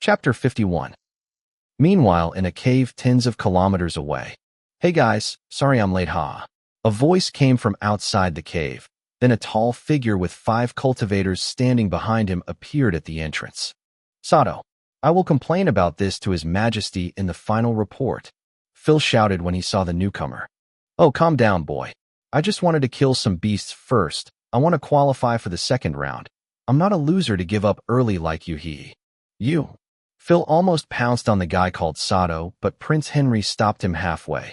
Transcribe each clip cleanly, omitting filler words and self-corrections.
Chapter 51. Meanwhile, in a cave tens of kilometers away. Hey guys, sorry I'm late, ha. A voice came from outside the cave. Then a tall figure with 5 cultivators standing behind him appeared at the entrance. Sato, I will complain about this to His Majesty in the final report, Phil shouted when he saw the newcomer. Oh, calm down, boy. I just wanted to kill some beasts first. I want to qualify for the second round. I'm not a loser to give up early like you. Phil almost pounced on the guy called Sato, but Prince Henry stopped him halfway.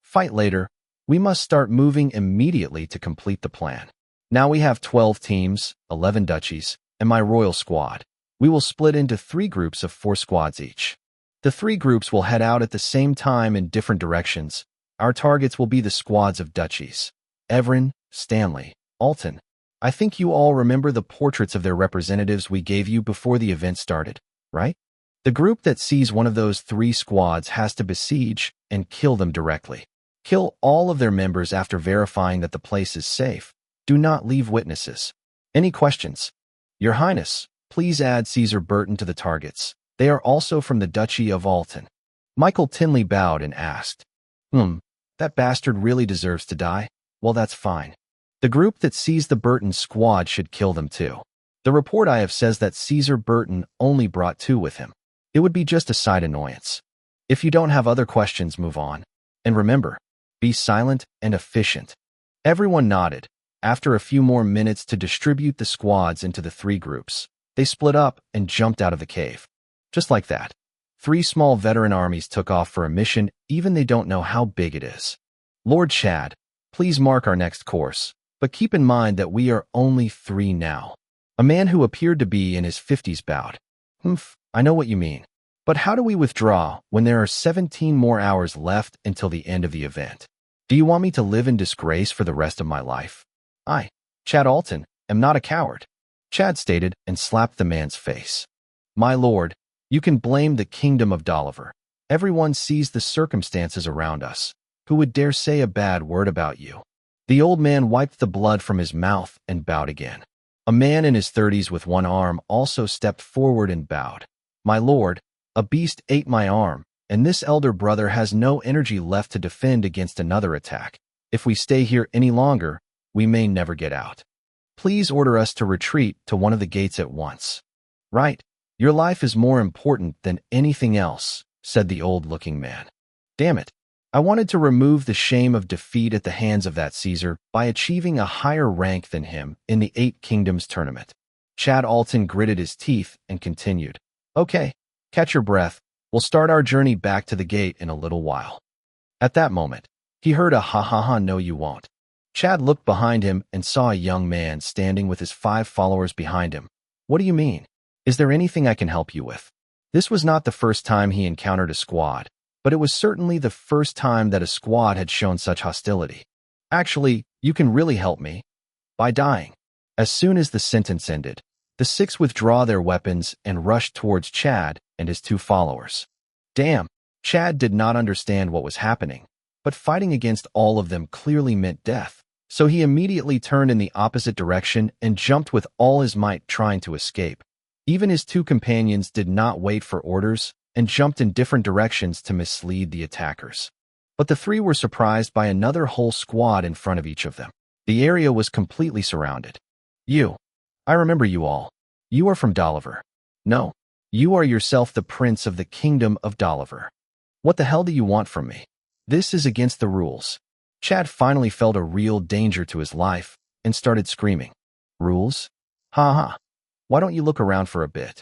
Fight later. We must start moving immediately to complete the plan. Now we have 12 teams, 11 duchies, and my royal squad. We will split into 3 groups of 4 squads each. The 3 groups will head out at the same time in different directions. Our targets will be the squads of duchies. Everin, Stanley, Alton. I think you all remember the portraits of their representatives we gave you before the event started, right? The group that sees one of those 3 squads has to besiege and kill them directly. Kill all of their members after verifying that the place is safe. Do not leave witnesses. Any questions? Your Highness, please add Caesar Burton to the targets. They are also from the Duchy of Alton. Michael Tinley bowed and asked, that bastard really deserves to die? Well, that's fine. The group that sees the Burton squad should kill them too. The report I have says that Caesar Burton only brought 2 with him. It would be just a side annoyance. If you don't have other questions, move on. And remember, be silent and efficient. Everyone nodded. After a few more minutes to distribute the squads into the 3 groups, they split up and jumped out of the cave. Just like that. 3 small veteran armies took off for a mission, even they don't know how big it is. Lord Chad, please mark our next course, but keep in mind that we are only 3 now. A man who appeared to be in his 50s bowed. I know what you mean. But how do we withdraw when there are 17 more hours left until the end of the event? Do you want me to live in disgrace for the rest of my life? I, Chad Alton, am not a coward, Chad stated and slapped the man's face. My lord, you can blame the kingdom of Doliver. Everyone sees the circumstances around us. Who would dare say a bad word about you? The old man wiped the blood from his mouth and bowed again. A man in his 30s with one arm also stepped forward and bowed. My lord, a beast ate my arm, and this elder brother has no energy left to defend against another attack. If we stay here any longer, we may never get out. Please order us to retreat to one of the gates at once. Right, your life is more important than anything else, said the old-looking man. Damn it, I wanted to remove the shame of defeat at the hands of that Caesar by achieving a higher rank than him in the 8 Kingdoms tournament. Chad Alton gritted his teeth and continued. Okay, catch your breath. We'll start our journey back to the gate in a little while. At that moment, he heard a ha, no you won't. Chad looked behind him and saw a young man standing with his 5 followers behind him. What do you mean? Is there anything I can help you with? This was not the first time he encountered a squad, but it was certainly the first time that a squad had shown such hostility. Actually, you can really help me. By dying. As soon as the sentence ended, the 6 withdraw their weapons and rushed towards Chad and his 2 followers. Damn, Chad did not understand what was happening, but fighting against all of them clearly meant death, so he immediately turned in the opposite direction and jumped with all his might trying to escape. Even his 2 companions did not wait for orders and jumped in different directions to mislead the attackers. But the 3 were surprised by another whole squad in front of each of them. The area was completely surrounded. I remember you all. You are from Doliver. No, you are yourself the prince of the kingdom of Doliver. What the hell do you want from me? This is against the rules. Chad finally felt a real danger to his life and started screaming. Rules? Ha. Why don't you look around for a bit?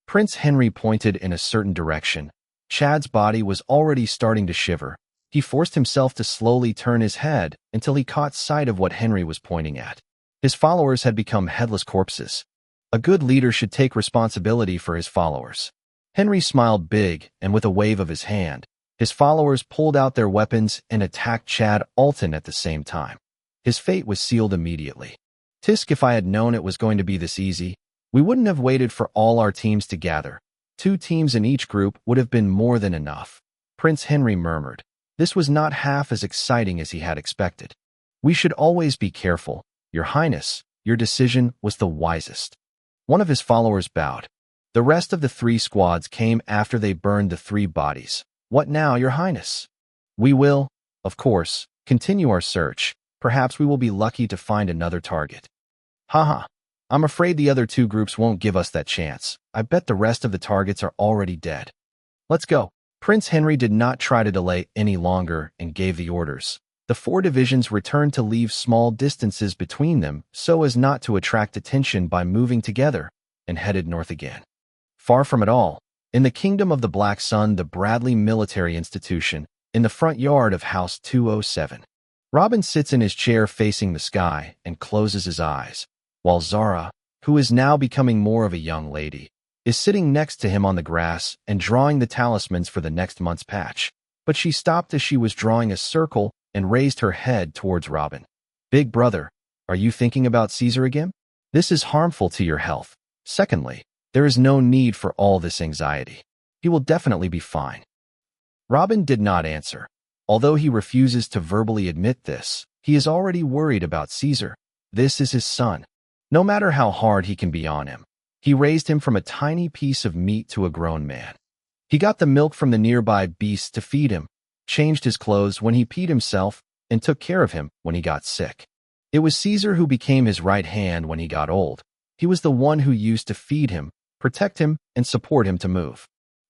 Prince Henry pointed in a certain direction. Chad's body was already starting to shiver. He forced himself to slowly turn his head until he caught sight of what Henry was pointing at. His followers had become headless corpses. A good leader should take responsibility for his followers. Henry smiled big, and with a wave of his hand, his followers pulled out their weapons and attacked Chad Alton at the same time. His fate was sealed immediately. Tisk, if I had known it was going to be this easy, we wouldn't have waited for all our teams to gather. 2 teams in each group would have been more than enough. Prince Henry murmured. This was not half as exciting as he had expected. We should always be careful. Your Highness, your decision was the wisest. One of his followers bowed. The rest of the 3 squads came after they burned the 3 bodies. What now, Your Highness? We will, of course, continue our search. Perhaps we will be lucky to find another target. Haha. I'm afraid the other 2 groups won't give us that chance. I bet the rest of the targets are already dead. Let's go. Prince Henry did not try to delay any longer and gave the orders. The 4 divisions returned to leave small distances between them so as not to attract attention by moving together, and headed north again. Far from it all, in the Kingdom of the Black Sun, the Bradley Military Institution, in the front yard of House 207. Robin sits in his chair facing the sky and closes his eyes, while Zara, who is now becoming more of a young lady, is sitting next to him on the grass and drawing the talismans for the next month's patch. But she stopped as she was drawing a circle and raised her head towards Robin. Big brother, are you thinking about Caesar again? This is harmful to your health. Secondly, there is no need for all this anxiety. He will definitely be fine. Robin did not answer. Although he refuses to verbally admit this, he is already worried about Caesar. This is his son. No matter how hard he can be on him, he raised him from a tiny piece of meat to a grown man. He got the milk from the nearby beasts to feed him, changed his clothes when he peed himself, and took care of him when he got sick. It was Caesar who became his right hand when he got old. He was the one who used to feed him, protect him, and support him to move.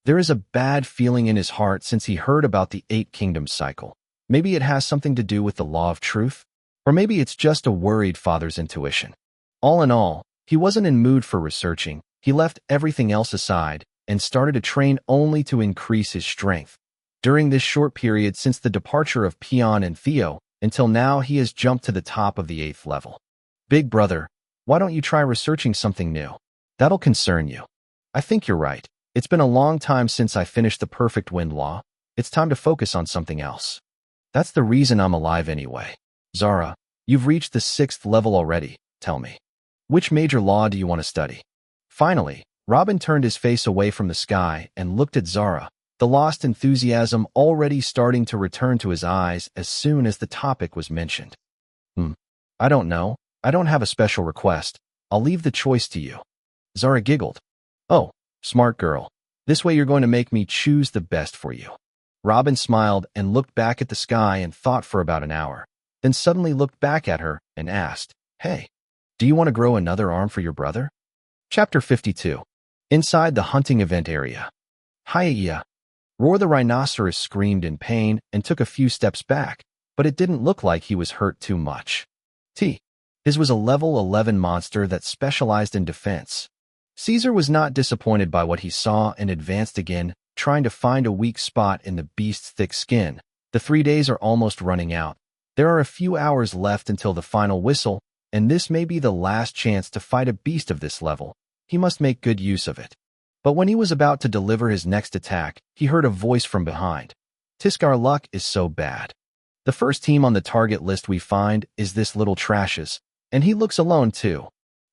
There is a bad feeling in his heart since he heard about the 8 kingdoms cycle. Maybe it has something to do with the law of truth, or maybe it's just a worried father's intuition. All in all, he wasn't in mood for researching. He left everything else aside and started to train only to increase his strength. During this short period since the departure of Peon and Theo, until now he has jumped to the top of the 8th level. Big brother, why don't you try researching something new? That'll concern you. I think you're right. It's been a long time since I finished the perfect wind law. It's time to focus on something else. That's the reason I'm alive anyway. Zara, you've reached the 6th level already. Tell me, which major law do you want to study? Finally, Robin turned his face away from the sky and looked at Zara, the lost enthusiasm already starting to return to his eyes as soon as the topic was mentioned. I don't know. I don't have a special request. I'll leave the choice to you. Zara giggled. Oh, smart girl. This way you're going to make me choose the best for you. Robin smiled and looked back at the sky and thought for about an hour, then suddenly looked back at her and asked, Hey, do you want to grow another arm for your brother? Chapter 52. Inside the hunting event area. Hiya! Roar the rhinoceros screamed in pain and took a few steps back, but it didn't look like he was hurt too much. His was a level 11 monster that specialized in defense. Caesar was not disappointed by what he saw and advanced again, trying to find a weak spot in the beast's thick skin. The 3 days are almost running out. There are a few hours left until the final whistle, and this may be the last chance to fight a beast of this level. He must make good use of it. But when he was about to deliver his next attack, he heard a voice from behind. Tisk, our luck is so bad. The first team on the target list we find is this little trash's, and he looks alone too.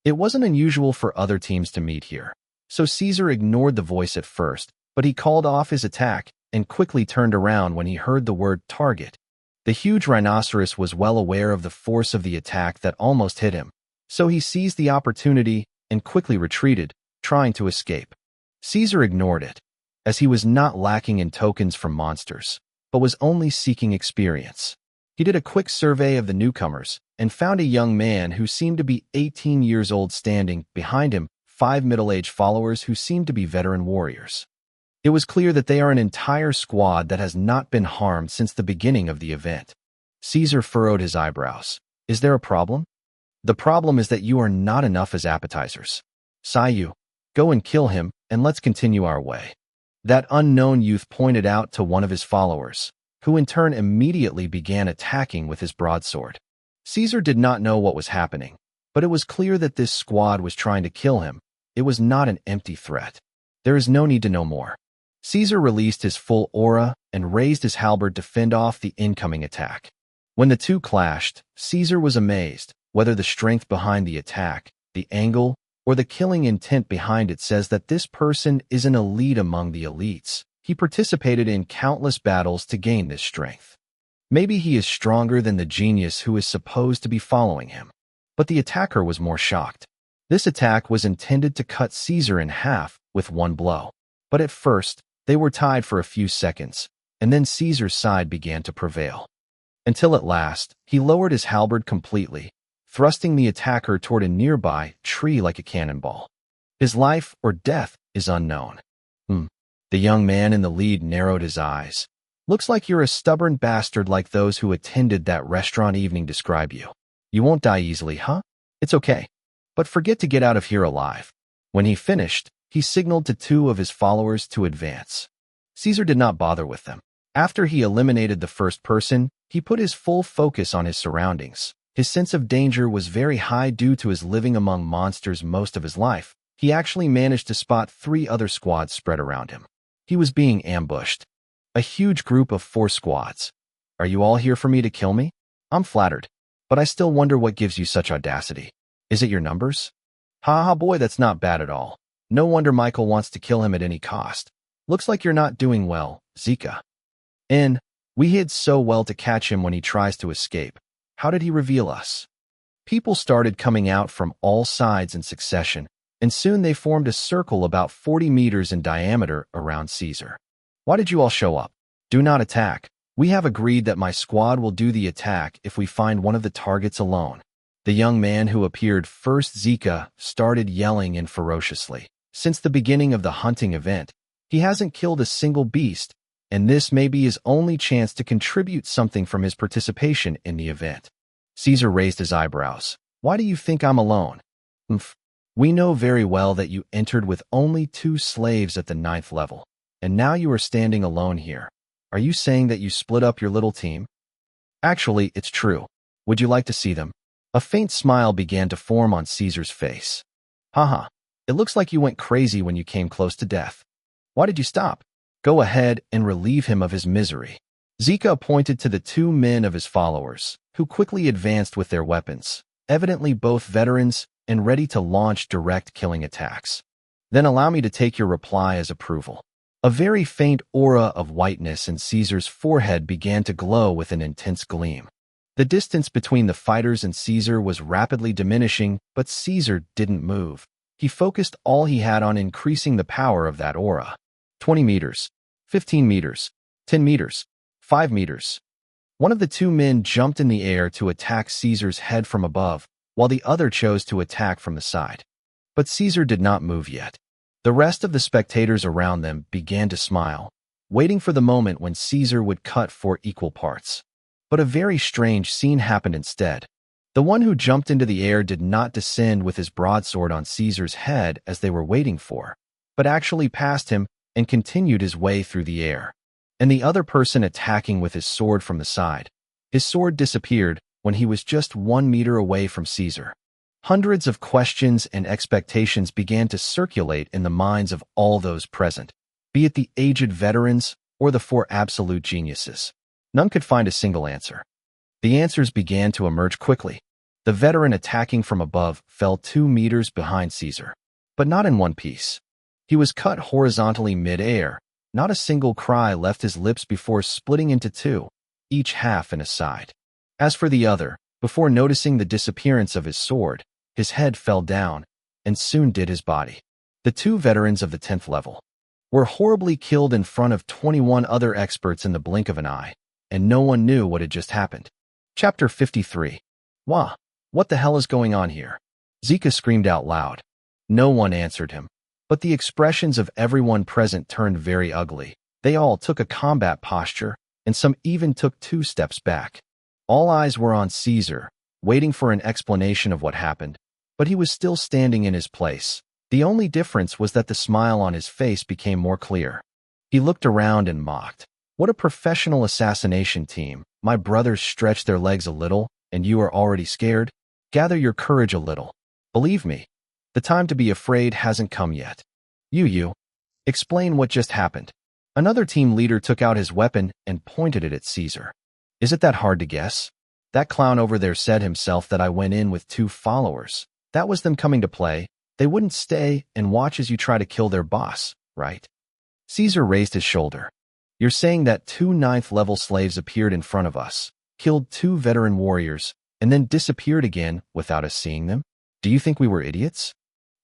It wasn't unusual for other teams to meet here, so Caesar ignored the voice at first, but he called off his attack and quickly turned around when he heard the word target. The huge rhinoceros was well aware of the force of the attack that almost hit him, so he seized the opportunity and quickly retreated, trying to escape. Caesar ignored it, as he was not lacking in tokens from monsters, but was only seeking experience. He did a quick survey of the newcomers and found a young man who seemed to be 18 years old standing behind him, 5 middle-aged followers who seemed to be veteran warriors. It was clear that they are an entire squad that has not been harmed since the beginning of the event. Caesar furrowed his eyebrows. Is there a problem? The problem is that you are not enough as appetizers. Sayu, go and kill him, and let's continue our way. That unknown youth pointed out to one of his followers, who in turn immediately began attacking with his broadsword. Caesar did not know what was happening, but it was clear that this squad was trying to kill him. It was not an empty threat. There is no need to know more. Caesar released his full aura and raised his halberd to fend off the incoming attack. When the two clashed, Caesar was amazed. Whether the strength behind the attack, the angle, or the killing intent behind it says that this person is an elite among the elites. He participated in countless battles to gain this strength. Maybe he is stronger than the genius who is supposed to be following him. But the attacker was more shocked. This attack was intended to cut Caesar in half with one blow. But at first, they were tied for a few seconds, and then Caesar's side began to prevail. Until at last, he lowered his halberd completely, thrusting the attacker toward a nearby tree like a cannonball. His life or death is unknown. The young man in the lead narrowed his eyes. Looks like you're a stubborn bastard like those who attended that restaurant evening describe you. You won't die easily, huh? It's okay. But forget to get out of here alive. When he finished, he signaled to two of his followers to advance. Caesar did not bother with them. After he eliminated the first person, he put his full focus on his surroundings. His sense of danger was very high due to his living among monsters most of his life. He actually managed to spot 3 other squads spread around him. He was being ambushed. A huge group of 4 squads. Are you all here for me to kill me? I'm flattered. But I still wonder what gives you such audacity. Is it your numbers? Ha ha boy, that's not bad at all. No wonder Michael wants to kill him at any cost. Looks like you're not doing well, Zika. We hid so well to catch him when he tries to escape. How did he reveal us? People started coming out from all sides in succession, and soon they formed a circle about 40 meters in diameter around Caesar. Why did you all show up? Do not attack. We have agreed that my squad will do the attack if we find one of the targets alone. The young man who appeared first, Zika, started yelling in ferociously. Since the beginning of the hunting event, he hasn't killed a single beast, and this may be his only chance to contribute something from his participation in the event. Caesar raised his eyebrows. Why do you think I'm alone? We know very well that you entered with only 2 slaves at the 9th level, and now you are standing alone here. Are you saying that you split up your little team? Actually, it's true. Would you like to see them? A faint smile began to form on Caesar's face. Haha, it looks like you went crazy when you came close to death. Why did you stop? Go ahead and relieve him of his misery. Zika pointed to the 2 men of his followers, who quickly advanced with their weapons, evidently both veterans and ready to launch direct killing attacks. Then allow me to take your reply as approval. A very faint aura of whiteness in Caesar's forehead began to glow with an intense gleam. The distance between the fighters and Caesar was rapidly diminishing, but Caesar didn't move. He focused all he had on increasing the power of that aura. 20 meters, 15 meters, 10 meters, 5 meters. One of the 2 men jumped in the air to attack Caesar's head from above, while the other chose to attack from the side. But Caesar did not move yet. The rest of the spectators around them began to smile, waiting for the moment when Caesar would cut 4 equal parts. But a very strange scene happened instead. The one who jumped into the air did not descend with his broadsword on Caesar's head as they were waiting for, but actually passed him and continued his way through the air. And the other person attacking with his sword from the side. His sword disappeared when he was just 1 meter away from Caesar. Hundreds of questions and expectations began to circulate in the minds of all those present, be it the aged veterans or the 4 absolute geniuses. None could find a single answer. The answers began to emerge quickly. The veteran attacking from above fell 2 meters behind Caesar, but not in one piece. He was cut horizontally mid-air. Not a single cry left his lips before splitting into 2, each half and a side. As for the other, before noticing the disappearance of his sword, his head fell down, and soon did his body. The 2 veterans of the 10th level were horribly killed in front of 21 other experts in the blink of an eye, and no one knew what had just happened. Chapter 53. Wah! What the hell is going on here? Zika screamed out loud. No one answered him, but the expressions of everyone present turned very ugly. They all took a combat posture, and some even took 2 steps back. All eyes were on Caesar, waiting for an explanation of what happened, but he was still standing in his place. The only difference was that the smile on his face became more clear. He looked around and mocked. What a professional assassination team. My brothers stretched their legs a little, and you are already scared? Gather your courage a little. Believe me, the time to be afraid hasn't come yet. You. Explain what just happened. Another team leader took out his weapon and pointed it at Caesar. Is it that hard to guess? That clown over there said himself that I went in with 2 followers. That was them coming to play. They wouldn't stay and watch as you try to kill their boss, right? Caesar raised his shoulder. You're saying that 2 9th-level slaves appeared in front of us, killed 2 veteran warriors, and then disappeared again without us seeing them? Do you think we were idiots?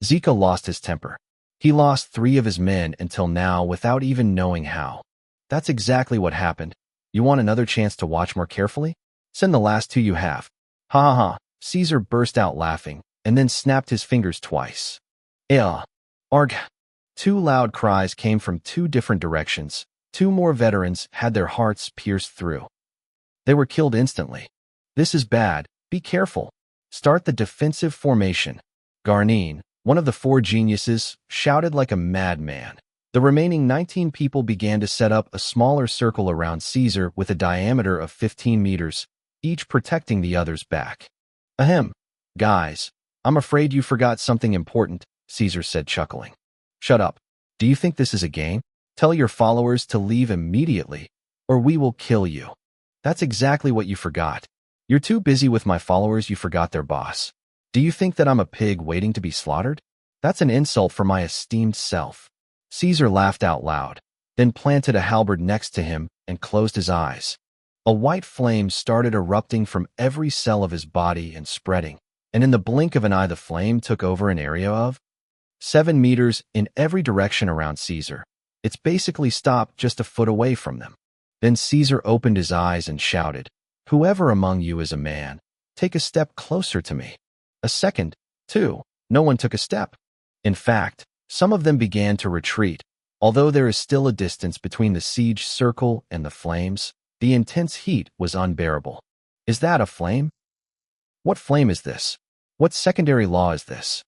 Zika lost his temper. He lost 3 of his men until now without even knowing how. That's exactly what happened. You want another chance to watch more carefully? Send the last 2 you have. Ha ha ha. Caesar burst out laughing, and then snapped his fingers twice. Arg. 2 loud cries came from 2 different directions. 2 more veterans had their hearts pierced through. They were killed instantly. This is bad. Be careful. Start the defensive formation. Garnine, one of the 4 geniuses, shouted like a madman. The remaining 19 people began to set up a smaller circle around Caesar with a diameter of 15 meters, each protecting the other's back. Ahem. Guys, I'm afraid you forgot something important, Caesar said, chuckling. Shut up. Do you think this is a game? Tell your followers to leave immediately, or we will kill you. That's exactly what you forgot. You're too busy with my followers, you forgot their boss. Do you think that I'm a pig waiting to be slaughtered? That's an insult for my esteemed self. Caesar laughed out loud, then planted a halberd next to him and closed his eyes. A white flame started erupting from every cell of his body and spreading, and in the blink of an eye the flame took over an area of 7 meters in every direction around Caesar. It's basically stopped just a foot away from them. Then Caesar opened his eyes and shouted, "Whoever among you is a man, take a step closer to me." A second, 2, no one took a step. In fact, some of them began to retreat. Although there is still a distance between the siege circle and the flames, the intense heat was unbearable. Is that a flame? What flame is this? What secondary law is this?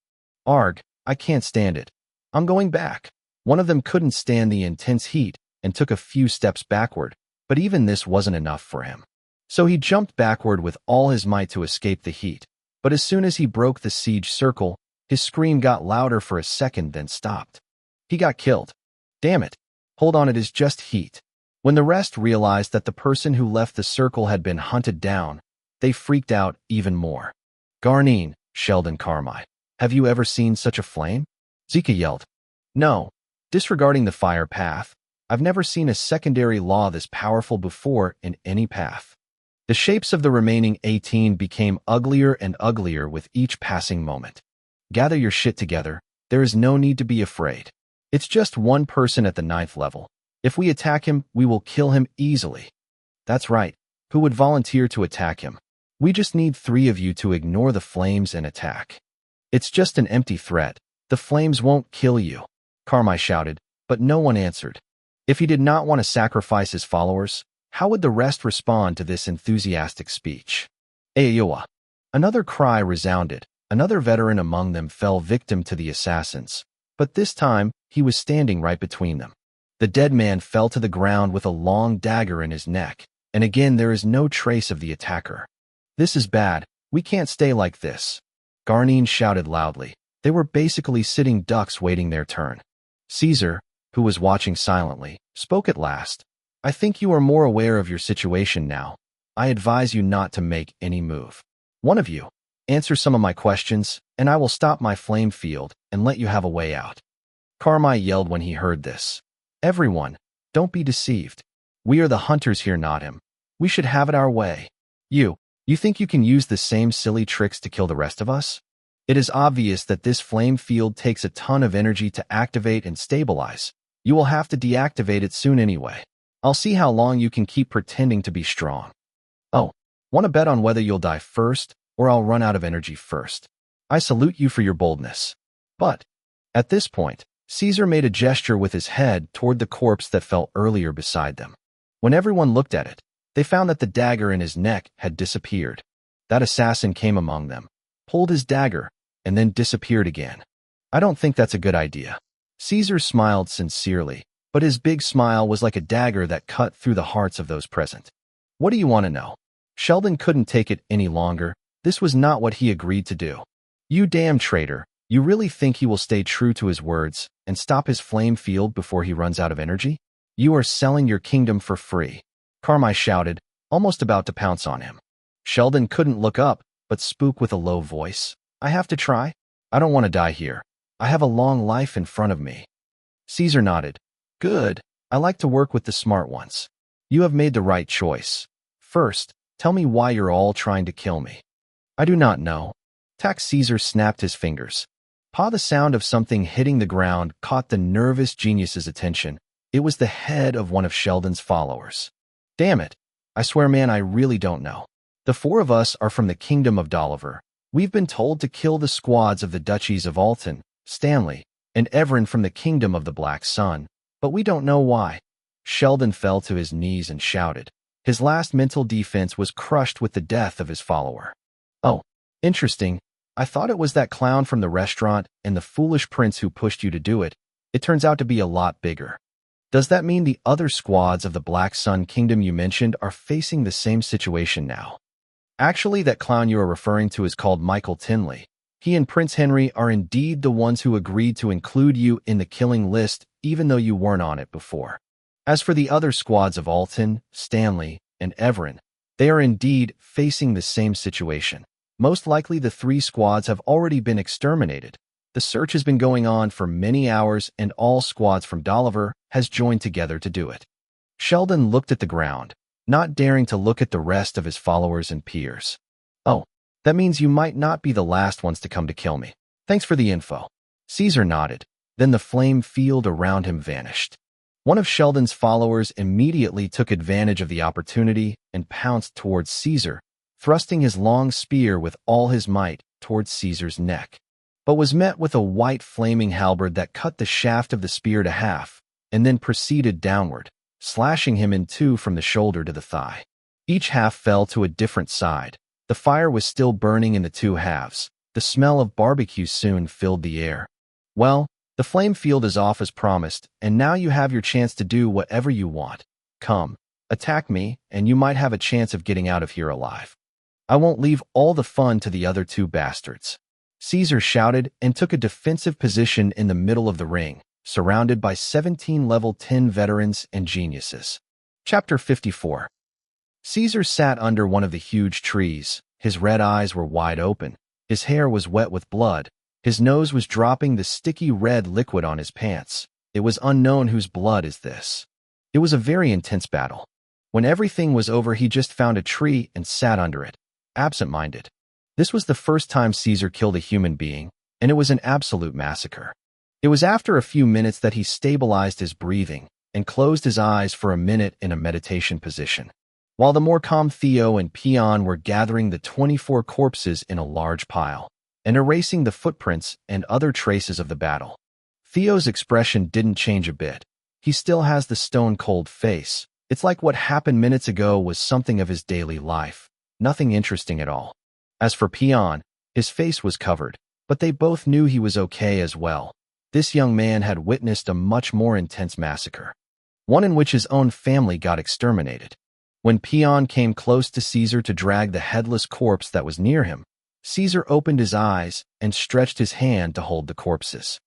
Arg, I can't stand it. I'm going back. One of them couldn't stand the intense heat and took a few steps backward, but even this wasn't enough for him. So he jumped backward with all his might to escape the heat. But as soon as he broke the siege circle, his scream got louder for a second, then stopped. He got killed. Damn it. Hold on, it is just heat. When the rest realized that the person who left the circle had been hunted down, they freaked out even more. Garnine, Sheldon Carmine, have you ever seen such a flame? Zika yelled. No. Disregarding the fire path, I've never seen a secondary law this powerful before in any path. The shapes of the remaining 18 became uglier and uglier with each passing moment. Gather your shit together. There is no need to be afraid. It's just one person at the 9th level. If we attack him, we will kill him easily. That's right. Who would volunteer to attack him? We just need 3 of you to ignore the flames and attack. It's just an empty threat. The flames won't kill you, Carmine shouted, but no one answered. If he did not want to sacrifice his followers, how would the rest respond to this enthusiastic speech? Ayoa. Another cry resounded. Another veteran among them fell victim to the assassins, but this time he was standing right between them. The dead man fell to the ground with a long dagger in his neck, and again there is no trace of the attacker. This is bad. We can't stay like this. Garnine shouted loudly. They were basically sitting ducks waiting their turn. Caesar, who was watching silently, spoke at last. I think you are more aware of your situation now. I advise you not to make any move. One of you, answer some of my questions, and I will stop my flame field and let you have a way out. Carmine yelled when he heard this. Everyone, don't be deceived. We are the hunters here, not him. We should have it our way. You think you can use the same silly tricks to kill the rest of us? It is obvious that this flame field takes a ton of energy to activate and stabilize. You will have to deactivate it soon anyway. I'll see how long you can keep pretending to be strong. Oh, want to bet on whether you'll die first or I'll run out of energy first? I salute you for your boldness. But, at this point, Caesar made a gesture with his head toward the corpse that fell earlier beside them. When everyone looked at it, they found that the dagger in his neck had disappeared. That assassin came among them, pulled his dagger, and then disappeared again. I don't think that's a good idea. Caesar smiled sincerely, but his big smile was like a dagger that cut through the hearts of those present. What do you want to know? Sheldon couldn't take it any longer. This was not what he agreed to do. You damn traitor, you really think he will stay true to his words and stop his flame field before he runs out of energy? You are selling your kingdom for free, Carmine shouted, almost about to pounce on him. Sheldon couldn't look up, but spoke with a low voice. I have to try? I don't want to die here. I have a long life in front of me. Caesar nodded. Good. I like to work with the smart ones. You have made the right choice. First, tell me why you're all trying to kill me. I do not know. Tax Caesar snapped his fingers. The sound of something hitting the ground caught the nervous genius's attention. It was the head of one of Sheldon's followers. Damn it. I swear, man, I really don't know. The four of us are from the Kingdom of Dolliver. We've been told to kill the squads of the Duchies of Alton, Stanley, and Everin from the Kingdom of the Black Sun, but we don't know why. Sheldon fell to his knees and shouted. His last mental defense was crushed with the death of his follower. Oh, interesting. I thought it was that clown from the restaurant and the foolish prince who pushed you to do it. It turns out to be a lot bigger. Does that mean the other squads of the Black Sun Kingdom you mentioned are facing the same situation now? Actually, that clown you are referring to is called Michael Tinley. He and Prince Henry are indeed the ones who agreed to include you in the killing list, even though you weren't on it before. As for the other squads of Alton, Stanley, and Everin, they are indeed facing the same situation. Most likely the three squads have already been exterminated. The search has been going on for many hours and all squads from Dolliver has joined together to do it. Sheldon looked at the ground, not daring to look at the rest of his followers and peers. Oh, that means you might not be the last ones to come to kill me. Thanks for the info. Caesar nodded. Then the flame field around him vanished. One of Sheldon's followers immediately took advantage of the opportunity and pounced towards Caesar, thrusting his long spear with all his might towards Caesar's neck, but was met with a white flaming halberd that cut the shaft of the spear to half and then proceeded downward, slashing him in two from the shoulder to the thigh. Each half fell to a different side. The fire was still burning in the two halves. The smell of barbecue soon filled the air. Well, the flame field is off as promised, and now you have your chance to do whatever you want. Come, attack me, and you might have a chance of getting out of here alive. I won't leave all the fun to the other two bastards. Caesar shouted and took a defensive position in the middle of the ring, surrounded by 17 level 10 veterans and geniuses. Chapter 54. Caesar sat under one of the huge trees. His red eyes were wide open. His hair was wet with blood. His nose was dropping the sticky red liquid on his pants. It was unknown whose blood is this. It was a very intense battle. When everything was over, he just found a tree and sat under it, absent-minded. This was the first time Caesar killed a human being, and it was an absolute massacre. It was after a few minutes that he stabilized his breathing and closed his eyes for a minute in a meditation position, while the more calm Theo and Peon were gathering the 24 corpses in a large pile and erasing the footprints and other traces of the battle. Theo's expression didn't change a bit. He still has the stone-cold face. It's like what happened minutes ago was something of his daily life. Nothing interesting at all. As for Peon, his face was covered, but they both knew he was okay as well. This young man had witnessed a much more intense massacre, one in which his own family got exterminated. When Peon came close to Caesar to drag the headless corpse that was near him, Caesar opened his eyes and stretched his hand to hold the corpses.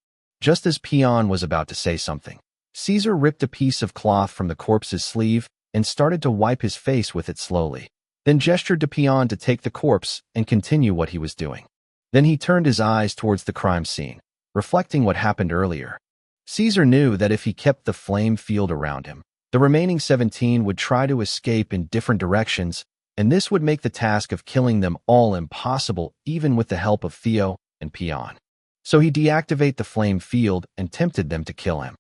Just as Peon was about to say something, Caesar ripped a piece of cloth from the corpse's sleeve and started to wipe his face with it slowly, then gestured to Peon to take the corpse and continue what he was doing. Then he turned his eyes towards the crime scene, reflecting what happened earlier. Caesar knew that if he kept the flame field around him, the remaining 17 would try to escape in different directions, and this would make the task of killing them all impossible even with the help of Theo and Peon. So he deactivated the flame field and tempted them to kill him.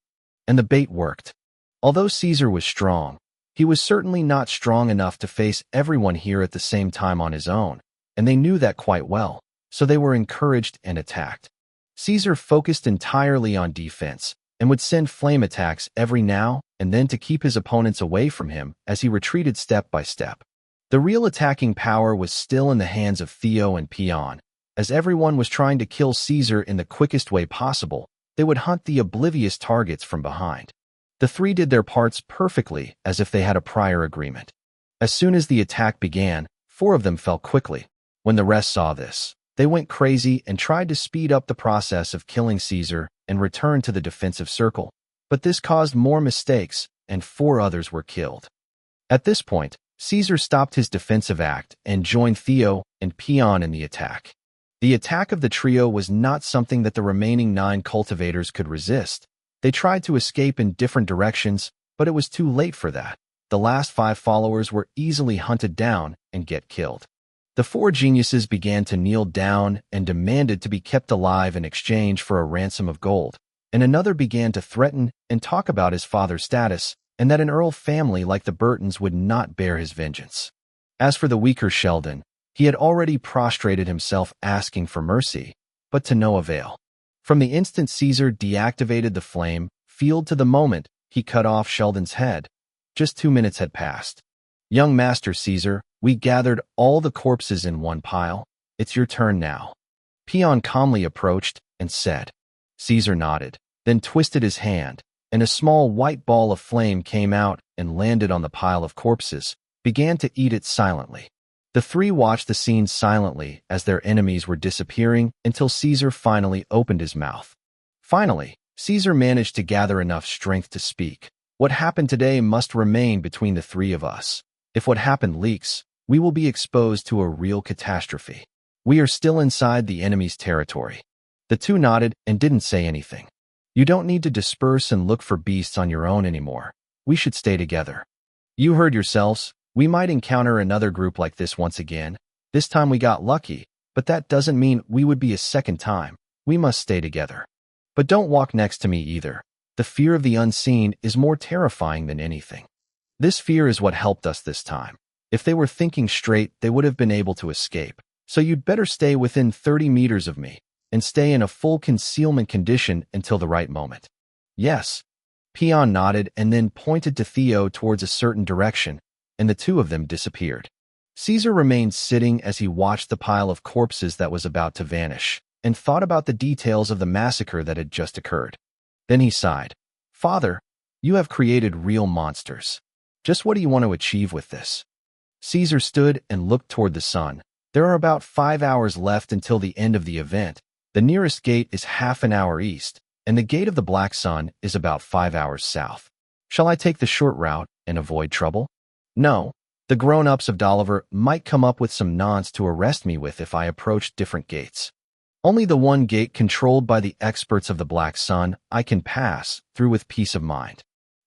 And the bait worked. Although Caesar was strong, he was certainly not strong enough to face everyone here at the same time on his own, and they knew that quite well, so they were encouraged and attacked. Caesar focused entirely on defense and would send flame attacks every now and then to keep his opponents away from him as he retreated step by step. The real attacking power was still in the hands of Theo and Peon. As everyone was trying to kill Caesar in the quickest way possible, they would hunt the oblivious targets from behind. The three did their parts perfectly, as if they had a prior agreement. As soon as the attack began, 4 of them fell quickly. When the rest saw this, they went crazy and tried to speed up the process of killing Caesar and return to the defensive circle. But this caused more mistakes, and 4 others were killed. At this point, Caesar stopped his defensive act and joined Theo and Peon in the attack. The attack of the trio was not something that the remaining 9 cultivators could resist. They tried to escape in different directions, but it was too late for that. The last 5 followers were easily hunted down and get killed. The four geniuses began to kneel down and demanded to be kept alive in exchange for a ransom of gold, and another began to threaten and talk about his father's status and that an earl family like the Burtons would not bear his vengeance. As for the weaker Sheldon, he had already prostrated himself asking for mercy, but to no avail. From the instant Caesar deactivated the flame field to the moment he cut off Sheldon's head, just 2 minutes had passed. Young Master Caesar, we gathered all the corpses in one pile. It's your turn now. Peon calmly approached and said. Caesar nodded, then twisted his hand, and a small white ball of flame came out and landed on the pile of corpses, began to eat it silently. The three watched the scene silently as their enemies were disappearing until Caesar finally opened his mouth. Finally, Caesar managed to gather enough strength to speak. What happened today must remain between the three of us. If what happened leaks, we will be exposed to a real catastrophe. We are still inside the enemy's territory. The two nodded and didn't say anything. You don't need to disperse and look for beasts on your own anymore. We should stay together. You heard yourselves. We might encounter another group like this once again. This time we got lucky, but that doesn't mean we would be a second time. We must stay together. But don't walk next to me either. The fear of the unseen is more terrifying than anything. This fear is what helped us this time. If they were thinking straight, they would have been able to escape. So you'd better stay within 30 meters of me and stay in a full concealment condition until the right moment. Yes. Peon nodded and then pointed to Theo towards a certain direction, and the two of them disappeared. Caesar remained sitting as he watched the pile of corpses that was about to vanish, and thought about the details of the massacre that had just occurred. Then he sighed. Father, you have created real monsters. Just what do you want to achieve with this? Caesar stood and looked toward the sun. There are about 5 hours left until the end of the event. The nearest gate is half an hour east, and the gate of the Black Sun is about 5 hours south. Shall I take the short route and avoid trouble? No. The grown-ups of Dolliver might come up with some nonce to arrest me with if I approached different gates. Only the one gate controlled by the experts of the Black Sun I can pass through with peace of mind.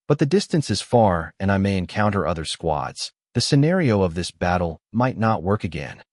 But the distance is far, and I may encounter other squads. The scenario of this battle might not work again.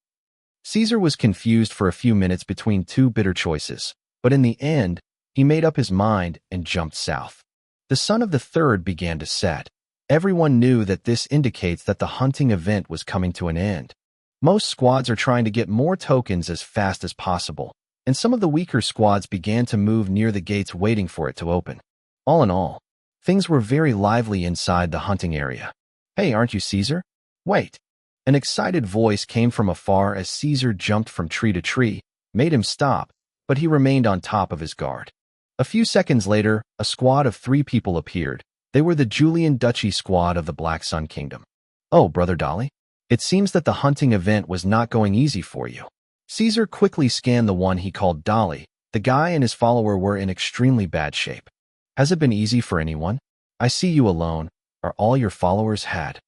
Caesar was confused for a few minutes between two bitter choices, but in the end, he made up his mind and jumped south. The sun of the third began to set. Everyone knew that this indicates that the hunting event was coming to an end. Most squads are trying to get more tokens as fast as possible, and some of the weaker squads began to move near the gates waiting for it to open. All in all, things were very lively inside the hunting area. Hey, aren't you Caesar? Wait. An excited voice came from afar as Caesar jumped from tree to tree, made him stop, but he remained on top of his guard. A few seconds later, a squad of 3 people appeared. They were the Julian Duchy squad of the Black Sun Kingdom. Oh, Brother Dolly? It seems that the hunting event was not going easy for you. Caesar quickly scanned the one he called Dolly. The guy and his follower were in extremely bad shape. Has it been easy for anyone? I see you alone. Are all your followers had?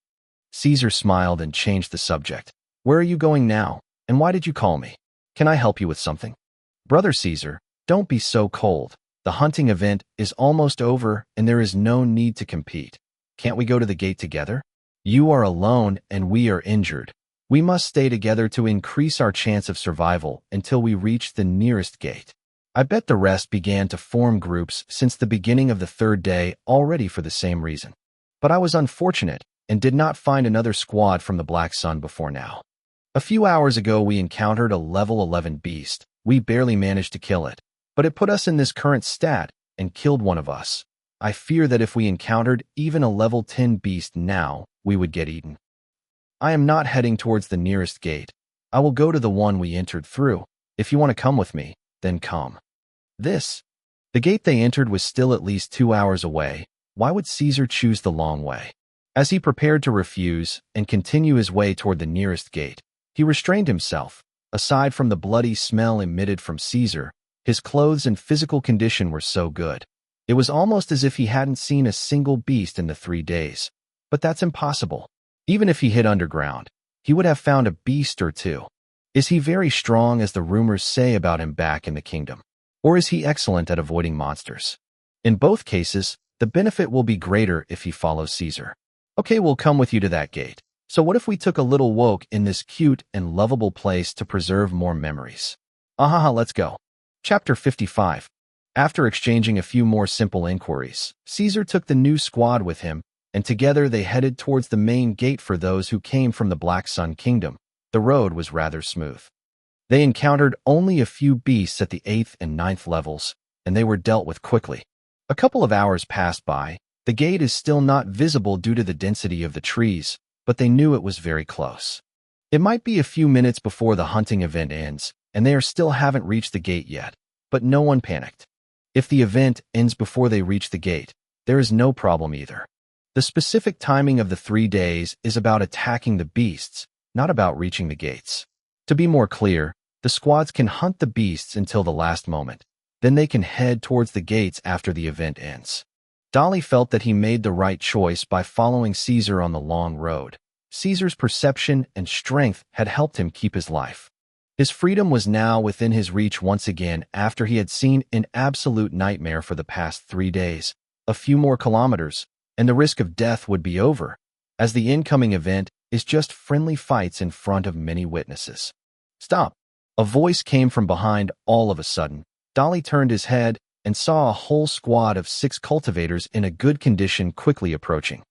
Caesar smiled and changed the subject. Where are you going now, and why did you call me? Can I help you with something? Brother Caesar, don't be so cold. The hunting event is almost over, and there is no need to compete. Can't we go to the gate together? You are alone, and we are injured. We must stay together to increase our chance of survival until we reach the nearest gate. I bet the rest began to form groups since the beginning of the third day already for the same reason. But I was unfortunate and did not find another squad from the Black Sun before now. A few hours ago we encountered a level 11 beast. We barely managed to kill it, but it put us in this current stat and killed one of us. I fear that if we encountered even a level 10 beast now, we would get eaten. I am not heading towards the nearest gate. I will go to the one we entered through. If you want to come with me, then come. The gate they entered was still at least 2 hours away. Why would Caesar choose the long way? As he prepared to refuse and continue his way toward the nearest gate, he restrained himself. Aside from the bloody smell emitted from Caesar, his clothes and physical condition were so good. It was almost as if he hadn't seen a single beast in the 3 days. But that's impossible. Even if he hid underground, he would have found a beast or two. Is he very strong as the rumors say about him back in the kingdom? Or is he excellent at avoiding monsters? In both cases, the benefit will be greater if he follows Caesar. Okay, we'll come with you to that gate. So what if we took a little walk in this cute and lovable place to preserve more memories? Ahaha, let's go. Chapter 55. After exchanging a few more simple inquiries, Caesar took the new squad with him, and together they headed towards the main gate for those who came from the Black Sun Kingdom. The road was rather smooth. They encountered only a few beasts at the 8th and 9th levels, and they were dealt with quickly. A couple of hours passed by. The gate is still not visible due to the density of the trees, but they knew it was very close. It might be a few minutes before the hunting event ends, and they still haven't reached the gate yet, but no one panicked. If the event ends before they reach the gate, there is no problem either. The specific timing of the 3 days is about attacking the beasts, not about reaching the gates. To be more clear, the squads can hunt the beasts until the last moment. Then they can head towards the gates after the event ends. Dolly felt that he made the right choice by following Caesar on the long road. Caesar's perception and strength had helped him keep his life. His freedom was now within his reach once again after he had seen an absolute nightmare for the past 3 days. A few more kilometers, and the risk of death would be over, as the incoming event is just friendly fights in front of many witnesses. Stop! A voice came from behind all of a sudden. Dolly turned his head and saw a whole squad of 6 cultivators in a good condition quickly approaching.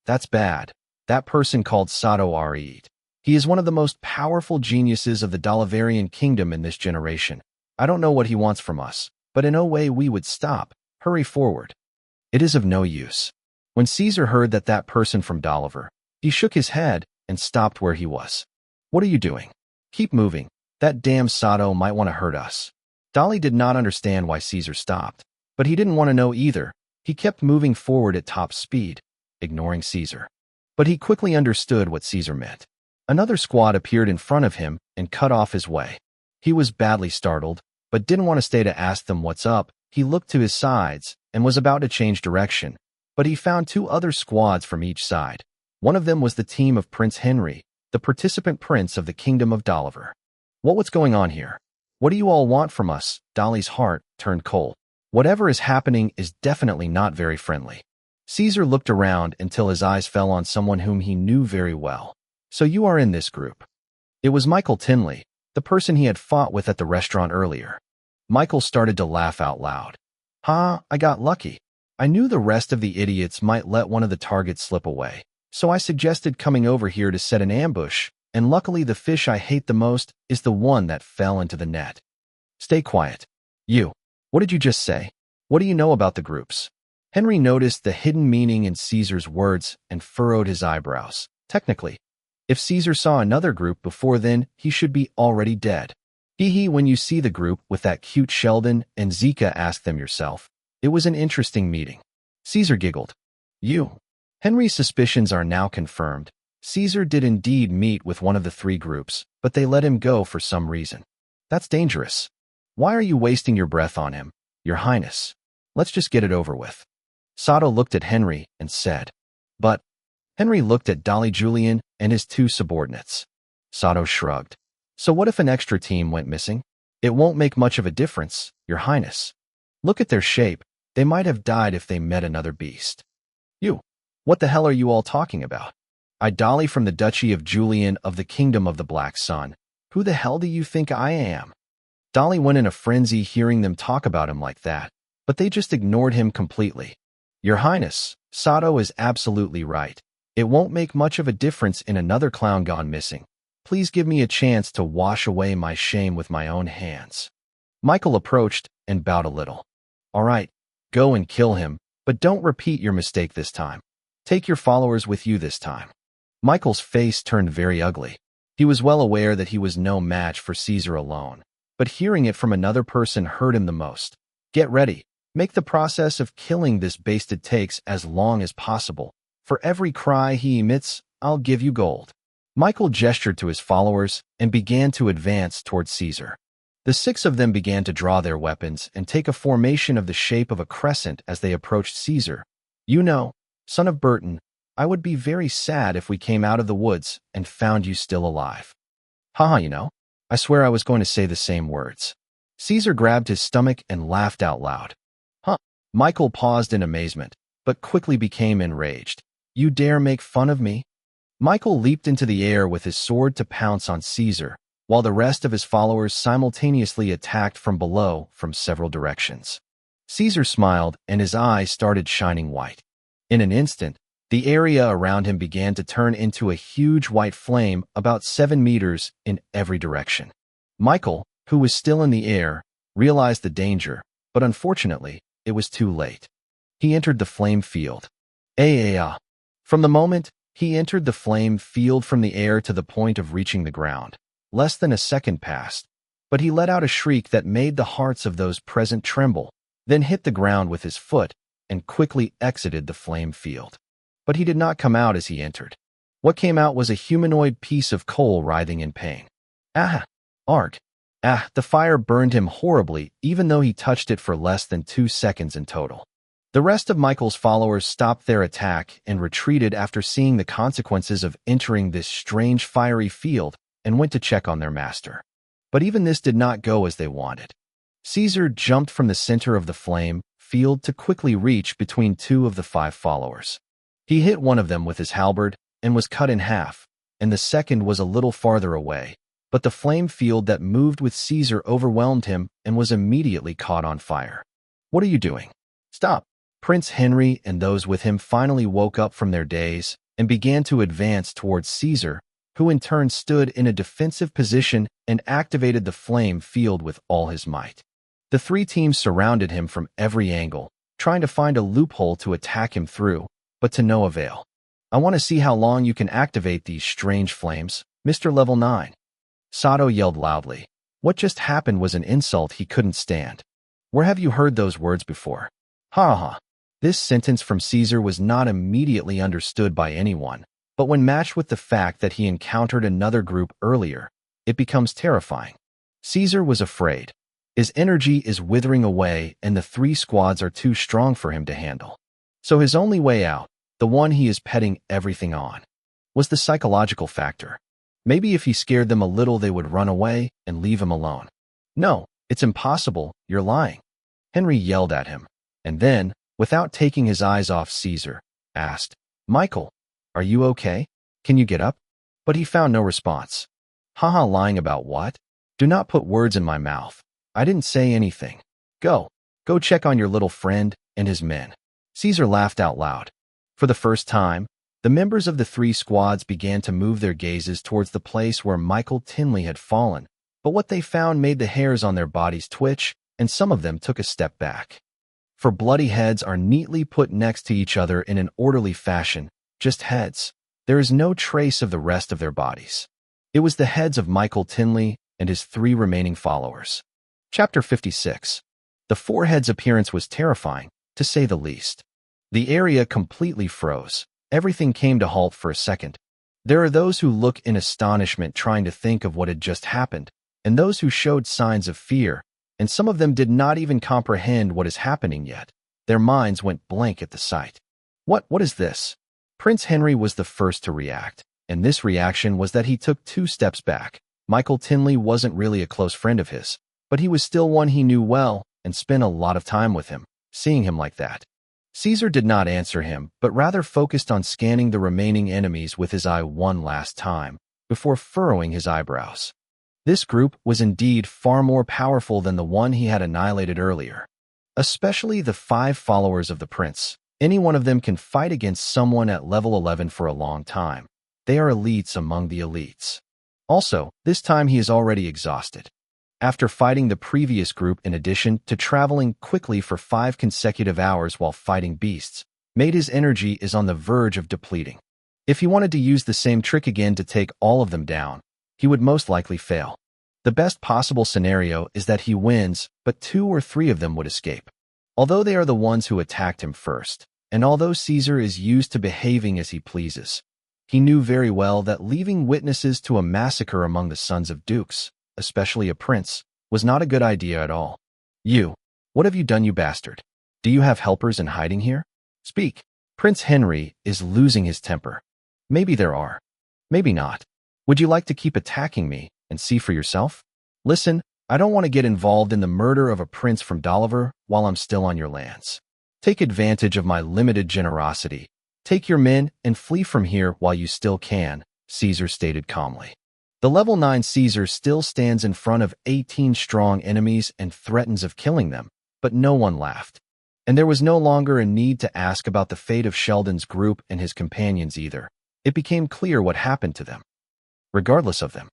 That's bad. That person called Sato Ariid. He is one of the most powerful geniuses of the Dalivarian kingdom in this generation. I don't know what he wants from us, but in no way we would stop. Hurry forward. It is of no use. When Caesar heard that person from Dalivar, he shook his head and stopped where he was. What are you doing? Keep moving. That damn Sato might want to hurt us. Dolly did not understand why Caesar stopped, but he didn't want to know either. He kept moving forward at top speed, ignoring Caesar. But he quickly understood what Caesar meant. Another squad appeared in front of him and cut off his way. He was badly startled, but didn't want to stay to ask them what's up. He looked to his sides and was about to change direction, but he found 2 other squads from each side. One of them was the team of Prince Henry, the participant prince of the Kingdom of Dalivar. What's going on here? What do you all want from us? Dolly's heart turned cold. Whatever is happening is definitely not very friendly. Caesar looked around until his eyes fell on someone whom he knew very well. So you are in this group. It was Michael Tinley, the person he had fought with at the restaurant earlier. Michael started to laugh out loud. I got lucky. I knew the rest of the idiots might let one of the targets slip away, so I suggested coming over here to set an ambush, and luckily the fish I hate the most is the one that fell into the net. Stay quiet. You. What did you just say? What do you know about the groups? Henry noticed the hidden meaning in Caesar's words and furrowed his eyebrows. Technically, if Caesar saw another group before then, he should be already dead. When you see the group with that cute Sheldon and Zika, ask them yourself. It was an interesting meeting. Caesar giggled. You. Henry's suspicions are now confirmed. Caesar did indeed meet with one of the 3 groups, but they let him go for some reason. That's dangerous. Why are you wasting your breath on him, Your Highness? Let's just get it over with. Sato looked at Henry and said. But Henry looked at Dolly Julian and his 2 subordinates. Sato shrugged. So what if an extra team went missing? It won't make much of a difference, Your Highness. Look at their shape. They might have died if they met another beast. You. What the hell are you all talking about? I Dolly from the Duchy of Julian of the Kingdom of the Black Sun. Who the hell do you think I am? Dolly went in a frenzy hearing them talk about him like that, but they just ignored him completely. Your Highness, Sato is absolutely right. It won't make much of a difference in another clown gone missing. Please give me a chance to wash away my shame with my own hands. Michael approached and bowed a little. All right, go and kill him, but don't repeat your mistake this time. Take your followers with you this time. Michael's face turned very ugly. He was well aware that he was no match for Caesar alone, but hearing it from another person hurt him the most. Get ready. Make the process of killing this beast takes as long as possible. For every cry he emits, I'll give you gold. Michael gestured to his followers and began to advance towards Caesar. The 6 of them began to draw their weapons and take a formation of the shape of a crescent as they approached Caesar. You know, son of Burton, I would be very sad if we came out of the woods and found you still alive. You know, I swear I was going to say the same words. Caesar grabbed his stomach and laughed out loud. Michael paused in amazement, but quickly became enraged. You dare make fun of me? Michael leaped into the air with his sword to pounce on Caesar, while the rest of his followers simultaneously attacked from below from several directions. Caesar smiled, and his eyes started shining white. In an instant, the area around him began to turn into a huge white flame about 7 meters in every direction. Michael, who was still in the air, realized the danger, but unfortunately, it was too late. He entered the flame field. From the moment he entered the flame field from the air to the point of reaching the ground, less than a second passed, but he let out a shriek that made the hearts of those present tremble, then hit the ground with his foot and quickly exited the flame field. But he did not come out as he entered. What came out was a humanoid piece of coal writhing in pain. Arg. The fire burned him horribly, even though he touched it for less than 2 seconds in total. The rest of Michael's followers stopped their attack and retreated after seeing the consequences of entering this strange fiery field and went to check on their master. But even this did not go as they wanted. Caesar jumped from the center of the flame field to quickly reach between 2 of the 5 followers. He hit one of them with his halberd and was cut in half, and the second was a little farther away, but the flame field that moved with Caesar overwhelmed him and was immediately caught on fire. "What are you doing? Stop!" Prince Henry and those with him finally woke up from their daze and began to advance towards Caesar, who in turn stood in a defensive position and activated the flame field with all his might. The 3 teams surrounded him from every angle, trying to find a loophole to attack him through, but to no avail. "I want to see how long you can activate these strange flames, Mr. Level 9. Sato yelled loudly. What just happened was an insult he couldn't stand. "Where have you heard those words before?" Ha ha. This sentence from Caesar was not immediately understood by anyone, but when matched with the fact that he encountered another group earlier, it becomes terrifying. Caesar was afraid. His energy is withering away and the 3 squads are too strong for him to handle. So his only way out, the one he is petting everything on, was the psychological factor. Maybe if he scared them a little they would run away and leave him alone. "No, it's impossible, you're lying," Henry yelled at him, and then, without taking his eyes off Caesar, asked, "Michael, are you okay? Can you get up?" But he found no response. "Haha, lying about what? Do not put words in my mouth. I didn't say anything. Go check on your little friend and his men." Caesar laughed out loud. For the first time, the members of the 3 squads began to move their gazes towards the place where Michael Tinley had fallen, but what they found made the hairs on their bodies twitch, and some of them took a step back. For bloody heads are neatly put next to each other in an orderly fashion, just heads. There is no trace of the rest of their bodies. It was the heads of Michael Tinley and his 3 remaining followers. Chapter 56. The 4 heads' appearance was terrifying, to say the least. The area completely froze. Everything came to halt for a second. There are those who look in astonishment trying to think of what had just happened, and those who showed signs of fear, and some of them did not even comprehend what is happening yet. Their minds went blank at the sight. What is this? Prince Henry was the first to react, and this reaction was that he took 2 steps back. Michael Tinley wasn't really a close friend of his, but he was still one he knew well and spent a lot of time with him. Seeing him like that, Caesar did not answer him, but rather focused on scanning the remaining enemies with his eye one last time, before furrowing his eyebrows. This group was indeed far more powerful than the one he had annihilated earlier. Especially the 5 followers of the prince. Any one of them can fight against someone at level 11 for a long time. They are elites among the elites. Also, this time he is already exhausted. After fighting the previous group in addition to traveling quickly for 5 consecutive hours while fighting beasts, made his energy is on the verge of depleting. If he wanted to use the same trick again to take all of them down, he would most likely fail. The best possible scenario is that he wins, but 2 or 3 of them would escape. Although they are the ones who attacked him first, and although Caesar is used to behaving as he pleases, he knew very well that leaving witnesses to a massacre among the sons of dukes, especially a prince, was not a good idea at all. What have you done, you bastard? Do you have helpers in hiding here? Speak. Prince Henry is losing his temper. Maybe there are. Maybe not. Would you like to keep attacking me and see for yourself? Listen, I don't want to get involved in the murder of a prince from Doliver while I'm still on your lands. Take advantage of my limited generosity, Take your men and flee from here while you still can, Caesar stated calmly. The level 9 Caesar still stands in front of 18 strong enemies and threatens of killing them, but no one laughed. And there was no longer a need to ask about the fate of Sheldon's group and his companions either. It became clear what happened to them. Regardless of them.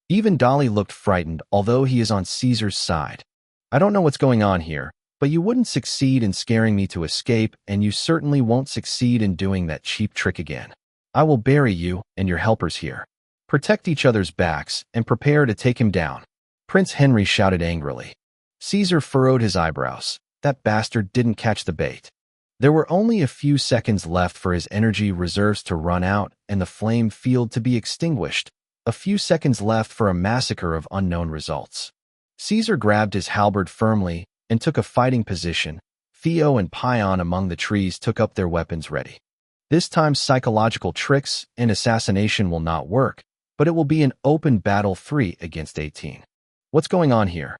Even Dolly looked frightened, although he is on Caesar's side. I don't know what's going on here, but you wouldn't succeed in scaring me to escape, and you certainly won't succeed in doing that cheap trick again. I will bury you and your helpers here. Protect each other's backs and prepare to take him down. Prince Henry shouted angrily. Caesar furrowed his eyebrows. That bastard didn't catch the bait. There were only a few seconds left for his energy reserves to run out and the flame field to be extinguished. A few seconds left for a massacre of unknown results. Caesar grabbed his halberd firmly and took a fighting position. Theo and Pion among the trees took up their weapons ready. This time psychological tricks and assassination will not work, but it will be an open battle 3 against 18. What's going on here?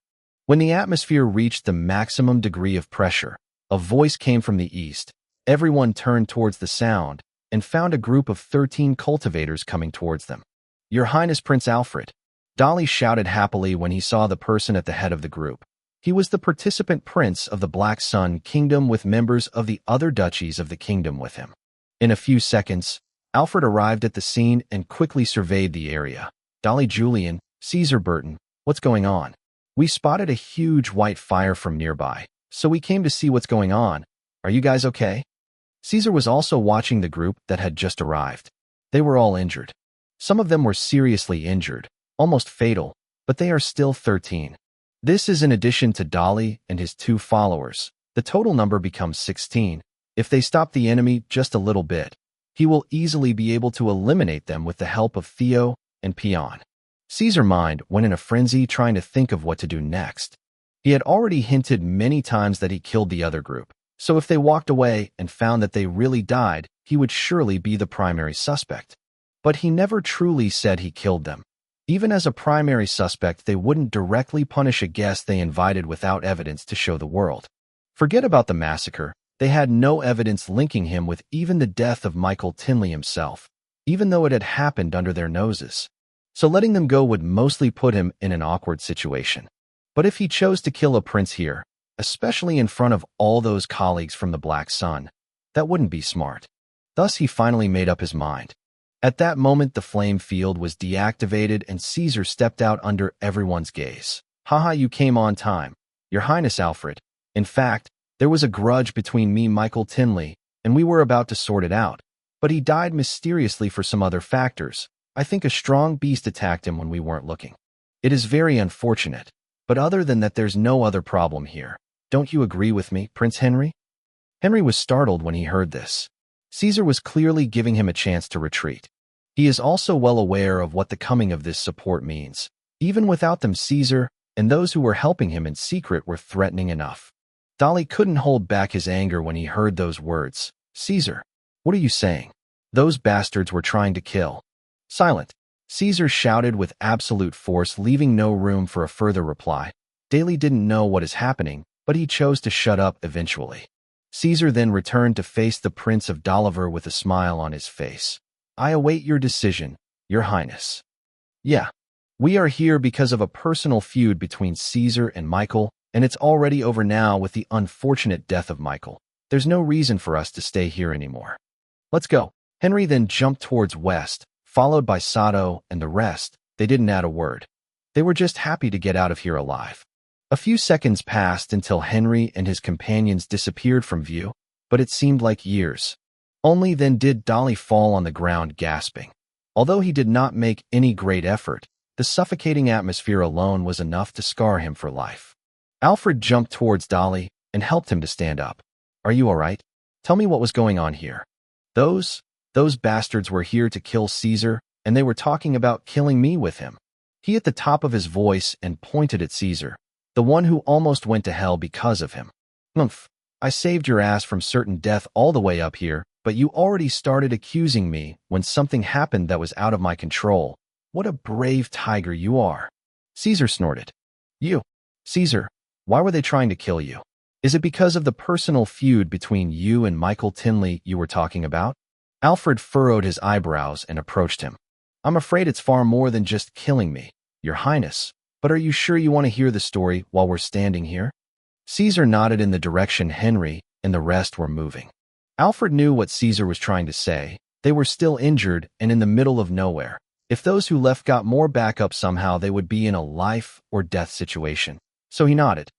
When the atmosphere reached the maximum degree of pressure, a voice came from the east. Everyone turned towards the sound and found a group of 13 cultivators coming towards them. Your Highness Prince Alfred, Dolly shouted happily when he saw the person at the head of the group. He was the participant prince of the Black Sun Kingdom with members of the other duchies of the kingdom with him. In a few seconds, Alfred arrived at the scene and quickly surveyed the area. Dolly Julian, Caesar Burton, what's going on? We spotted a huge white fire from nearby, so we came to see what's going on. Are you guys okay? Caesar was also watching the group that had just arrived. They were all injured. Some of them were seriously injured, almost fatal, but they are still 13. This is in addition to Dolly and his 2 followers. The total number becomes 16. If they stop the enemy just a little bit, he will easily be able to eliminate them with the help of Theo and Pion. Caesar's mind went in a frenzy trying to think of what to do next. He had already hinted many times that he killed the other group, so if they walked away and found that they really died, he would surely be the primary suspect. But he never truly said he killed them. Even as a primary suspect, they wouldn't directly punish a guest they invited without evidence to show the world. Forget about the massacre. They had no evidence linking him with even the death of Michael Tinley himself, even though it had happened under their noses. So letting them go would mostly put him in an awkward situation. But if he chose to kill a prince here, especially in front of all those colleagues from the Black Sun, that wouldn't be smart. Thus he finally made up his mind. At that moment the flame field was deactivated and Caesar stepped out under everyone's gaze. Haha, you came on time. Your Highness Alfred. In fact, there was a grudge between me and Michael Tinley, and we were about to sort it out. But he died mysteriously for some other factors. I think a strong beast attacked him when we weren't looking. It is very unfortunate, but other than that there's no other problem here. Don't you agree with me, Prince Henry? Henry was startled when he heard this. Caesar was clearly giving him a chance to retreat. He is also well aware of what the coming of this support means. Even without them, Caesar and those who were helping him in secret were threatening enough. Dolly couldn't hold back his anger when he heard those words. Caesar, what are you saying? Those bastards were trying to kill. Silent. Caesar shouted with absolute force, leaving no room for a further reply. Daly didn't know what is happening, but he chose to shut up eventually. Caesar then returned to face the Prince of Doliver with a smile on his face. I await your decision, Your Highness. Yeah. We are here because of a personal feud between Caesar and Michael, and it's already over now with the unfortunate death of Michael. There's no reason for us to stay here anymore. Let's go. Henry then jumped towards west, followed by Sato and the rest. They didn't add a word. They were just happy to get out of here alive. A few seconds passed until Henry and his companions disappeared from view, but it seemed like years. Only then did Dolly fall on the ground gasping. Although he did not make any great effort, the suffocating atmosphere alone was enough to scar him for life. Alfred jumped towards Dolly and helped him to stand up. Are you all right? Tell me what was going on here. Those bastards were here to kill Caesar, and they were talking about killing me with him. He at the top of his voice and pointed at Caesar, the one who almost went to hell because of him. Humph, I saved your ass from certain death all the way up here, but you already started accusing me when something happened that was out of my control. What a brave tiger you are. Caesar snorted. You, Caesar, why were they trying to kill you? Is it because of the personal feud between you and Michael Tinley you were talking about? Alfred furrowed his eyebrows and approached him. I'm afraid it's far more than just killing me, Your Highness. But are you sure you want to hear the story while we're standing here? Caesar nodded in the direction Henry and the rest were moving. Alfred knew what Caesar was trying to say. They were still injured and in the middle of nowhere. If those who left got more backup somehow, they would be in a life or death situation. So he nodded.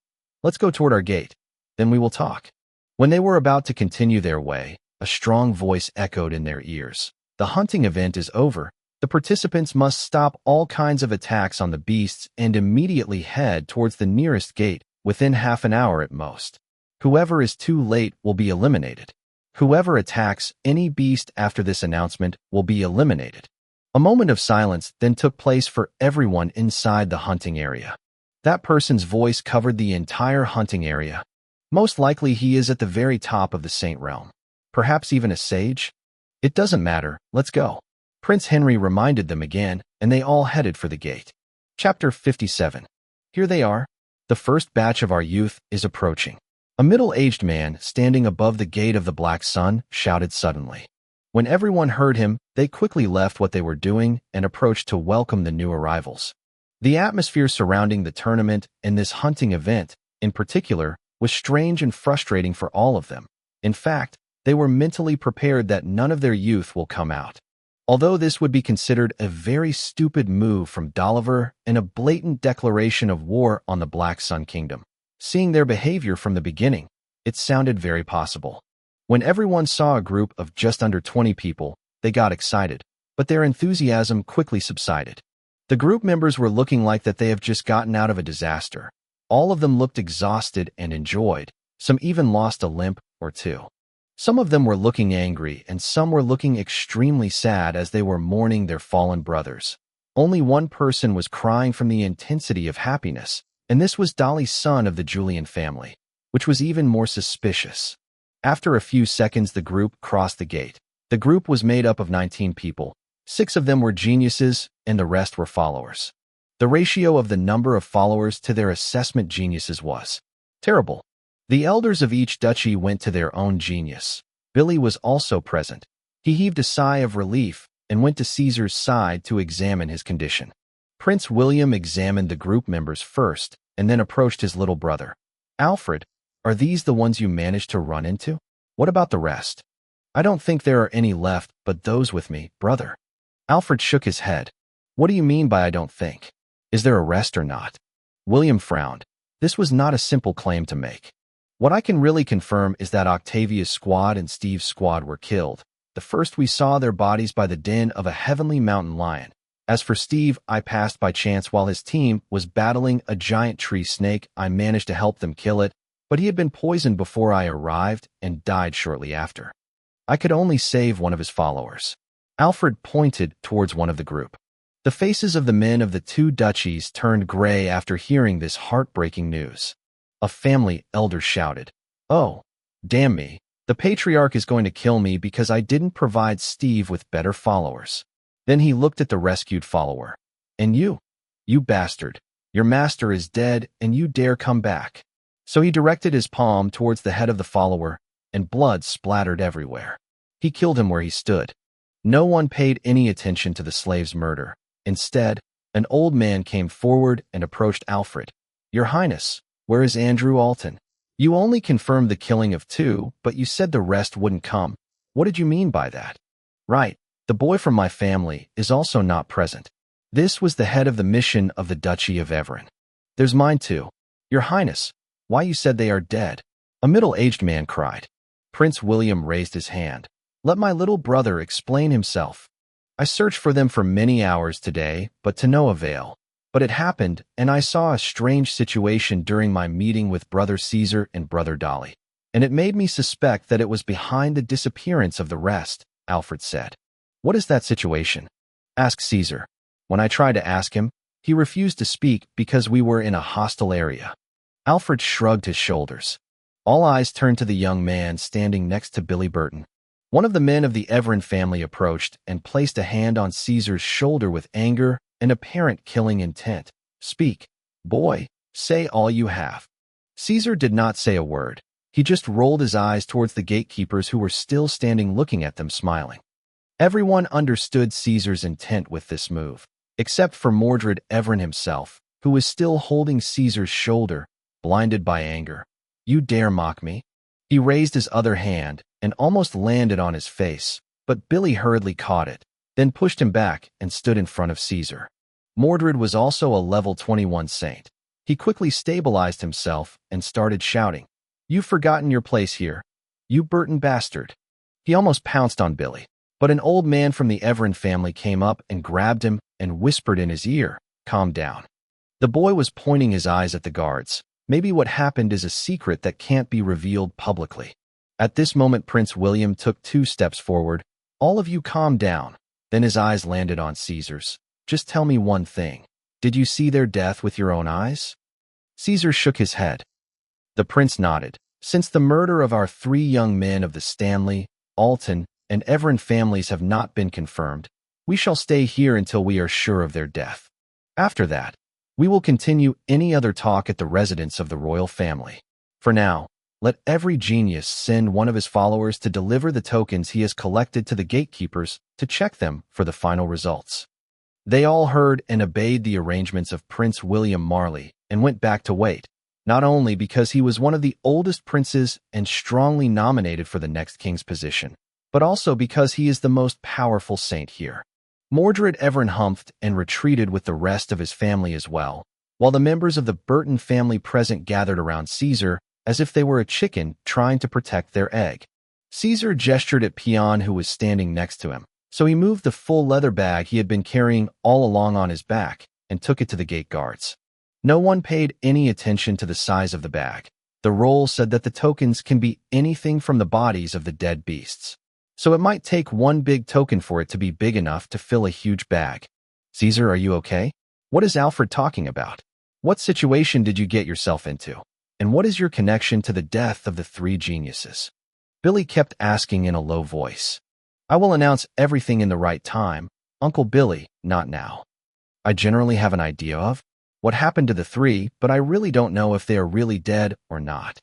Let's go toward our gate. Then we will talk. When they were about to continue their way, a strong voice echoed in their ears. The hunting event is over. The participants must stop all kinds of attacks on the beasts and immediately head towards the nearest gate within half an hour at most. Whoever is too late will be eliminated. Whoever attacks any beast after this announcement will be eliminated. A moment of silence then took place for everyone inside the hunting area. That person's voice covered the entire hunting area. Most likely he is at the very top of the Saint Realm. Perhaps even a sage? It doesn't matter, let's go. Prince Henry reminded them again, and they all headed for the gate. Chapter 57. Here they are. The first batch of our youth is approaching. A middle-aged man standing above the gate of the Black Sun shouted suddenly. When everyone heard him, they quickly left what they were doing and approached to welcome the new arrivals. The atmosphere surrounding the tournament and this hunting event, in particular, was strange and frustrating for all of them. In fact, they were mentally prepared that none of their youth will come out. Although this would be considered a very stupid move from Dolliver and a blatant declaration of war on the Black Sun Kingdom. Seeing their behavior from the beginning, it sounded very possible. When everyone saw a group of just under 20 people, they got excited, but their enthusiasm quickly subsided. The group members were looking like that they have just gotten out of a disaster. All of them looked exhausted and enjoyed. Some even lost a limb or two. Some of them were looking angry and some were looking extremely sad as they were mourning their fallen brothers. Only one person was crying from the intensity of happiness, and this was Dolly's son of the Julian family, which was even more suspicious. After a few seconds, the group crossed the gate. The group was made up of 19 people. 6 of them were geniuses, and the rest were followers. The ratio of the number of followers to their assessment geniuses was terrible. The elders of each duchy went to their own genius. Billy was also present. He heaved a sigh of relief and went to Caesar's side to examine his condition. Prince William examined the group members first and then approached his little brother. Alfred, are these the ones you managed to run into? What about the rest? I don't think there are any left but those with me, brother. Alfred shook his head. What do you mean by I don't think? Is there a rest or not? William frowned. This was not a simple claim to make. What I can really confirm is that Octavia's squad and Steve's squad were killed. The first we saw their bodies by the den of a heavenly mountain lion. As for Steve, I passed by chance while his team was battling a giant tree snake. I managed to help them kill it, but he had been poisoned before I arrived and died shortly after. I could only save one of his followers. Alfred pointed towards one of the group. The faces of the men of the 2 duchies turned gray after hearing this heartbreaking news. A family elder shouted, "Oh, damn me. The patriarch is going to kill me because I didn't provide Steve with better followers." Then he looked at the rescued follower. "And you bastard. Your master is dead and you dare come back." So he directed his palm towards the head of the follower, and blood splattered everywhere. He killed him where he stood. No one paid any attention to the slave's murder. Instead, an old man came forward and approached Alfred. "Your Highness, where is Andrew Alton? You only confirmed the killing of 2, but you said the rest wouldn't come. What did you mean by that?" "Right. The boy from my family is also not present." This was the head of the mission of the Duchy of Everin. "There's mine too. Your Highness, why you said they are dead?" A middle-aged man cried. Prince William raised his hand. "Let my little brother explain himself. I searched for them for many hours today, but to no avail. But it happened, and I saw a strange situation during my meeting with Brother Caesar and Brother Dolly, and it made me suspect that it was behind the disappearance of the rest," Alfred said. "What is that situation?" asked Caesar. When I tried to ask him, he refused to speak because we were in a hostile area. Alfred shrugged his shoulders. All eyes turned to the young man standing next to Billy Burton. One of the men of the Everin family approached and placed a hand on Caesar's shoulder with anger and apparent killing intent. "Speak, boy, say all you have." Caesar did not say a word. He just rolled his eyes towards the gatekeepers who were still standing looking at them smiling. Everyone understood Caesar's intent with this move, except for Mordred Everin himself, who was still holding Caesar's shoulder, blinded by anger. "You dare mock me?" He raised his other hand and almost landed on his face, but Billy hurriedly caught it, then pushed him back and stood in front of Caesar. Mordred was also a level 21 saint. He quickly stabilized himself and started shouting, "You've forgotten your place here, you Burton bastard." He almost pounced on Billy, but an old man from the Everin family came up and grabbed him and whispered in his ear, "Calm down." The boy was pointing his eyes at the guards. Maybe what happened is a secret that can't be revealed publicly. At this moment, Prince William took 2 steps forward. "All of you calm down." Then his eyes landed on Caesar's. "Just tell me one thing. Did you see their death with your own eyes?" Caesar shook his head. The prince nodded. "Since the murder of our 3 young men of the Stanley, Alton, and Everin families have not been confirmed, we shall stay here until we are sure of their death. After that, we will continue any other talk at the residence of the royal family. For now, let every genius send one of his followers to deliver the tokens he has collected to the gatekeepers to check them for the final results." They all heard and obeyed the arrangements of Prince William Marley and went back to wait, not only because he was one of the oldest princes and strongly nominated for the next king's position, but also because he is the most powerful saint here. Mordred Everin humphed and retreated with the rest of his family as well, while the members of the Burton family present gathered around Caesar as if they were a chicken trying to protect their egg. Caesar gestured at Peon, who was standing next to him, so he moved the full leather bag he had been carrying all along on his back and took it to the gate guards. No one paid any attention to the size of the bag. The roll said that the tokens can be anything from the bodies of the dead beasts, so it might take one big token for it to be big enough to fill a huge bag. "Caesar, are you okay? What is Alfred talking about? What situation did you get yourself into? And what is your connection to the death of the 3 geniuses?" Billy kept asking in a low voice. "I will announce everything in the right time, Uncle Billy, not now. I generally have an idea of what happened to the 3, but I really don't know if they are really dead or not."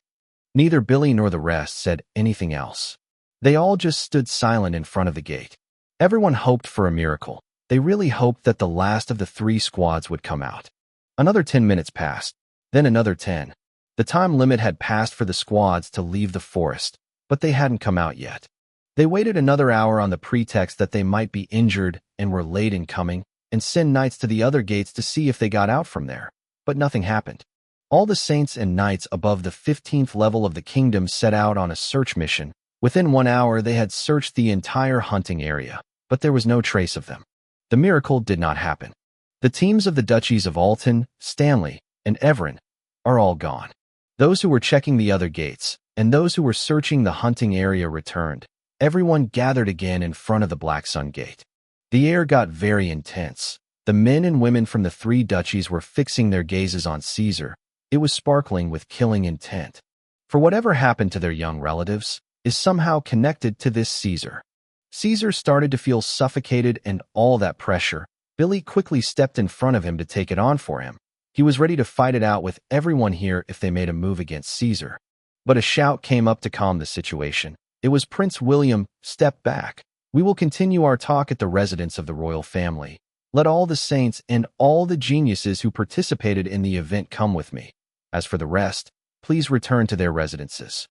Neither Billy nor the rest said anything else. They all just stood silent in front of the gate. Everyone hoped for a miracle. They really hoped that the last of the 3 squads would come out. Another 10 minutes passed, then another 10. The time limit had passed for the squads to leave the forest, but they hadn't come out yet. They waited another hour on the pretext that they might be injured and were late in coming, and send knights to the other gates to see if they got out from there. But nothing happened. All the saints and knights above the 15th level of the kingdom set out on a search mission. Within 1 hour, they had searched the entire hunting area, but there was no trace of them. The miracle did not happen. The teams of the duchies of Alton, Stanley, and Everin are all gone. Those who were checking the other gates and those who were searching the hunting area returned. Everyone gathered again in front of the Black Sun Gate. The air got very intense. The men and women from the 3 duchies were fixing their gazes on Caesar. It was sparkling with killing intent. For whatever happened to their young relatives is somehow connected to this Caesar. Caesar started to feel suffocated and all that pressure. Billy quickly stepped in front of him to take it on for him. He was ready to fight it out with everyone here if they made a move against Caesar. But a shout came up to calm the situation. It was Prince William. "Step back. We will continue our talk at the residence of the royal family. Let all the saints and all the geniuses who participated in the event come with me. As for the rest, please return to their residences."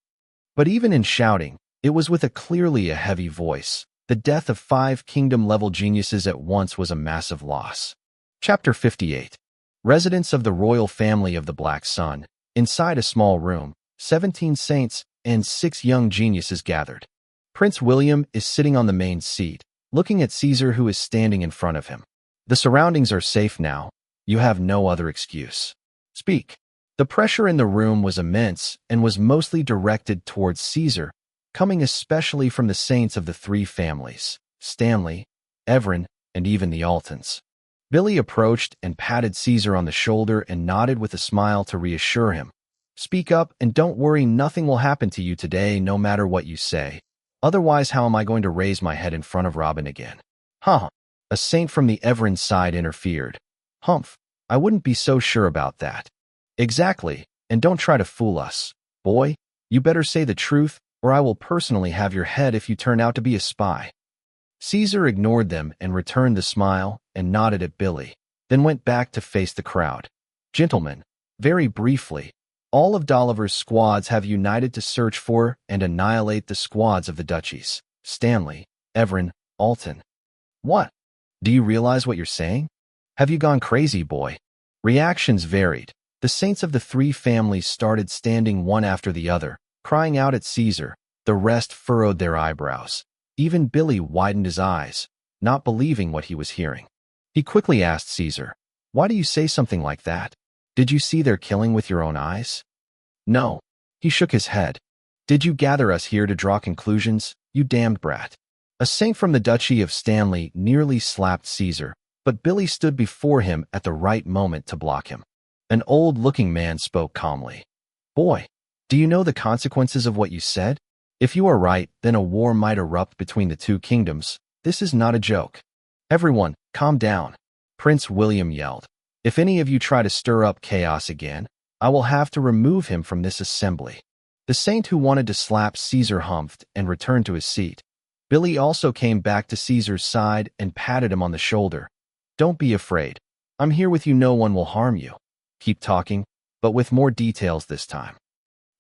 But even in shouting, it was with clearly a heavy voice. The death of 5 kingdom-level geniuses at once was a massive loss. Chapter 58. Residence of the royal family of the Black Sun. Inside a small room, 17 saints and 6 young geniuses gathered. Prince William is sitting on the main seat, looking at Caesar, who is standing in front of him. "The surroundings are safe now. You have no other excuse. Speak." The pressure in the room was immense and was mostly directed towards Caesar, coming especially from the saints of the 3 families, Stanley, Everin, and even the Altons. Billy approached and patted Caesar on the shoulder and nodded with a smile to reassure him. "Speak up and don't worry, nothing will happen to you today no matter what you say. Otherwise, how am I going to raise my head in front of Robin again?" "Huh." A saint from the Everin side interfered. "Humph, I wouldn't be so sure about that." "Exactly, and don't try to fool us. Boy, you better say the truth, or I will personally have your head if you turn out to be a spy." Caesar ignored them and returned the smile and nodded at Billy, then went back to face the crowd. Gentlemen, very briefly, all of Dolliver's squads have united to search for and annihilate the squads of the duchies. Stanley, Everin, Alton. What? Do you realize what you're saying? Have you gone crazy, boy? Reactions varied. The saints of the three families started standing one after the other, crying out at Caesar. The rest furrowed their eyebrows. Even Billy widened his eyes, not believing what he was hearing. He quickly asked Caesar, "Why do you say something like that? Did you see their killing with your own eyes?" "No." He shook his head. "Did you gather us here to draw conclusions, you damned brat?" A saint from the Duchy of Stanley nearly slapped Caesar, but Billy stood before him at the right moment to block him. An old-looking man spoke calmly. "Boy, do you know the consequences of what you said? If you are right, then a war might erupt between the two kingdoms. This is not a joke." "Everyone, calm down," Prince William yelled. "If any of you try to stir up chaos again, I will have to remove him from this assembly." The saint who wanted to slap Caesar humphed and returned to his seat. Billy also came back to Caesar's side and patted him on the shoulder. "Don't be afraid. I'm here with you. No one will harm you. Keep talking, but with more details this time."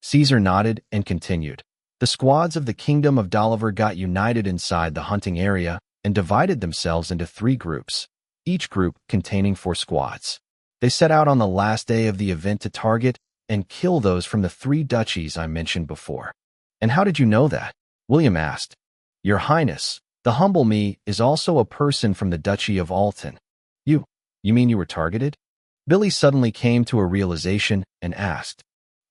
Caesar nodded and continued. "The squads of the Kingdom of Dolliver got united inside the hunting area and divided themselves into 3 groups, each group containing 4 squads. They set out on the last day of the event to target and kill those from the 3 duchies I mentioned before." "And how did you know that?" William asked. "Your Highness, the humble me is also a person from the Duchy of Alton." You mean you were targeted?" Billy suddenly came to a realization and asked.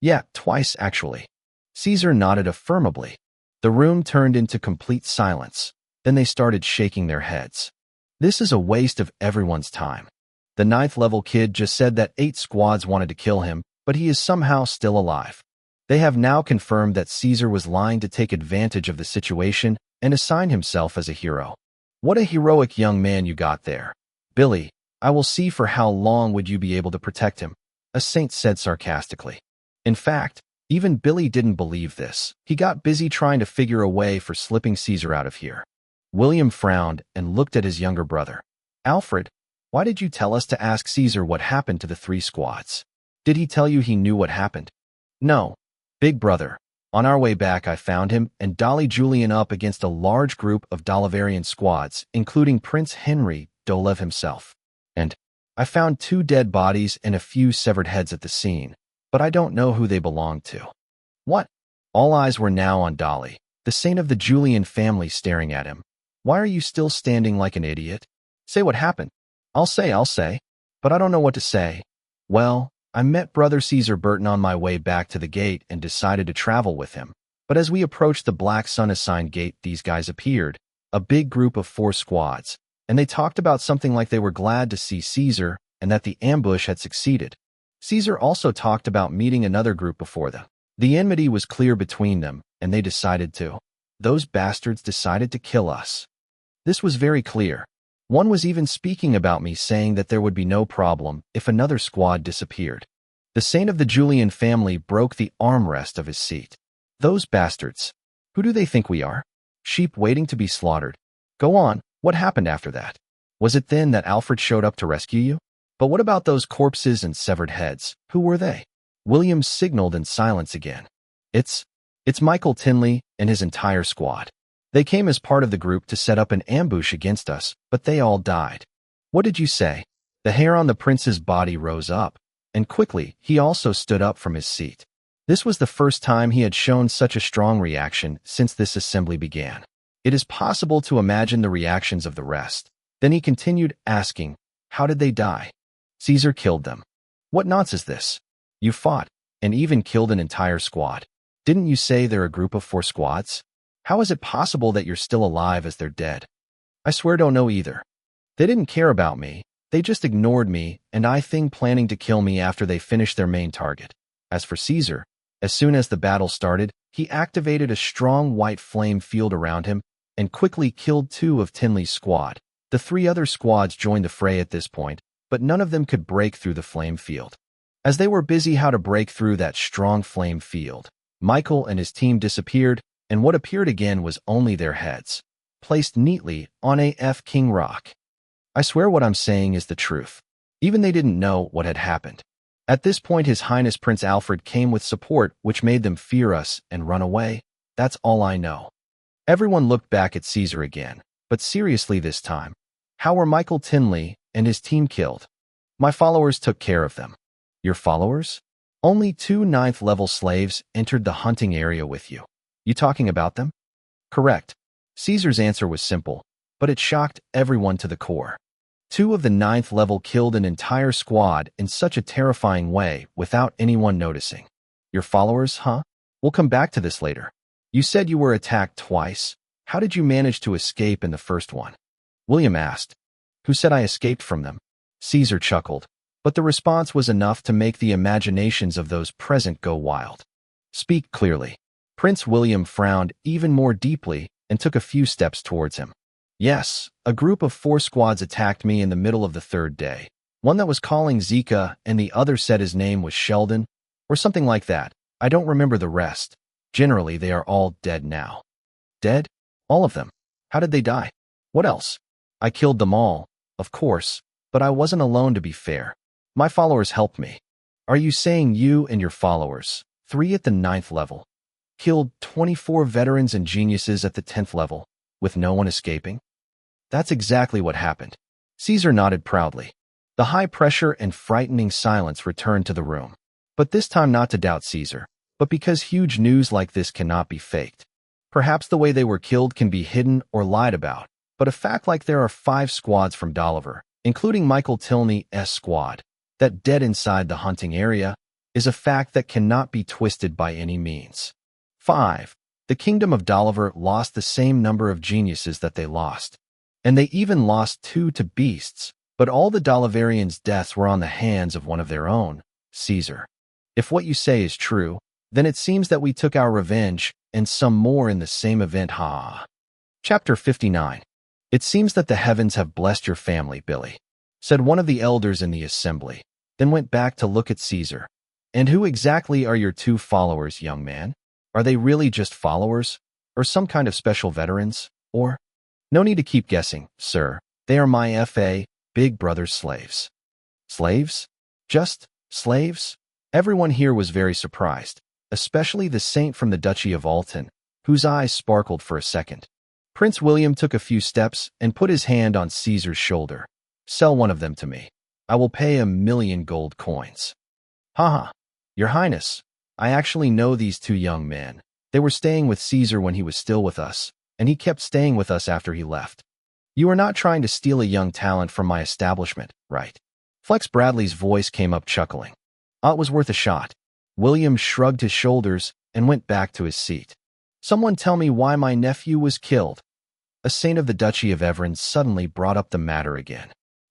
"Yeah, twice actually." Caesar nodded affirmably. The room turned into complete silence. Then they started shaking their heads. "This is a waste of everyone's time. The 9th level kid just said that 8 squads wanted to kill him, but he is somehow still alive. They have now confirmed that Caesar was lying to take advantage of the situation and assign himself as a hero. What a heroic young man you got there. Billy, I will see for how long would you be able to protect him," a saint said sarcastically. In fact, even Billy didn't believe this. He got busy trying to figure a way for slipping Caesar out of here. William frowned and looked at his younger brother. "Alfred, why did you tell us to ask Caesar what happened to the 3 squads? Did he tell you he knew what happened?" "No. Big brother, on our way back I found him and Dolly Julian up against a large group of Dolliverian squads, including Prince Henry Dolev himself. And I found 2 dead bodies and a few severed heads at the scene, but I don't know who they belonged to." "What?" All eyes were now on Dolly, the saint of the Julian family, staring at him. "Why are you still standing like an idiot? Say what happened." I'll say, but I don't know what to say." "Well, I met Brother Caesar Burton on my way back to the gate and decided to travel with him. But as we approached the Black Sun assigned gate, these guys appeared, a big group of 4 squads, and they talked about something like they were glad to see Caesar and that the ambush had succeeded. Caesar also talked about meeting another group before them. The enmity was clear between them, and they decided to. Those bastards decided to kill us. This was very clear. One was even speaking about me, saying that there would be no problem if another squad disappeared." The saint of the Julian family broke the armrest of his seat. "Those bastards. Who do they think we are? Sheep waiting to be slaughtered. Go on, what happened after that? Was it then that Alfred showed up to rescue you? But what about those corpses and severed heads? Who were they?" William signaled in silence again. It's Michael Tinley and his entire squad. They came as part of the group to set up an ambush against us, but they all died." "What did you say?" The hair on the prince's body rose up, and quickly he also stood up from his seat. This was the first time he had shown such a strong reaction since this assembly began. It is possible to imagine the reactions of the rest. Then he continued, asking, "How did they die?" "Caesar killed them." "What nonsense is this? You fought, and even killed an entire squad. Didn't you say they're a group of 4 squads? How is it possible that you're still alive as they're dead?" "I swear don't know either. They didn't care about me. They just ignored me, and I think planning to kill me after they finished their main target. As for Caesar, as soon as the battle started, he activated a strong white flame field around him and quickly killed 2 of Tinley's squad. The 3 other squads joined the fray at this point, but none of them could break through the flame field. As they were busy how to break through that strong flame field, Michael and his team disappeared, and what appeared again was only their heads. placed neatly on a king rock. I swear what I'm saying is the truth. Even they didn't know what had happened. At this point, His Highness Prince Alfred came with support, which made them fear us and run away. That's all I know. Everyone looked back at Caesar again, but seriously this time. How were Michael Tinley and his team killed? My followers took care of them. Your followers? Only 2 9th-level slaves entered the hunting area with you. You talking about them? Correct. Caesar's answer was simple, but it shocked everyone to the core. 2 of the 9th level killed an entire squad in such a terrifying way without anyone noticing. Your followers, huh? We'll come back to this later. You said you were attacked twice. How did you manage to escape in the first one? William asked. Who said I escaped from them? Caesar chuckled, but the response was enough to make the imaginations of those present go wild. Speak clearly. Prince William frowned even more deeply and took a few steps towards him. Yes, a group of 4 squads attacked me in the middle of the 3rd day. One that was calling Zika and the other said his name was Sheldon, or something like that. I don't remember the rest. Generally, they are all dead now. Dead? All of them. How did they die? What else? I killed them all, of course, but I wasn't alone to be fair. My followers helped me. Are you saying you and your followers, 3 at the 9th level, killed 24 veterans and geniuses at the 10th level, with no one escaping? That's exactly what happened. Caesar nodded proudly. The high pressure and frightening silence returned to the room. But this time not to doubt Caesar, but because huge news like this cannot be faked. Perhaps the way they were killed can be hidden or lied about, but a fact like there are 5 squads from Dolliver, including Michael Tilney's squad, that dead inside the hunting area, is a fact that cannot be twisted by any means. 5. The kingdom of Dolliver lost the same number of geniuses that they lost. And they even lost 2 to beasts, but all the Dolliverians' deaths were on the hands of one of their own, Caesar. If what you say is true, then it seems that we took our revenge, and some more in the same event, ha. Chapter 59. It seems that the heavens have blessed your family, Billy, said one of the elders in the assembly, then went back to look at Caesar. And who exactly are your 2 followers, young man? Are they really just followers, or some kind of special veterans, or? No need to keep guessing, sir. They are my big brother's slaves. Slaves? Just slaves? Everyone here was very surprised, especially the saint from the Duchy of Alton, whose eyes sparkled for a second. Prince William took a few steps and put his hand on Caesar's shoulder. Sell one of them to me. I will pay 1,000,000 gold coins. Haha, Your Highness, I actually know these 2 young men. They were staying with Caesar when he was still with us, and he kept staying with us after he left. You are not trying to steal a young talent from my establishment, right? Flex Bradley's voice came up chuckling. It was worth a shot. William shrugged his shoulders and went back to his seat. Someone tell me why my nephew was killed. A saint of the Duchy of Evran suddenly brought up the matter again.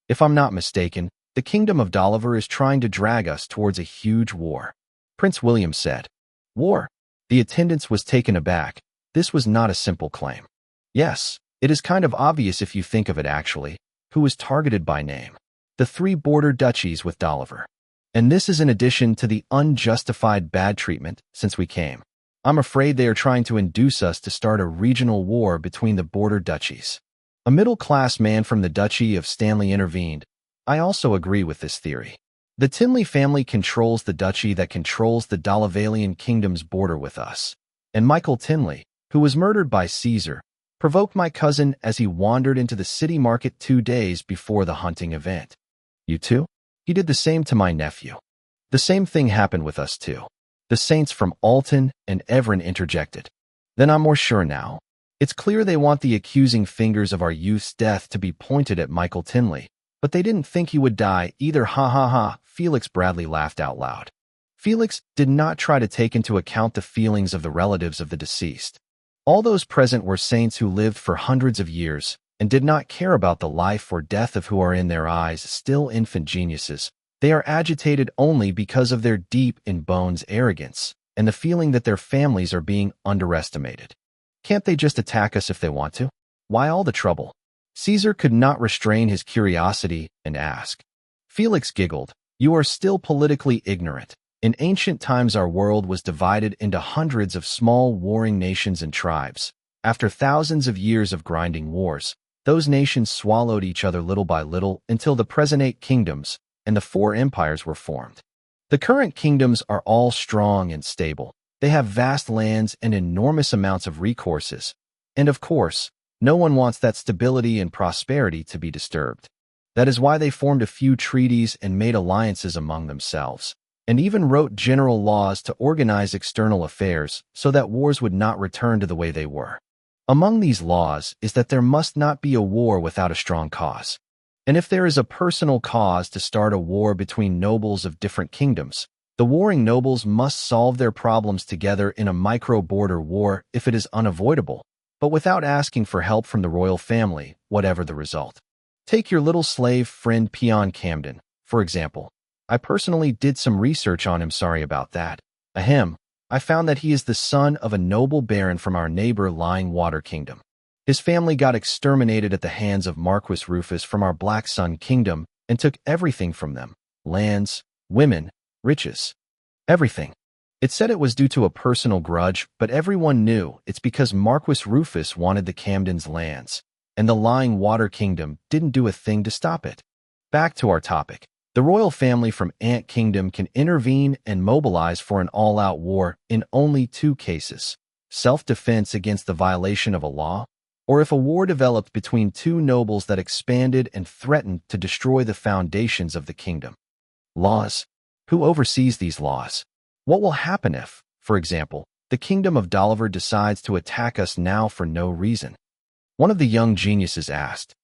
If I'm not mistaken, the kingdom of Dolliver is trying to drag us towards a huge war. Prince William said. War? The attendant was taken aback. This was not a simple claim. Yes, it is kind of obvious if you think of it actually. Who was targeted by name? The 3 border duchies with Dolliver. And this is in addition to the unjustified bad treatment since we came. I'm afraid they are trying to induce us to start a regional war between the border duchies. A middle-class man from the Duchy of Stanley intervened. I also agree with this theory. The Tinley family controls the duchy that controls the Dollivalian kingdom's border with us. And Michael Tinley, who was murdered by Caesar, provoked my cousin as he wandered into the city market 2 days before the hunting event. You too? He did the same to my nephew. The same thing happened with us too. The saints from Alton and Evran interjected. Then I'm more sure now. It's clear they want the accusing fingers of our youth's death to be pointed at Michael Tinley, but they didn't think he would die either, ha ha ha. Felix Bradley laughed out loud. Felix did not try to take into account the feelings of the relatives of the deceased. All those present were saints who lived for hundreds of years and did not care about the life or death of who are in their eyes still infant geniuses. They are agitated only because of their deep-in-bones arrogance and the feeling that their families are being underestimated. Can't they just attack us if they want to? Why all the trouble? Caesar could not restrain his curiosity and asked. Felix giggled. You are still politically ignorant. In ancient times our world was divided into hundreds of small warring nations and tribes. After thousands of years of grinding wars, those nations swallowed each other little by little until the present 8 kingdoms and the 4 empires were formed. The current kingdoms are all strong and stable. They have vast lands and enormous amounts of resources. And of course, no one wants that stability and prosperity to be disturbed. That is why they formed a few treaties and made alliances among themselves, and even wrote general laws to organize external affairs so that wars would not return to the way they were. Among these laws is that there must not be a war without a strong cause. And if there is a personal cause to start a war between nobles of different kingdoms, the warring nobles must solve their problems together in a micro-border war if it is unavoidable, but without asking for help from the royal family, whatever the result. Take your little slave friend Peon Camden, for example. I personally did some research on him, sorry about that. Ahem. I found that he is the son of a noble baron from our neighbor Lying Water Kingdom. His family got exterminated at the hands of Marquis Rufus from our Black Sun Kingdom and took everything from them: lands, women, riches, everything. It said it was due to a personal grudge, but everyone knew it's because Marquis Rufus wanted the Camden's lands, and the Lying Water Kingdom didn't do a thing to stop it. Back to our topic. The royal family from Ant Kingdom can intervene and mobilize for an all-out war in only 2 cases: self-defense against the violation of a law, or if a war developed between 2 nobles that expanded and threatened to destroy the foundations of the kingdom. Laws. Who oversees these laws? What will happen if, for example, the kingdom of Dolliver decides to attack us now for no reason? One of the young geniuses asked.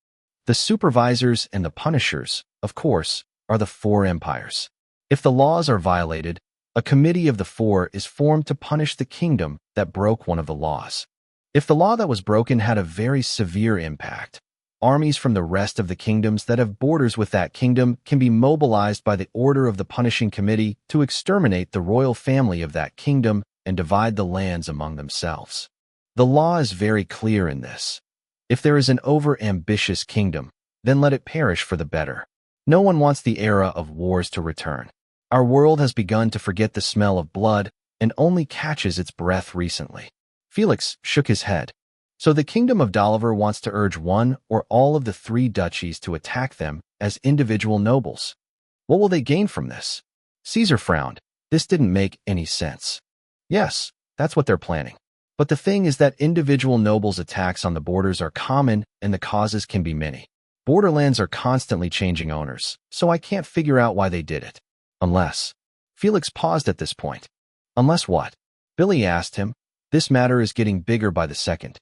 The supervisors and the punishers, of course, are the 4 empires. If the laws are violated, a committee of the 4 is formed to punish the kingdom that broke one of the laws. If the law that was broken had a very severe impact, armies from the rest of the kingdoms that have borders with that kingdom can be mobilized by the order of the punishing committee to exterminate the royal family of that kingdom and divide the lands among themselves. The law is very clear in this. If there is an over-ambitious kingdom, then let it perish for the better. No one wants the era of wars to return. Our world has begun to forget the smell of blood and only catches its breath recently. Felix shook his head. So the kingdom of Dolliver wants to urge one or all of the 3 duchies to attack them as individual nobles. What will they gain from this? Caesar frowned. This didn't make any sense. Yes, that's what they're planning. But the thing is that individual nobles' attacks on the borders are common and the causes can be many. Borderlands are constantly changing owners, so I can't figure out why they did it. Unless. Felix paused at this point. Unless what? Billy asked him. This matter is getting bigger by the second.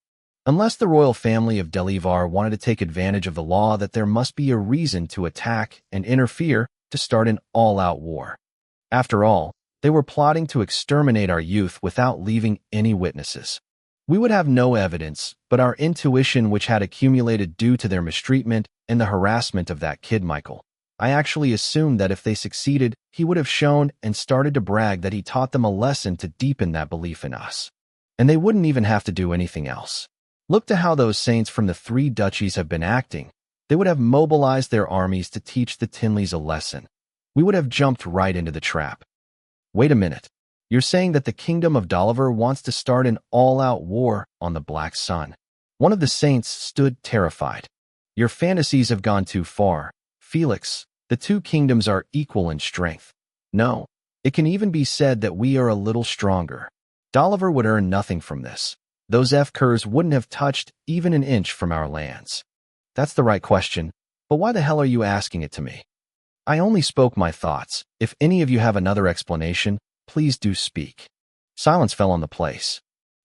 Unless the royal family of Delivar wanted to take advantage of the law that there must be a reason to attack and interfere to start an all-out war. After all, they were plotting to exterminate our youth without leaving any witnesses. We would have no evidence, but our intuition which had accumulated due to their mistreatment and the harassment of that kid Michael. I actually assumed that if they succeeded, he would have shown and started to brag that he taught them a lesson to deepen that belief in us. And they wouldn't even have to do anything else. Look to how those saints from the 3 duchies have been acting. They would have mobilized their armies to teach the Tinleys a lesson. We would have jumped right into the trap. Wait a minute. You're saying that the kingdom of Dolliver wants to start an all-out war on the Black Sun. One of the saints stood terrified. Your fantasies have gone too far, Felix. The 2 kingdoms are equal in strength. No, it can even be said that we are a little stronger. Dolliver would earn nothing from this. Those F-curs wouldn't have touched even an inch from our lands. That's the right question, but why the hell are you asking it to me? I only spoke my thoughts. If any of you have another explanation, please do speak. Silence fell on the place.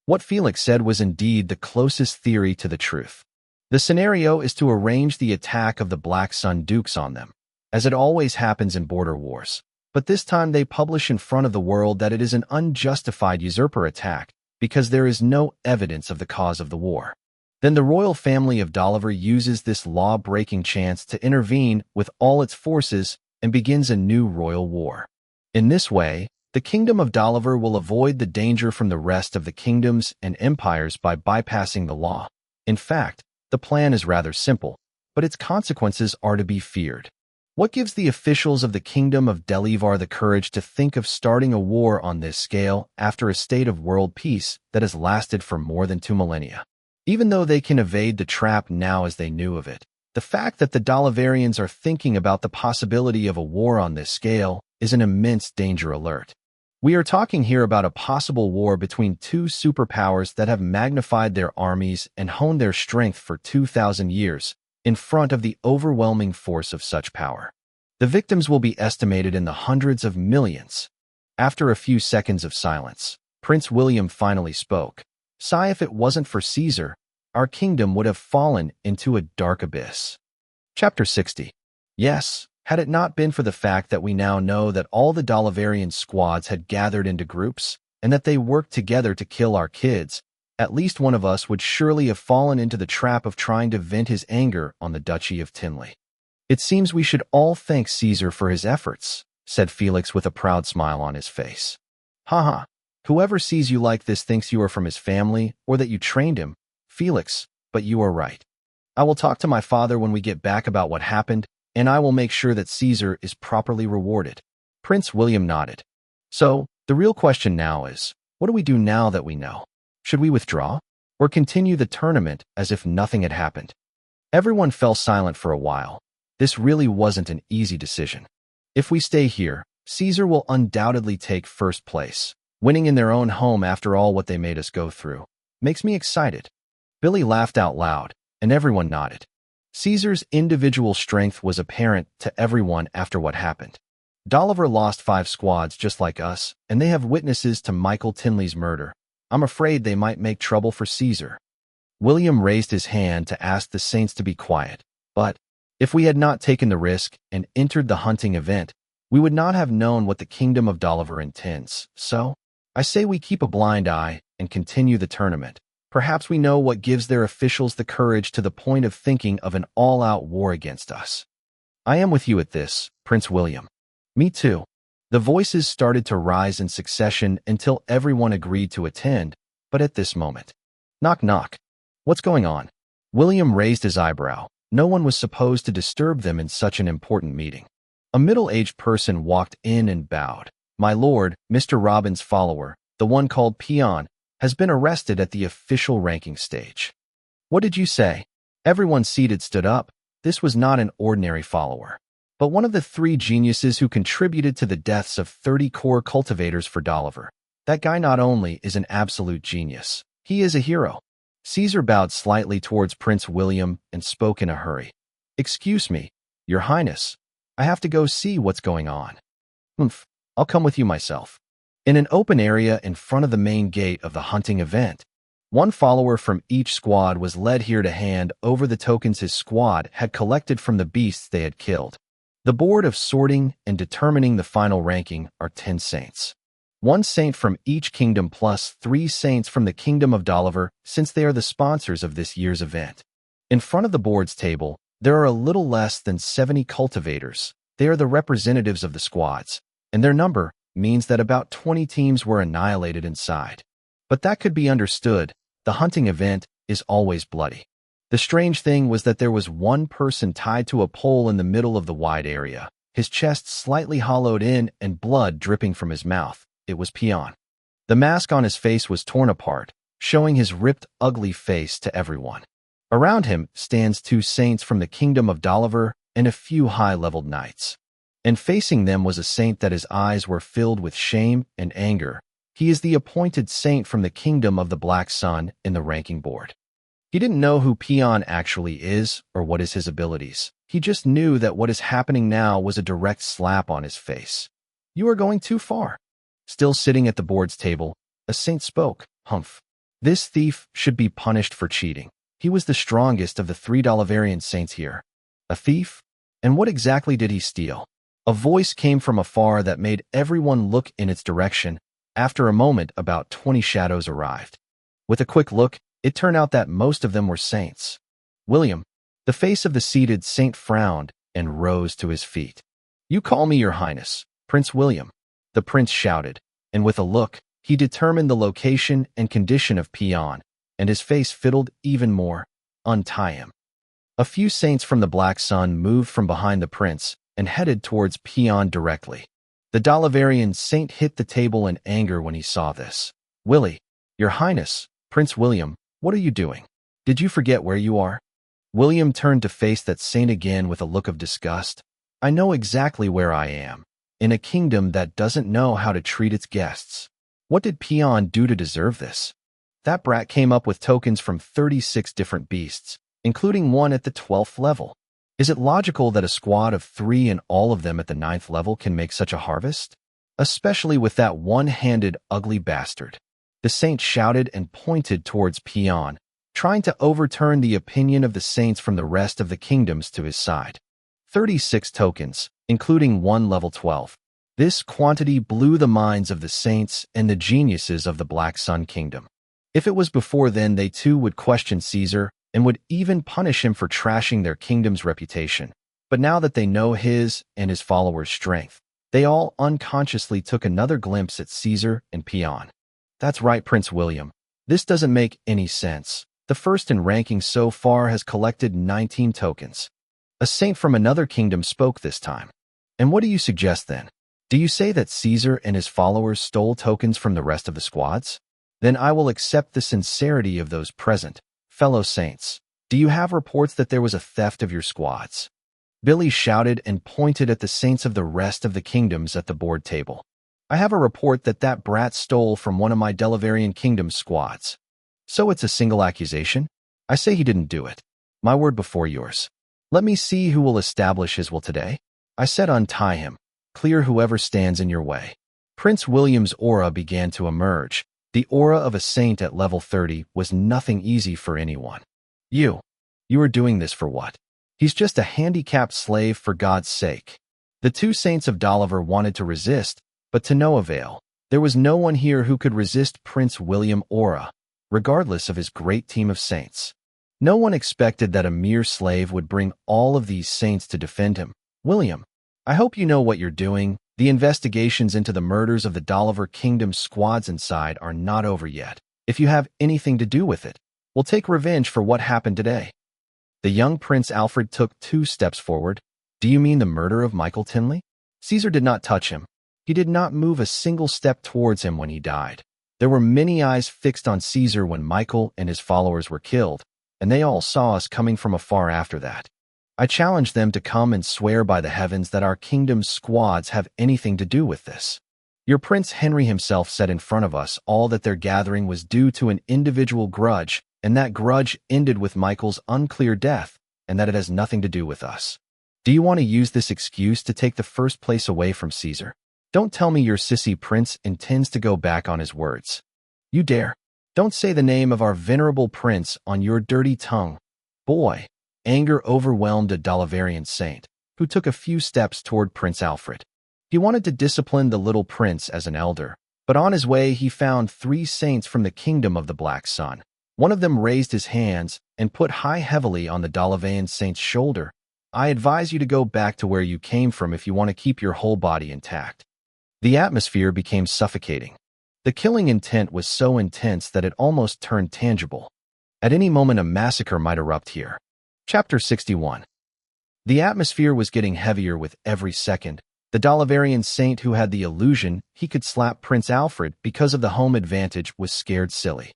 What Felix said was indeed the closest theory to the truth. The scenario is to arrange the attack of the Black Sun Dukes on them, as it always happens in border wars. But this time they publish in front of the world that it is an unjustified usurper attack because there is no evidence of the cause of the war. Then the royal family of Dolliver uses this law-breaking chance to intervene with all its forces and begins a new royal war. In this way, the kingdom of Dolliver will avoid the danger from the rest of the kingdoms and empires by bypassing the law. In fact, the plan is rather simple, but its consequences are to be feared. What gives the officials of the kingdom of Delivar the courage to think of starting a war on this scale after a state of world peace that has lasted for more than 2 millennia? Even though they can evade the trap now as they knew of it, the fact that the Dalivarians are thinking about the possibility of a war on this scale is an immense danger alert. We are talking here about a possible war between two superpowers that have magnified their armies and honed their strength for 2,000 years in front of the overwhelming force of such power. The victims will be estimated in the hundreds of millions. After a few seconds of silence, Prince William finally spoke. "Sire, if it wasn't for Caesar, our kingdom would have fallen into a dark abyss." Chapter 60. Yes, had it not been for the fact that we now know that all the Dalivarian squads had gathered into groups and that they worked together to kill our kids, at least one of us would surely have fallen into the trap of trying to vent his anger on the Duchy of Tinley. "It seems we should all thank Caesar for his efforts," said Felix with a proud smile on his face. "Haha, whoever sees you like this thinks you are from his family or that you trained him, Felix, but you are right. I will talk to my father when we get back about what happened, and I will make sure that Caesar is properly rewarded." Prince William nodded. "So, the real question now is, what do we do now that we know? Should we withdraw? Or continue the tournament as if nothing had happened?" Everyone fell silent for a while. This really wasn't an easy decision. If we stay here, Caesar will undoubtedly take first place. Winning in their own home after all what they made us go through makes me excited. Billy laughed out loud, and everyone nodded. Caesar's individual strength was apparent to everyone after what happened. Dolliver lost 5 squads just like us, and they have witnesses to Michael Tinley's murder. I'm afraid they might make trouble for Caesar. William raised his hand to ask the saints to be quiet, but if we had not taken the risk and entered the hunting event, we would not have known what the kingdom of Dolliver intends. So, I say we keep a blind eye and continue the tournament. Perhaps we know what gives their officials the courage to the point of thinking of an all-out war against us. I am with you at this, Prince William. Me too. The voices started to rise in succession until everyone agreed to attend, but at this moment. Knock knock. What's going on? William raised his eyebrow. No one was supposed to disturb them in such an important meeting. A middle-aged person walked in and bowed. "My lord, Mr. Robin's follower, the one called Peon, has been arrested at the official ranking stage." "What did you say?" Everyone seated stood up. This was not an ordinary follower, but one of the 3 geniuses who contributed to the deaths of 30 core cultivators for Dolliver. That guy not only is an absolute genius, he is a hero. Caesar bowed slightly towards Prince William and spoke in a hurry. "Excuse me, Your Highness. I have to go see what's going on." I'll come with you myself." In an open area in front of the main gate of the hunting event, one follower from each squad was led here to hand over the tokens his squad had collected from the beasts they had killed. The board of sorting and determining the final ranking are 10 saints. 1 saint from each kingdom plus 3 saints from the kingdom of Dolliver, since they are the sponsors of this year's event. In front of the board's table, there are a little less than 70 cultivators. They are the representatives of the squads, and their number means that about 20 teams were annihilated inside. But that could be understood. The hunting event is always bloody. The strange thing was that there was one person tied to a pole in the middle of the wide area, his chest slightly hollowed in and blood dripping from his mouth. It was Peon. The mask on his face was torn apart, showing his ripped, ugly face to everyone. Around him stands 2 saints from the kingdom of Dolliver and a few high-leveled knights. And facing them was a saint that his eyes were filled with shame and anger. He is the appointed saint from the kingdom of the Black Sun in the ranking board. He didn't know who Peon actually is or what is his abilities. He just knew that what is happening now was a direct slap on his face. "You are going too far." Still sitting at the board's table, a saint spoke. "Humph. This thief should be punished for cheating. He was the strongest of the 3 Dalivarian saints here." "A thief? And what exactly did he steal?" A voice came from afar that made everyone look in its direction. After a moment, about 20 shadows arrived. With a quick look, it turned out that most of them were saints. "William." The face of the seated saint frowned and rose to his feet. "You call me Your Highness, Prince William," the prince shouted, and with a look, he determined the location and condition of Peon, and his face fiddled even more. "Untie him." A few saints from the Black Sun moved from behind the prince and headed towards Peon directly. The Dalivarian saint hit the table in anger when he saw this. "Willie, Your Highness, Prince William, what are you doing?" Did you forget where you are? William turned to face that saint again with a look of disgust. I know exactly where I am, in a kingdom that doesn't know how to treat its guests. What did Peon do to deserve this? That brat came up with tokens from 36 different beasts, including one at the 12th level. Is it logical that a squad of 3 and all of them at the 9th level can make such a harvest? Especially with that one-handed, ugly bastard. The saint shouted and pointed towards Peon, trying to overturn the opinion of the saints from the rest of the kingdoms to his side. 36 tokens, including one level 12. This quantity blew the minds of the saints and the geniuses of the Black Sun Kingdom. If it was before then, they too would question Caesar and would even punish him for trashing their kingdom's reputation. But now that they know his and his followers' strength, they all unconsciously took another glimpse at Caesar and Peon. That's right, Prince William. This doesn't make any sense. The first in ranking so far has collected 19 tokens. A saint from another kingdom spoke this time. And what do you suggest then? Do you say that Caesar and his followers stole tokens from the rest of the squads? Then I will accept the sincerity of those present. Fellow saints, do you have reports that there was a theft of your squads? Billy shouted and pointed at the saints of the rest of the kingdoms at the board table. I have a report that that brat stole from one of my Delavarian kingdom's squads. So it's a single accusation? I say he didn't do it. My word before yours. Let me see who will establish his will today. I said untie him. Clear whoever stands in your way. Prince William's aura began to emerge. The aura of a saint at level 30 was nothing easy for anyone. You are doing this for what? He's just a handicapped slave, for God's sake. The two saints of Doliver wanted to resist, but to no avail. There was no one here who could resist Prince William Aura, regardless of his great team of saints. No one expected that a mere slave would bring all of these saints to defend him. William, I hope you know what you're doing. The investigations into the murders of the Doliver Kingdom squads inside are not over yet. If you have anything to do with it, we'll take revenge for what happened today. The young Prince Alfred took 2 steps forward. Do you mean the murder of Michael Tinley? Caesar did not touch him. He did not move a single step towards him when he died. There were many eyes fixed on Caesar when Michael and his followers were killed, and they all saw us coming from afar after that. I challenge them to come and swear by the heavens that our kingdom's squads have anything to do with this. Your Prince Henry himself said in front of us all that their gathering was due to an individual grudge, and that grudge ended with Michael's unclear death, and that it has nothing to do with us. Do you want to use this excuse to take the first place away from Caesar? Don't tell me your sissy prince intends to go back on his words. You dare. Don't say the name of our venerable prince on your dirty tongue. Boy. Anger overwhelmed a Dolavarian saint, who took a few steps toward Prince Alfred. He wanted to discipline the little prince as an elder, but on his way he found 3 saints from the kingdom of the Black Sun. One of them raised his hands and put heavily on the Dolavarian saint's shoulder. I advise you to go back to where you came from if you want to keep your whole body intact. The atmosphere became suffocating. The killing intent was so intense that it almost turned tangible. At any moment a massacre might erupt here. Chapter 61. The atmosphere was getting heavier with every second. The Dolavarian saint who had the illusion he could slap Prince Alfred because of the home advantage was scared silly.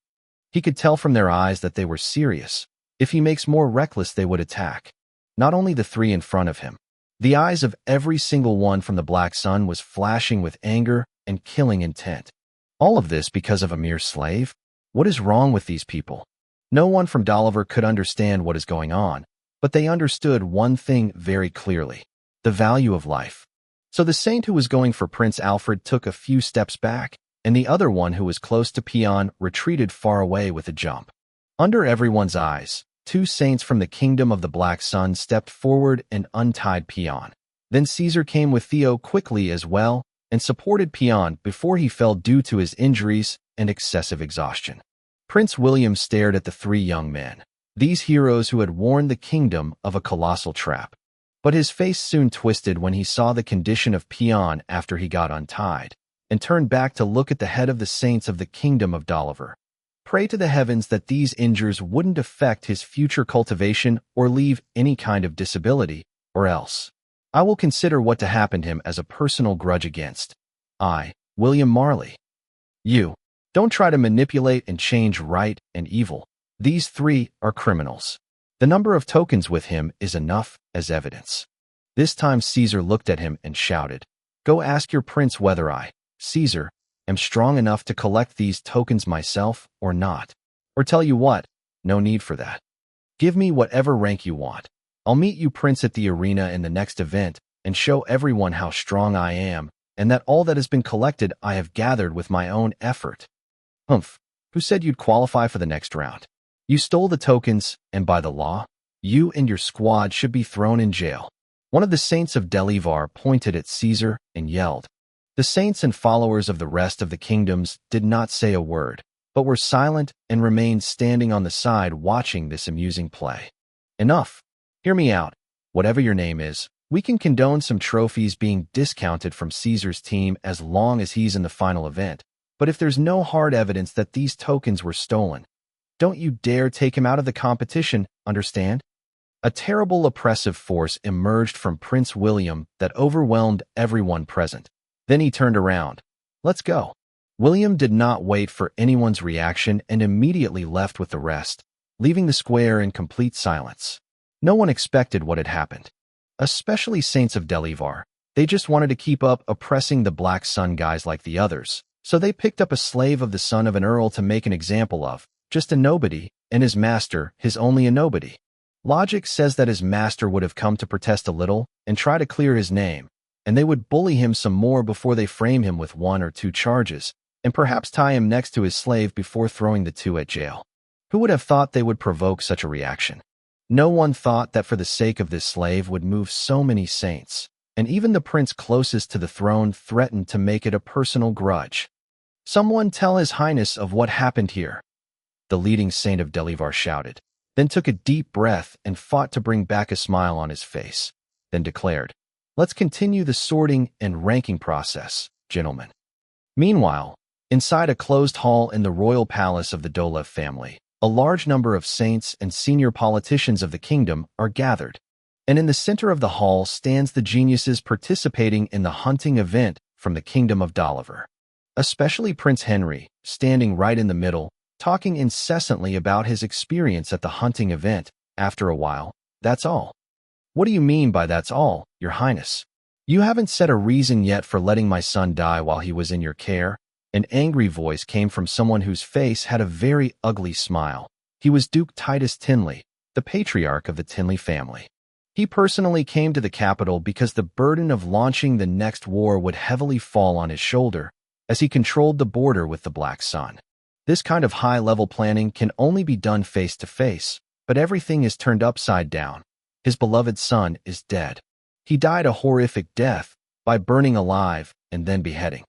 He could tell from their eyes that they were serious. If he makes more reckless, they would attack. Not only the 3 in front of him. The eyes of every single one from the Black Sun was flashing with anger and killing intent. All of this because of a mere slave? What is wrong with these people? No one from Doliver could understand what is going on, but they understood one thing very clearly: the value of life. So the saint who was going for Prince Alfred took a few steps back, and the other one who was close to Peon retreated far away with a jump. Under everyone's eyes, 2 saints from the kingdom of the Black Sun stepped forward and untied Peon. Then Caesar came with Theo quickly as well and supported Peon before he fell due to his injuries and excessive exhaustion. Prince William stared at the 3 young men, these heroes who had warned the kingdom of a colossal trap. But his face soon twisted when he saw the condition of Peon after he got untied, and turned back to look at the head of the saints of the kingdom of Doliver. Pray to the heavens that these injuries wouldn't affect his future cultivation or leave any kind of disability, or else I will consider what to happen to him as a personal grudge against I, William Marley. You. Don't try to manipulate and change right and evil. These three are criminals. The number of tokens with him is enough as evidence. This time Caesar looked at him and shouted, "Go ask your prince whether I, Caesar, am strong enough to collect these tokens myself or not. Or tell you what, no need for that. Give me whatever rank you want. I'll meet you, prince, at the arena in the next event and show everyone how strong I am and that all that has been collected I have gathered with my own effort." Humph, who said you'd qualify for the next round? You stole the tokens, and by the law, you and your squad should be thrown in jail. One of the saints of Delivar pointed at Caesar and yelled. The saints and followers of the rest of the kingdoms did not say a word, but were silent and remained standing on the side watching this amusing play. Enough. Hear me out. Whatever your name is, we can condone some trophies being discounted from Caesar's team as long as he's in the final event. But if there's no hard evidence that these tokens were stolen, don't you dare take him out of the competition, understand? A terrible oppressive force emerged from Prince William that overwhelmed everyone present. Then he turned around. Let's go. William did not wait for anyone's reaction and immediately left with the rest, leaving the square in complete silence. No one expected what had happened, especially saints of Delivar. They just wanted to keep up oppressing the Black Sun guys like the others, so they picked up a slave of the son of an earl to make an example of, just a nobody, and his master, his only a nobody. Logic says that his master would have come to protest a little and try to clear his name, and they would bully him some more before they frame him with 1 or 2 charges, and perhaps tie him next to his slave before throwing the 2 at jail. Who would have thought they would provoke such a reaction? No one thought that for the sake of this slave would move so many saints, and even the prince closest to the throne threatened to make it a personal grudge. Someone tell His Highness of what happened here. The leading saint of Delivar shouted, then took a deep breath and fought to bring back a smile on his face, then declared, "Let's continue the sorting and ranking process, gentlemen." Meanwhile, inside a closed hall in the royal palace of the Dolev family, a large number of saints and senior politicians of the kingdom are gathered, and in the center of the hall stands the geniuses participating in the hunting event from the kingdom of Doliver, especially Prince Henry, standing right in the middle, talking incessantly about his experience at the hunting event. After a while, "That's all." "What do you mean by that's all, Your Highness? You haven't said a reason yet for letting my son die while he was in your care." An angry voice came from someone whose face had a very ugly smile. He was Duke Titus Tinley, the patriarch of the Tinley family. He personally came to the capital because the burden of launching the next war would heavily fall on his shoulder, as he controlled the border with the Black Sun. This kind of high-level planning can only be done face-to-face, but everything is turned upside down. His beloved son is dead. He died a horrific death by burning alive and then beheading.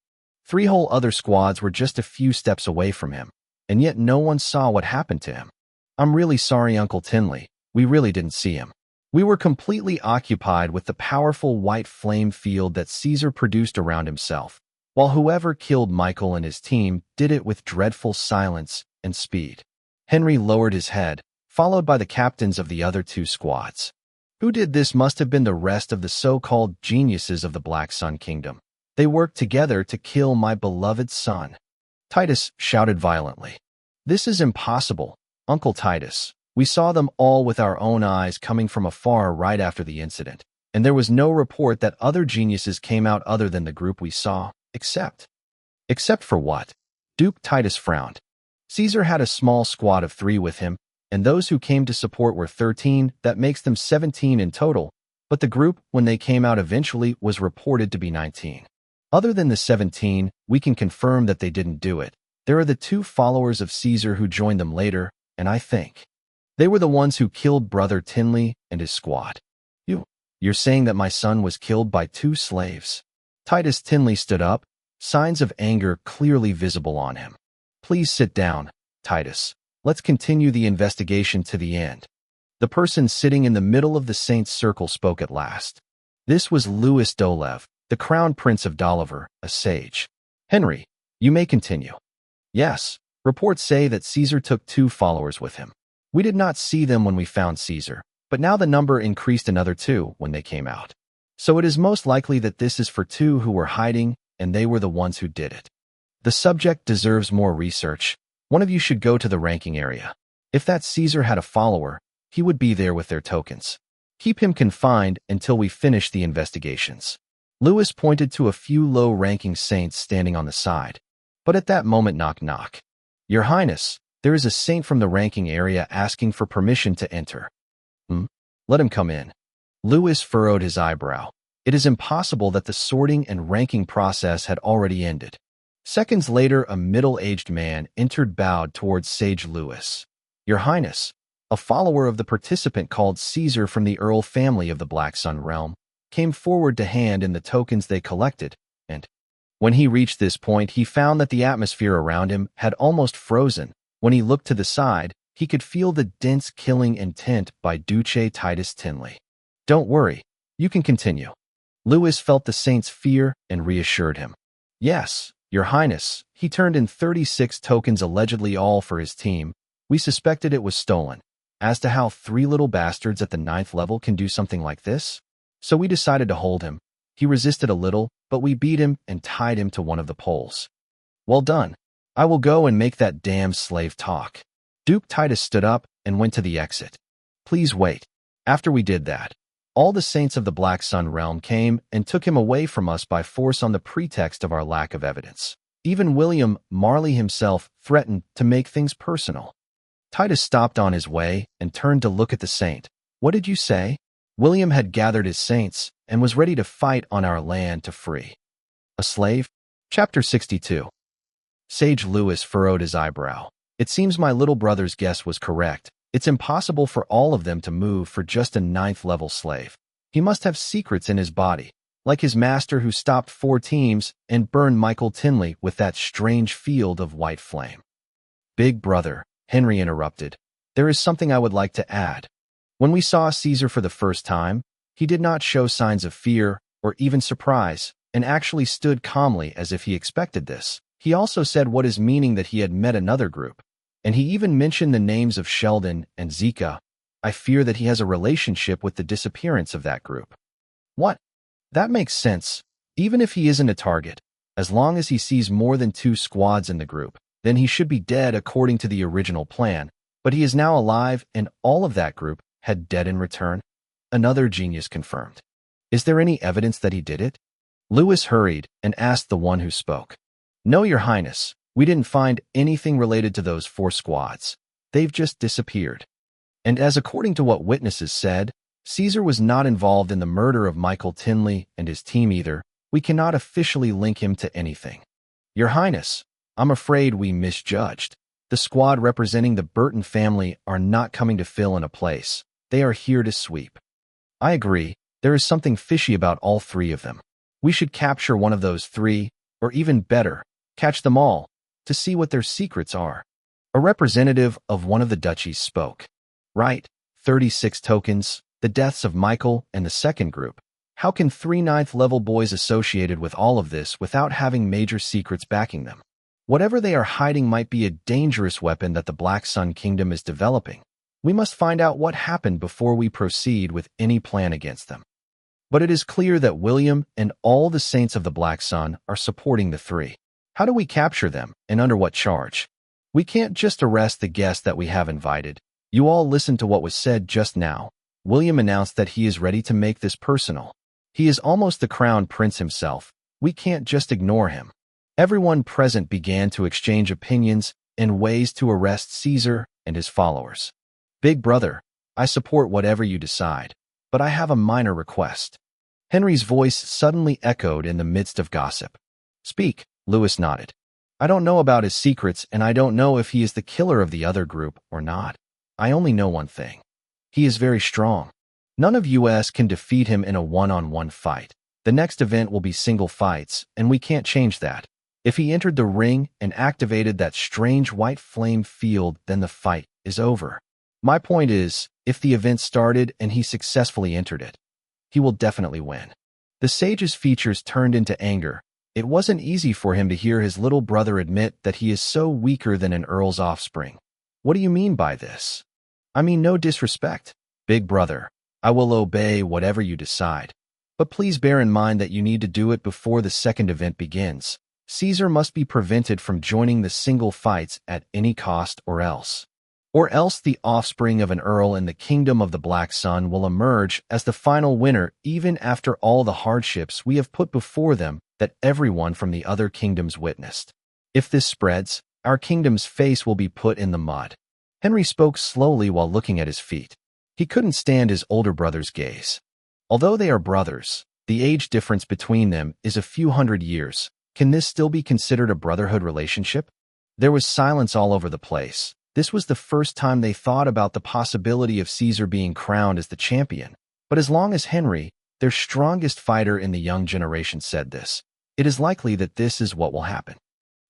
3 whole other squads were just a few steps away from him, and yet no one saw what happened to him. "I'm really sorry, Uncle Tinley. We really didn't see him. We were completely occupied with the powerful white flame field that Caesar produced around himself, while whoever killed Michael and his team did it with dreadful silence and speed." Henry lowered his head, followed by the captains of the other 2 squads. Who did this must have been the rest of the so-called geniuses of the Black Sun Kingdom. They worked together to kill my beloved son. Titus shouted violently. "This is impossible, Uncle Titus. We saw them all with our own eyes coming from afar right after the incident, and there was no report that other geniuses came out other than the group we saw, except for what?" Duke Titus frowned. "Caesar had a small squad of 3 with him, and those who came to support were 13, that makes them 17 in total, but the group, when they came out eventually, was reported to be 19. Other than the 17, we can confirm that they didn't do it. There are the 2 followers of Caesar who joined them later, and I think they were the ones who killed Brother Tinley and his squad." You're saying that my son was killed by 2 slaves?" Titus Tinley stood up, signs of anger clearly visible on him. "Please sit down, Titus. Let's continue the investigation to the end." The person sitting in the middle of the saints' circle spoke at last. This was Louis Dolev, the crown prince of Doliver, a sage. "Henry, you may continue." "Yes, reports say that Caesar took 2 followers with him. We did not see them when we found Caesar, but now the number increased another 2 when they came out. So it is most likely that this is for 2 who were hiding, and they were the ones who did it. The subject deserves more research. One of you should go to the ranking area." If that Caesar had a follower, he would be there with their tokens. Keep him confined until we finish the investigations. Lewis pointed to a few low-ranking saints standing on the side. But at that moment, knock knock. Your Highness, there is a saint from the ranking area asking for permission to enter. Let him come in. Lewis furrowed his eyebrow. It is impossible that the sorting and ranking process had already ended. Seconds later, a middle-aged man entered bowed towards Sage Lewis. Your Highness, a follower of the participant called Caesar from the Earl family of the Black Sun realm, came forward to hand in the tokens they collected, and when he reached this point, he found that the atmosphere around him had almost frozen. When he looked to the side, he could feel the dense killing intent by Duce Titus Tinley. Don't worry, you can continue. Lewis felt the saint's fear and reassured him. Yes, Your Highness, he turned in 36 tokens, allegedly all for his team. We suspected it was stolen. As to how 3 little bastards at the 9th level can do something like this? So we decided to hold him. He resisted a little, but we beat him and tied him to one of the poles. Well done. I will go and make that damn slave talk. Duke Titus stood up and went to the exit. Please wait. After we did that, all the saints of the Black Sun realm came and took him away from us by force on the pretext of our lack of evidence. Even William Marley himself threatened to make things personal. Titus stopped on his way and turned to look at the saint. What did you say? William had gathered his saints and was ready to fight on our land to free a slave. Chapter 62. Sage Lewis furrowed his eyebrow. It seems my little brother's guess was correct. It's impossible for all of them to move for just a 9th level slave. He must have secrets in his body, like his master who stopped 4 teams and burned Michael Tinley with that strange field of white flame. Big brother, Henry interrupted. There is something I would like to add. When we saw Caesar for the first time, he did not show signs of fear or even surprise, and actually stood calmly as if he expected this. He also said what is meaning that he had met another group, and he even mentioned the names of Sheldon and Zika. I fear that he has a relationship with the disappearance of that group. What? That makes sense. Even if he isn't a target, as long as he sees more than 2 squads in the group, then he should be dead according to the original plan, but he is now alive and all of that group had dead in return. Another genius confirmed. Is there any evidence that he did it? Lewis hurried and asked the one who spoke. No, Your Highness, we didn't find anything related to those 4 squads. They've just disappeared. And as according to what witnesses said, Caesar was not involved in the murder of Michael Tinley and his team either. We cannot officially link him to anything. Your Highness, I'm afraid we misjudged. The squad representing the Burton family are not coming to fill in a place. They are here to sweep. I agree. There is something fishy about all 3 of them. We should capture one of those 3, or even better, catch them all, to see what their secrets are. A representative of one of the duchies spoke. Right, 36 tokens, the deaths of Michael and the second group. How can 3 9th level boys associated with all of this without having major secrets backing them? Whatever they are hiding might be a dangerous weapon that the Black Sun Kingdom is developing. We must find out what happened before we proceed with any plan against them. But it is clear that William and all the saints of the Black Sun are supporting the 3. How do we capture them, and under what charge? We can't just arrest the guests that we have invited. You all listened to what was said just now. William announced that he is ready to make this personal. He is almost the crown prince himself. We can't just ignore him. Everyone present began to exchange opinions and ways to arrest Caesar and his followers. Big brother, I support whatever you decide, but I have a minor request. Henry's voice suddenly echoed in the midst of gossip. Speak, Lewis nodded. I don't know about his secrets, and I don't know if he is the killer of the other group or not. I only know one thing. He is very strong. None of us can defeat him in a one-on-one fight. The next event will be single fights, and we can't change that. If he entered the ring and activated that strange white flame field, then the fight is over. My point is, if the event started and he successfully entered it, he will definitely win. The sage's features turned into anger. It wasn't easy for him to hear his little brother admit that he is so weaker than an earl's offspring. What do you mean by this? I mean no disrespect. Big brother, I will obey whatever you decide. But please bear in mind that you need to do it before the second event begins. Caesar must be prevented from joining the single fights at any cost or else. Or else the offspring of an earl in the kingdom of the Black Sun will emerge as the final winner even after all the hardships we have put before them that everyone from the other kingdoms witnessed. If this spreads, our kingdom's face will be put in the mud. Henry spoke slowly while looking at his feet. He couldn't stand his older brother's gaze. Although they are brothers, the age difference between them is a few hundred years. Can this still be considered a brotherhood relationship? There was silence all over the place. This was the first time they thought about the possibility of Caesar being crowned as the champion. But as long as Henry, their strongest fighter in the young generation, said this, it is likely that this is what will happen.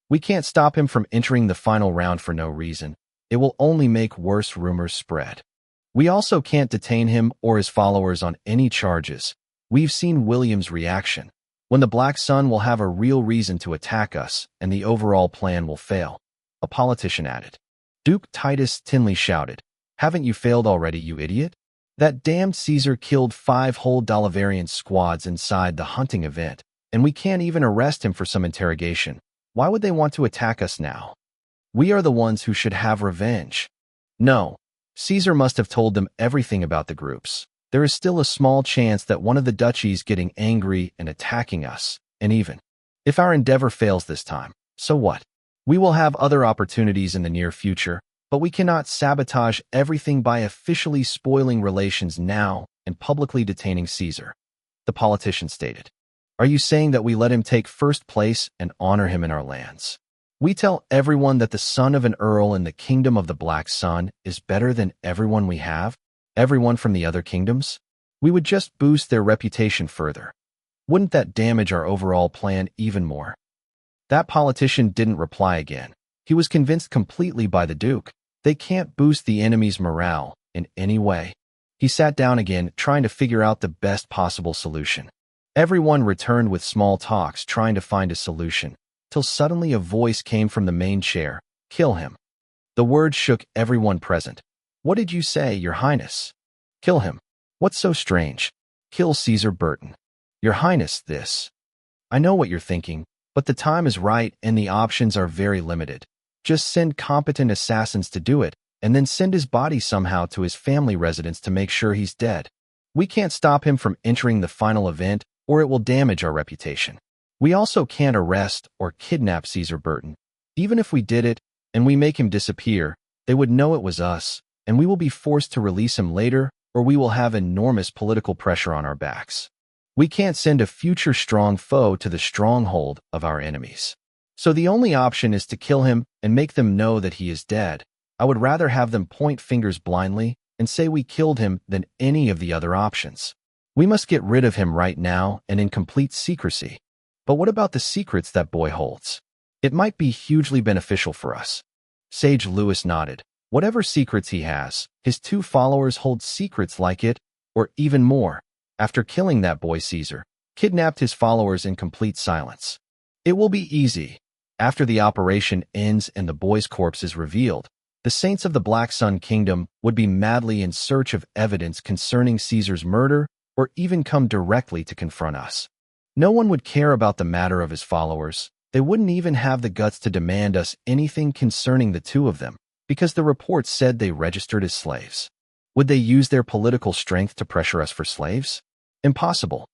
We can't stop him from entering the final round for no reason. It will only make worse rumors spread. We also can't detain him or his followers on any charges. We've seen William's reaction. When the Black Sun will have a real reason to attack us, and the overall plan will fail. A politician added. Duke Titus Tinley shouted, haven't you failed already, you idiot? That damned Caesar killed 5 whole Dalivarian squads inside the hunting event, and we can't even arrest him for some interrogation. Why would they want to attack us now? We are the ones who should have revenge. No, Caesar must have told them everything about the groups. There is still a small chance that one of the duchies getting angry and attacking us, and even if our endeavor fails this time, so what? We will have other opportunities in the near future, but we cannot sabotage everything by officially spoiling relations now and publicly detaining Caesar. The politician stated. Are you saying that we let him take first place and honor him in our lands? We tell everyone that the son of an earl in the kingdom of the Black Sun is better than everyone we have? Everyone from the other kingdoms? We would just boost their reputation further. Wouldn't that damage our overall plan even more? That politician didn't reply again. He was convinced completely by the Duke. They can't boost the enemy's morale in any way. He sat down again, trying to figure out the best possible solution. Everyone returned with small talks, trying to find a solution, till suddenly a voice came from the main chair. Kill him. The word shook everyone present. What did you say, Your Highness? Kill him. What's so strange? Kill Caesar Burton. Your Highness, this. I know what you're thinking, but the time is right and the options are very limited. Just send competent assassins to do it, and then send his body somehow to his family residence to make sure he's dead. We can't stop him from entering the final event, or it will damage our reputation. We also can't arrest or kidnap Caesar Burton. Even if we did it, and we make him disappear, they would know it was us, and we will be forced to release him later, or we will have enormous political pressure on our backs. We can't send a future strong foe to the stronghold of our enemies. So the only option is to kill him and make them know that he is dead. I would rather have them point fingers blindly and say we killed him than any of the other options. We must get rid of him right now and in complete secrecy. But what about the secrets that boy holds? It might be hugely beneficial for us. Sage Lewis nodded. Whatever secrets he has, his 2 followers hold secrets like it, or even more. After killing that boy, Caesar kidnapped his followers in complete silence. It will be easy. After the operation ends and the boy's corpse is revealed, the saints of the Black Sun Kingdom would be madly in search of evidence concerning Caesar's murder, or even come directly to confront us. No one would care about the matter of his followers. They wouldn't even have the guts to demand us anything concerning the 2 of them, because the reports said they registered as slaves. Would they use their political strength to pressure us for slaves? Impossible.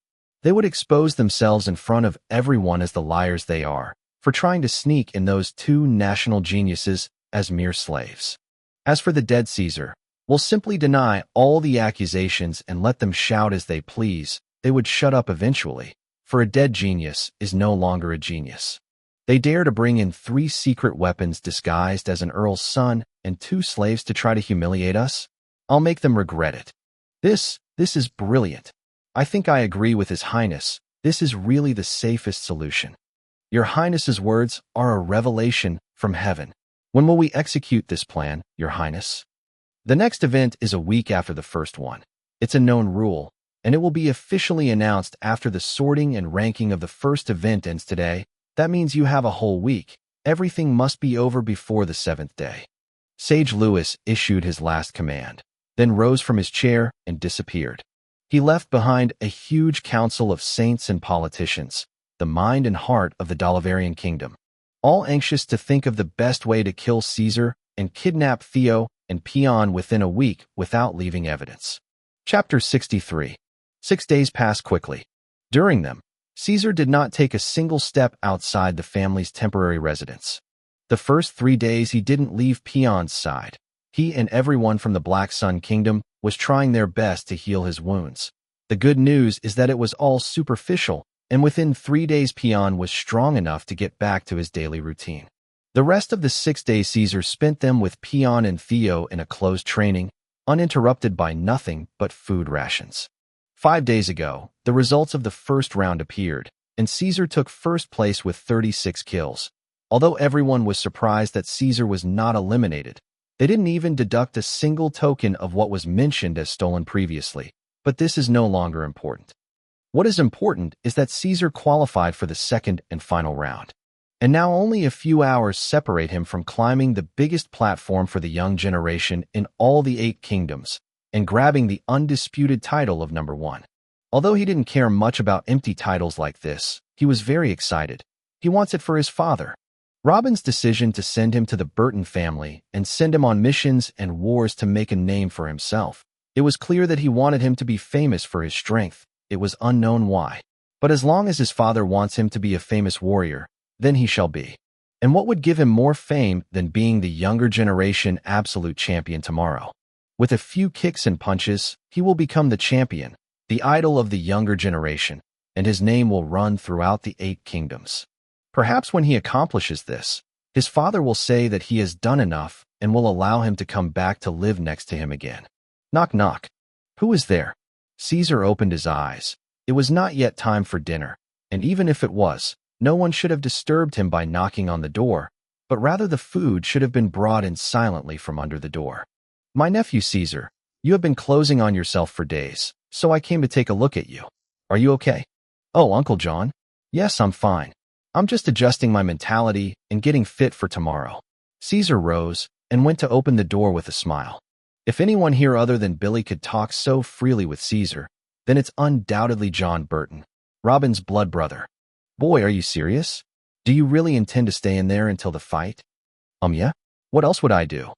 They would expose themselves in front of everyone as the liars they are, for trying to sneak in those 2 national geniuses as mere slaves. As for the dead Caesar, we'll simply deny all the accusations and let them shout as they please. They would shut up eventually, for a dead genius is no longer a genius. They dare to bring in 3 secret weapons disguised as an earl's son and 2 slaves to try to humiliate us? I'll make them regret it. This is brilliant. I think I agree with His Highness. This is really the safest solution. Your Highness's words are a revelation from heaven. When will we execute this plan, Your Highness? The next event is a week after the first one. It's a known rule, and it will be officially announced after the sorting and ranking of the first event ends today. That means you have a whole week. Everything must be over before the 7th day. Sage Lewis issued his last command, then rose from his chair and disappeared. He left behind a huge council of saints and politicians, the mind and heart of the Dalivarian kingdom, all anxious to think of the best way to kill Caesar and kidnap Theo and peon within a week without leaving evidence. Chapter 63. 6 days passed quickly. During them, Caesar did not take a single step outside the family's temporary residence. The first 3 days he didn't leave Peon's side. He and everyone from the Black Sun Kingdom was trying their best to heal his wounds. The good news is that it was all superficial, and within 3 days Peon was strong enough to get back to his daily routine. The rest of the 6 days Caesar spent them with Peon and Theo in a closed training, uninterrupted by nothing but food rations. 5 days ago, the results of the first round appeared, and Caesar took first place with 36 kills. Although everyone was surprised that Caesar was not eliminated, they didn't even deduct a single token of what was mentioned as stolen previously. But this is no longer important. What is important is that Caesar qualified for the second and final round. And now only a few hours separate him from climbing the biggest platform for the young generation in all the 8 kingdoms and grabbing the undisputed title of number 1. Although he didn't care much about empty titles like this, he was very excited. He wants it for his father. Robin's decision to send him to the Burton family and send him on missions and wars to make a name for himself. It was clear that he wanted him to be famous for his strength. It was unknown why. But as long as his father wants him to be a famous warrior, then he shall be. And what would give him more fame than being the younger generation absolute champion tomorrow? With a few kicks and punches, he will become the champion, the idol of the younger generation, and his name will run throughout the 8 kingdoms. Perhaps when he accomplishes this, his father will say that he has done enough and will allow him to come back to live next to him again. Knock, knock. Who is there? Caesar opened his eyes. It was not yet time for dinner, and even if it was, no one should have disturbed him by knocking on the door, but rather the food should have been brought in silently from under the door. My nephew Caesar, you have been closing on yourself for days, so I came to take a look at you. Are you okay? Oh, Uncle John? Yes, I'm fine. I'm just adjusting my mentality and getting fit for tomorrow. Caesar rose and went to open the door with a smile. If anyone here other than Billy could talk so freely with Caesar, then it's undoubtedly John Burton, Robin's blood brother. Boy, are you serious? Do you really intend to stay in there until the fight? Yeah? What else would I do?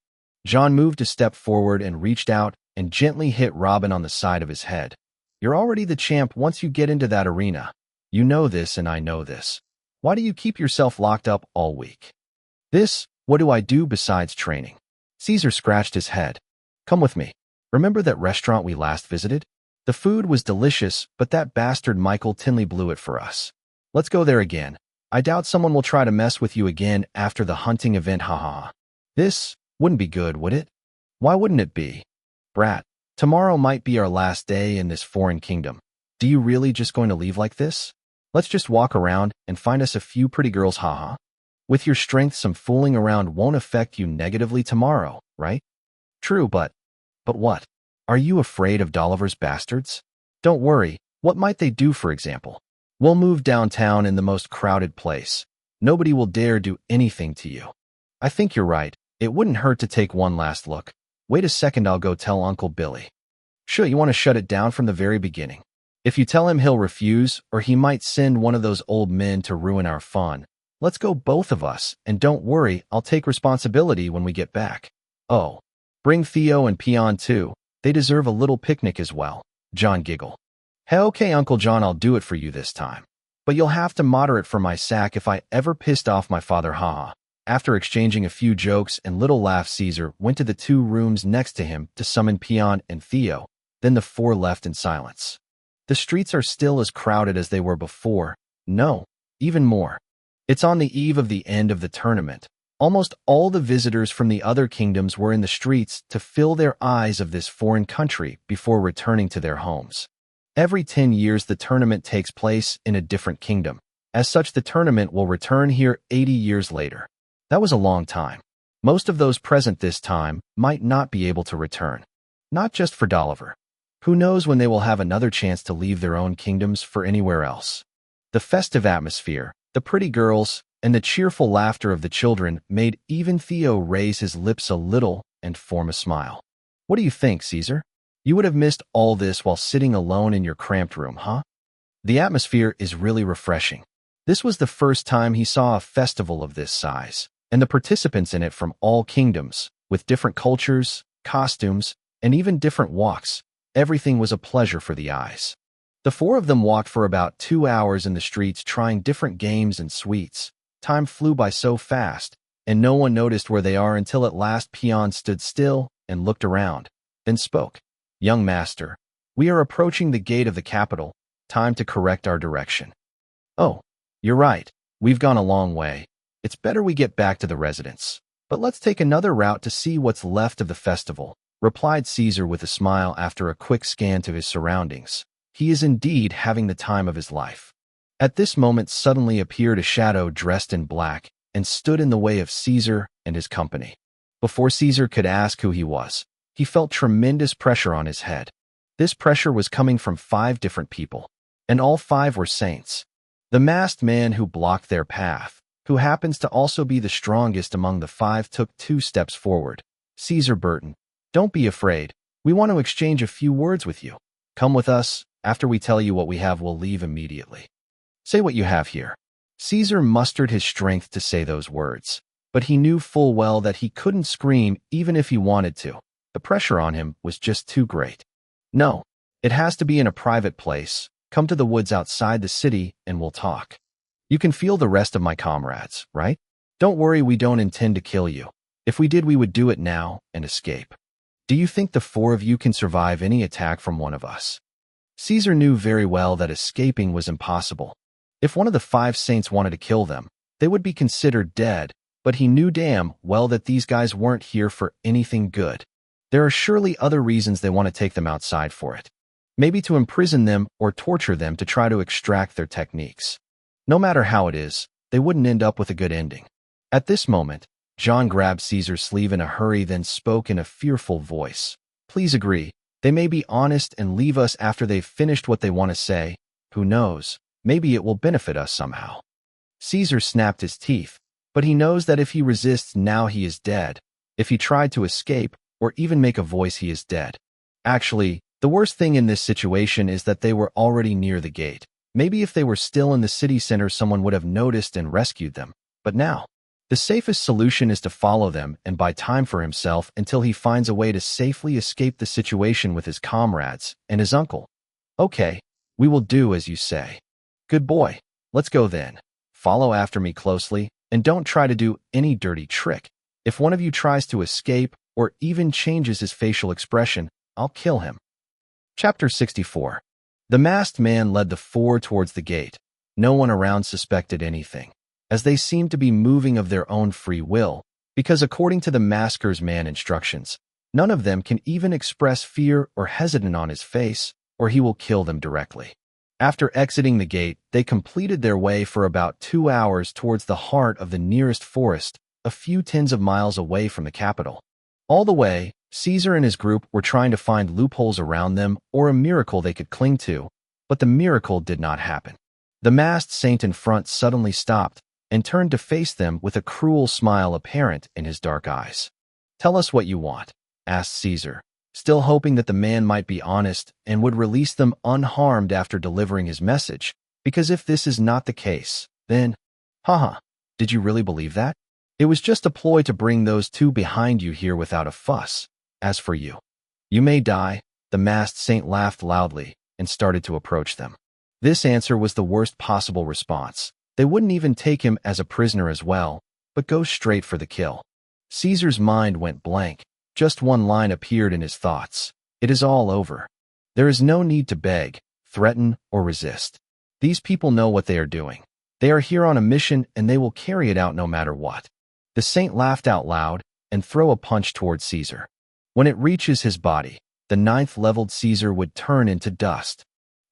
John moved a step forward and reached out and gently hit Robin on the side of his head. You're already the champ once you get into that arena. You know this and I know this. Why do you keep yourself locked up all week? What do I do besides training? Caesar scratched his head. Come with me. Remember that restaurant we last visited? The food was delicious, but that bastard Michael Tinley blew it for us. Let's go there again. I doubt someone will try to mess with you again after the hunting event, haha. This wouldn't be good, would it? Why wouldn't it be? Brat, tomorrow might be our last day in this foreign kingdom. Do you really just going to leave like this? Let's just walk around and find us a few pretty girls, haha. With your strength, some fooling around won't affect you negatively tomorrow, right? True, but what? Are you afraid of Dolliver's bastards? Don't worry. What might they do, for example? We'll move downtown in the most crowded place. Nobody will dare do anything to you. I think you're right. It wouldn't hurt to take one last look. Wait a second, I'll go tell Uncle Billy. Sure, you want to shut it down from the very beginning. If you tell him, he'll refuse, or he might send one of those old men to ruin our fun. Let's go, both of us, and don't worry, I'll take responsibility when we get back. Oh, bring Theo and Peon too. They deserve a little picnic as well. John giggled. Hey, okay, Uncle John, I'll do it for you this time. But you'll have to moderate for my sack if I ever pissed off my father, haha. After exchanging a few jokes and little laughs, Caesar went to the 2 rooms next to him to summon Peon and Theo. Then the 4 left in silence. The streets are still as crowded as they were before. No, even more. It's on the eve of the end of the tournament. Almost all the visitors from the other kingdoms were in the streets to fill their eyes of this foreign country before returning to their homes. Every 10 years the tournament takes place in a different kingdom. As such, the tournament will return here 80 years later. That was a long time. Most of those present this time might not be able to return. Not just for Dolliver. Who knows when they will have another chance to leave their own kingdoms for anywhere else. The festive atmosphere, the pretty girls, and the cheerful laughter of the children made even Theo raise his lips a little and form a smile. What do you think, Caesar? You would have missed all this while sitting alone in your cramped room, huh? The atmosphere is really refreshing. This was the first time he saw a festival of this size, and the participants in it from all kingdoms, With different cultures, costumes, and even different walks, everything was a pleasure for the eyes. The four of them walked for about 2 hours in the streets trying different games and sweets. Time flew by so fast, and no one noticed where they are until at last Peon stood still and looked around, then spoke. Young master, we are approaching the gate of the capital. Time to correct our direction. Oh, you're right. We've gone a long way. It's better we get back to the residence. But let's take another route to see what's left of the festival, replied Caesar with a smile after a quick scan to his surroundings. He is indeed having the time of his life. At this moment suddenly appeared a shadow dressed in black and stood in the way of Caesar and his company. Before Caesar could ask who he was, he felt tremendous pressure on his head. This pressure was coming from 5 different people, and all 5 were saints. The masked man who blocked their path, who happens to also be the strongest among the 5, took 2 steps forward. Caesar Burton, don't be afraid. We want to exchange a few words with you. Come with us. After we tell you what we have, we'll leave immediately. Say what you have here. Caesar mustered his strength to say those words, but he knew full well that he couldn't scream even if he wanted to. The pressure on him was just too great. No, it has to be in a private place. Come to the woods outside the city and we'll talk. You can feel the rest of my comrades, right? Don't worry, we don't intend to kill you. If we did, we would do it now and escape. Do you think the 4 of you can survive any attack from one of us? Caesar knew very well that escaping was impossible. If one of the 5 saints wanted to kill them, they would be considered dead, but he knew damn well that these guys weren't here for anything good. There are surely other reasons they want to take them outside for it. Maybe to imprison them or torture them to try to extract their techniques. No matter how it is, they wouldn't end up with a good ending. At this moment, John grabbed Caesar's sleeve in a hurry, then spoke in a fearful voice. Please agree. They may be honest and leave us after they've finished what they want to say. Who knows? Maybe it will benefit us somehow. Caesar snapped his teeth, but he knows that if he resists now, he is dead. If he tried to escape or even make a voice, he is dead. Actually, the worst thing in this situation is that they were already near the gate. Maybe if they were still in the city center, someone would have noticed and rescued them. But now, the safest solution is to follow them and buy time for himself until he finds a way to safely escape the situation with his comrades and his uncle. Okay, we will do as you say. Good boy. Let's go then. Follow after me closely and don't try to do any dirty trick. If one of you tries to escape or even changes his facial expression, I'll kill him. Chapter 64. The masked man led the 4 towards the gate. No one around suspected anything, as they seemed to be moving of their own free will, because according to the masker's man instructions, none of them can even express fear or hesitant on his face, or he will kill them directly. After exiting the gate, they completed their way for about 2 hours towards the heart of the nearest forest, a few tens of miles away from the capital. All the way, Caesar and his group were trying to find loopholes around them or a miracle they could cling to, but the miracle did not happen. The masked saint in front suddenly stopped and turned to face them with a cruel smile apparent in his dark eyes. Tell us what you want, asked Caesar, still hoping that the man might be honest and would release them unharmed after delivering his message, because if this is not the case, then, haha, did you really believe that? It was just a ploy to bring those 2 behind you here without a fuss. As for you, you may die. The masked saint laughed loudly and started to approach them. This answer was the worst possible response. They wouldn't even take him as a prisoner as well, but go straight for the kill. Caesar's mind went blank. Just one line appeared in his thoughts. It is all over. There is no need to beg, threaten, or resist. These people know what they are doing. They are here on a mission and they will carry it out no matter what. The saint laughed out loud and threw a punch toward Caesar. When it reaches his body, the 9th leveled Caesar would turn into dust.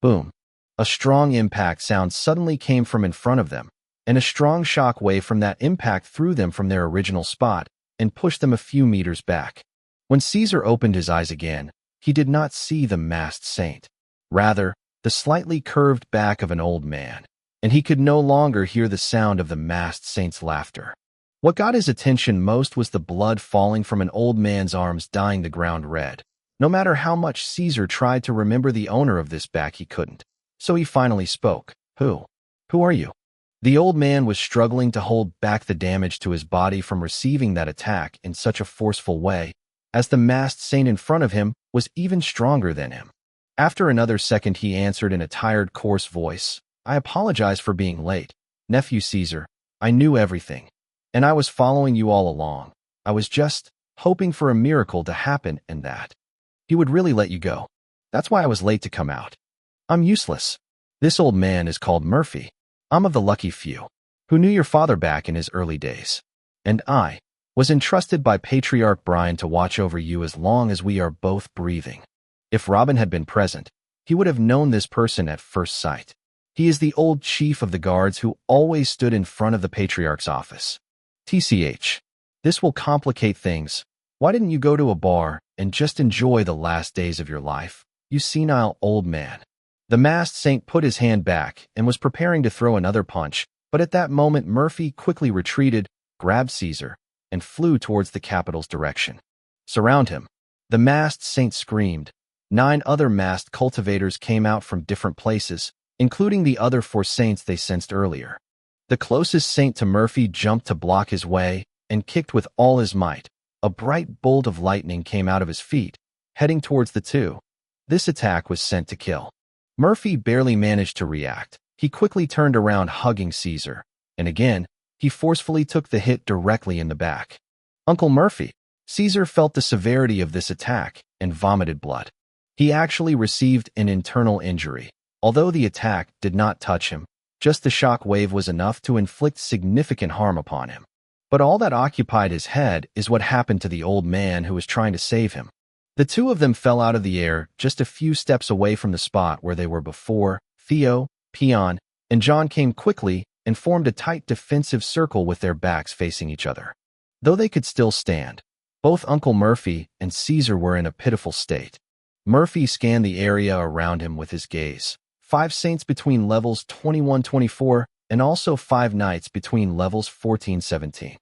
Boom. A strong impact sound suddenly came from in front of them, and a strong shock wave from that impact threw them from their original spot and pushed them a few meters back. When Caesar opened his eyes again, he did not see the masked saint. Rather, the slightly curved back of an old man, and he could no longer hear the sound of the masked saint's laughter. What got his attention most was the blood falling from an old man's arms, dyeing the ground red. No matter how much Caesar tried to remember the owner of this back, he couldn't. So he finally spoke. Who are you? The old man was struggling to hold back the damage to his body from receiving that attack in such a forceful way, as the masked saint in front of him was even stronger than him. After another second, he answered in a tired, coarse voice, "I apologize for being late. Nephew Caesar, I knew everything, and I was following you all along. I was just hoping for a miracle to happen and that he would really let you go. That's why I was late to come out. I'm useless. This old man is called Murphy. I'm of the lucky few who knew your father back in his early days, and I was entrusted by Patriarch Brian to watch over you as long as we are both breathing." If Robin had been present, he would have known this person at first sight. He is the old chief of the guards who always stood in front of the Patriarch's office. TCH. This will complicate things. Why didn't you go to a bar and just enjoy the last days of your life, you senile old man? The masked saint put his hand back and was preparing to throw another punch, but at that moment Murphy quickly retreated, grabbed Caesar, and flew towards the capital's direction. "Surround him!" The masked saint screamed. 9 other masked cultivators came out from different places, including the other 4 saints they sensed earlier. The closest saint to Murphy jumped to block his way and kicked with all his might. A bright bolt of lightning came out of his feet, heading towards the 2. This attack was sent to kill. Murphy barely managed to react. He quickly turned around, hugging Caesar, and again, he forcefully took the hit directly in the back. "Uncle Murphy!" Caesar felt the severity of this attack and vomited blood. He actually received an internal injury. Although the attack did not touch him, just the shock wave was enough to inflict significant harm upon him. But all that occupied his head is what happened to the old man who was trying to save him. The 2 of them fell out of the air just a few steps away from the spot where they were before. Theo, Peon, and John came quickly and formed a tight defensive circle with their backs facing each other. Though they could still stand, both Uncle Murphy and Caesar were in a pitiful state. Murphy scanned the area around him with his gaze. 5 saints between levels 21-24 and also 5 knights between levels 14-17.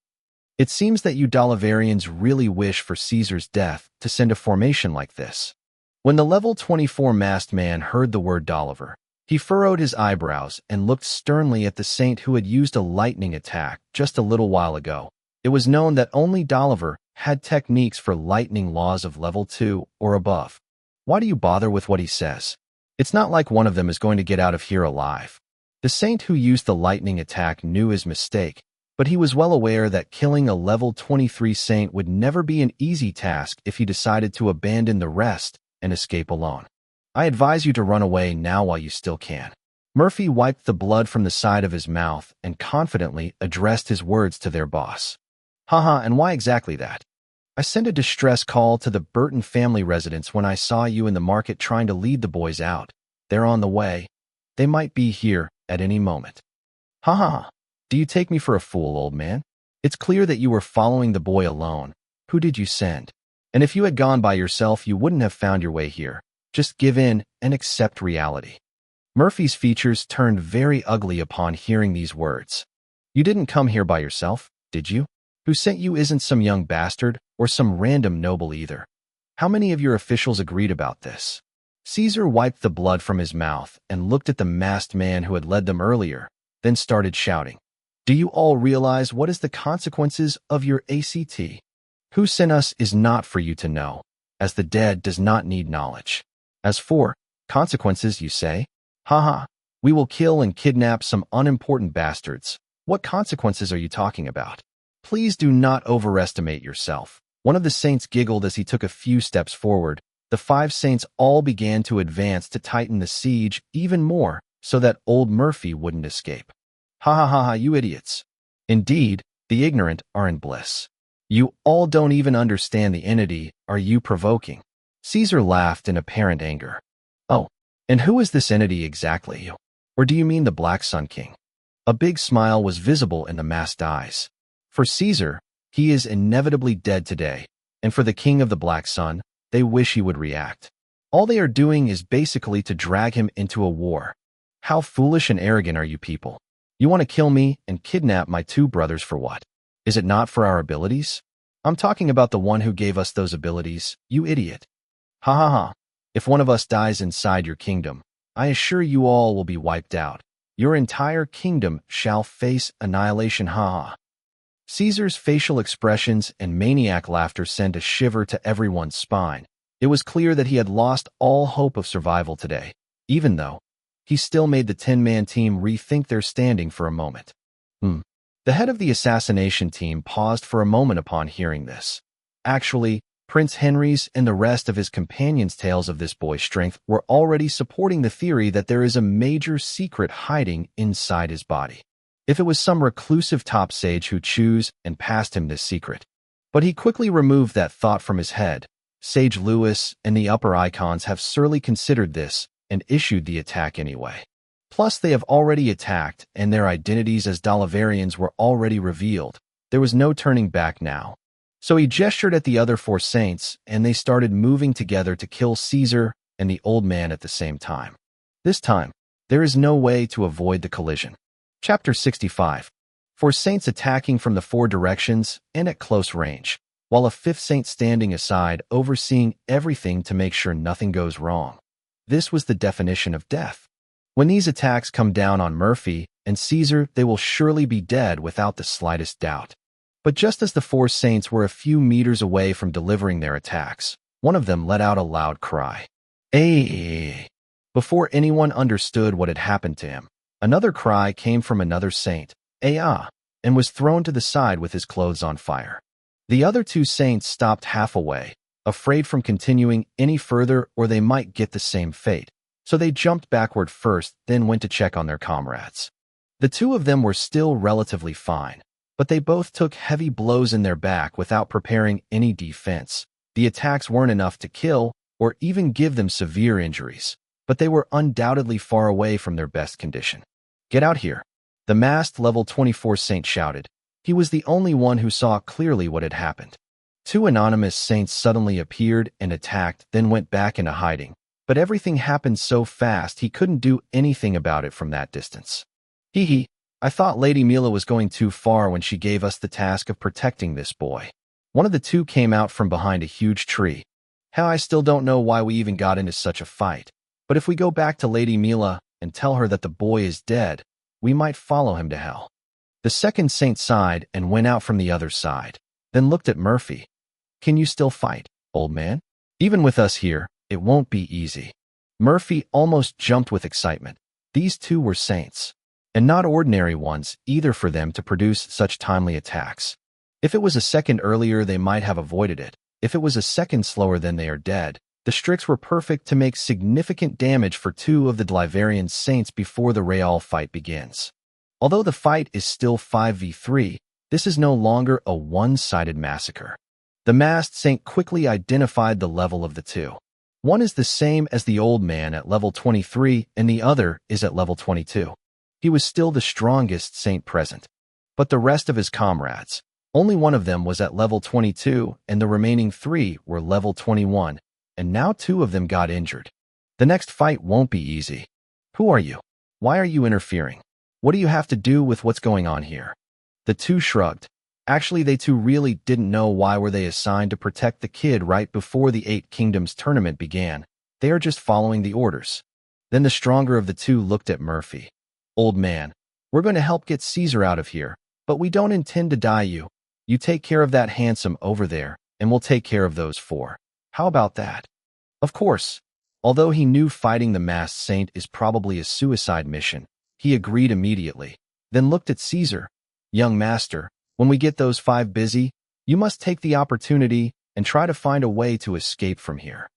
It seems that you Dalivarians really wish for Caesar's death to send a formation like this. When the level 24 masked man heard the word Daliver, he furrowed his eyebrows and looked sternly at the saint who had used a lightning attack just a little while ago. It was known that only Daliver had techniques for lightning laws of level 2 or above. Why do you bother with what he says? It's not like one of them is going to get out of here alive. The saint who used the lightning attack knew his mistake, but he was well aware that killing a level 23 saint would never be an easy task if he decided to abandon the rest and escape alone. "I advise you to run away now while you still can." Murphy wiped the blood from the side of his mouth and confidently addressed his words to their boss. "Haha, and why exactly that? I sent a distress call to the Burton family residence when I saw you in the market trying to lead the boys out. They're on the way. They might be here at any moment." "Ha ha ha. Do you take me for a fool, old man? It's clear that you were following the boy alone. Who did you send? And if you had gone by yourself, you wouldn't have found your way here. Just give in and accept reality." Murphy's features turned very ugly upon hearing these words. "You didn't come here by yourself, did you? Who sent you isn't some young bastard or some random noble either. How many of your officials agreed about this?" Caesar wiped the blood from his mouth and looked at the masked man who had led them earlier, then started shouting. "Do you all realize what is the consequences of your ACT? Who sent us is not for you to know, as the dead does not need knowledge. As for consequences, you say? Haha, we will kill and kidnap some unimportant bastards. What consequences are you talking about? Please do not overestimate yourself." One of the saints giggled as he took a few steps forward. The 5 saints all began to advance to tighten the siege even more so that old Murphy wouldn't escape. "Ha ha ha ha, you idiots. Indeed, the ignorant are in bliss. You all don't even understand the entity are you provoking." Caesar laughed in apparent anger. "Oh, and who is this entity exactly? Or do you mean the Black Sun King?" A big smile was visible in the masked eyes. For Caesar, he is inevitably dead today, and for the King of the Black Sun, they wish he would react. All they are doing is basically to drag him into a war. How foolish and arrogant are you people? You want to kill me and kidnap my 2 brothers for what? Is it not for our abilities? I'm talking about the one who gave us those abilities, you idiot. Ha ha ha. If one of us dies inside your kingdom, I assure you all will be wiped out. Your entire kingdom shall face annihilation. Ha! Caesar's facial expressions and maniac laughter sent a shiver to everyone's spine. It was clear that he had lost all hope of survival today, even though he still made the 10-man team rethink their standing for a moment. The head of the assassination team paused for a moment upon hearing this. Actually, Prince Henry's and the rest of his companions' tales of this boy's strength were already supporting the theory that there is a major secret hiding inside his body. If it was some reclusive top sage who chose and passed him this secret. But he quickly removed that thought from his head. Sage Lewis and the upper icons have surely considered this and issued the attack anyway. Plus, they have already attacked, and their identities as Dalivarians were already revealed. There was no turning back now. So he gestured at the other 4 saints, and they started moving together to kill Caesar and the old man at the same time. This time, there is no way to avoid the collision. Chapter 65. 4 saints attacking from the 4 directions and at close range, while a 5th saint standing aside, overseeing everything to make sure nothing goes wrong. This was the definition of death. When these attacks come down on Murphy and Caesar, they will surely be dead without the slightest doubt. But just as the 4 saints were a few meters away from delivering their attacks, one of them let out a loud cry. "Ay!" Before anyone understood what had happened to him, another cry came from another saint, "Ay-ah," and was thrown to the side with his clothes on fire. The other 2 saints stopped halfway, afraid from continuing any further or they might get the same fate. So they jumped backward first, then went to check on their comrades. The 2 of them were still relatively fine, but they both took heavy blows in their back without preparing any defense. The attacks weren't enough to kill or even give them severe injuries, but they were undoubtedly far away from their best condition. "Get out here," the masked level 24 saint shouted. He was the only one who saw clearly what had happened. 2 anonymous saints suddenly appeared and attacked, then went back into hiding. But everything happened so fast he couldn't do anything about it from that distance. "Hee, I thought Lady Mila was going too far when she gave us the task of protecting this boy." One of the 2 came out from behind a huge tree. "How I still don't know why we even got into such a fight. But if we go back to Lady Mila and tell her that the boy is dead, we might follow him to hell." The second saint sighed and went out from the other side, then looked at Murphy. "Can you still fight, old man? Even with us here, it won't be easy." Murphy almost jumped with excitement. These 2 were saints, and not ordinary ones either for them to produce such timely attacks. If it was a second earlier, they might have avoided it. If it was a second slower, then they are dead. The Strix were perfect to make significant damage for 2 of the Dalivarian saints before the Real fight begins. Although the fight is still 5v3, this is no longer a one-sided massacre. The masked saint quickly identified the level of the 2. One is the same as the old man at level 23, and the other is at level 22. He was still the strongest saint present. But the rest of his comrades, only one of them was at level 22, and the remaining 3 were level 21, and now 2 of them got injured. The next fight won't be easy. "Who are you? Why are you interfering? What do you have to do with what's going on here?" The 2 shrugged. Actually, they 2 really didn't know why were they assigned to protect the kid right before the 8 Kingdoms tournament began. They are just following the orders. Then the stronger of the 2 looked at Murphy. "Old man, we're going to help get Caesar out of here, but we don't intend to die you. You take care of that handsome over there, and we'll take care of those 4. How about that?" Of course, although he knew fighting the masked saint is probably a suicide mission, he agreed immediately, then looked at Caesar. "Young master, when we get those 5 busy, you must take the opportunity and try to find a way to escape from here."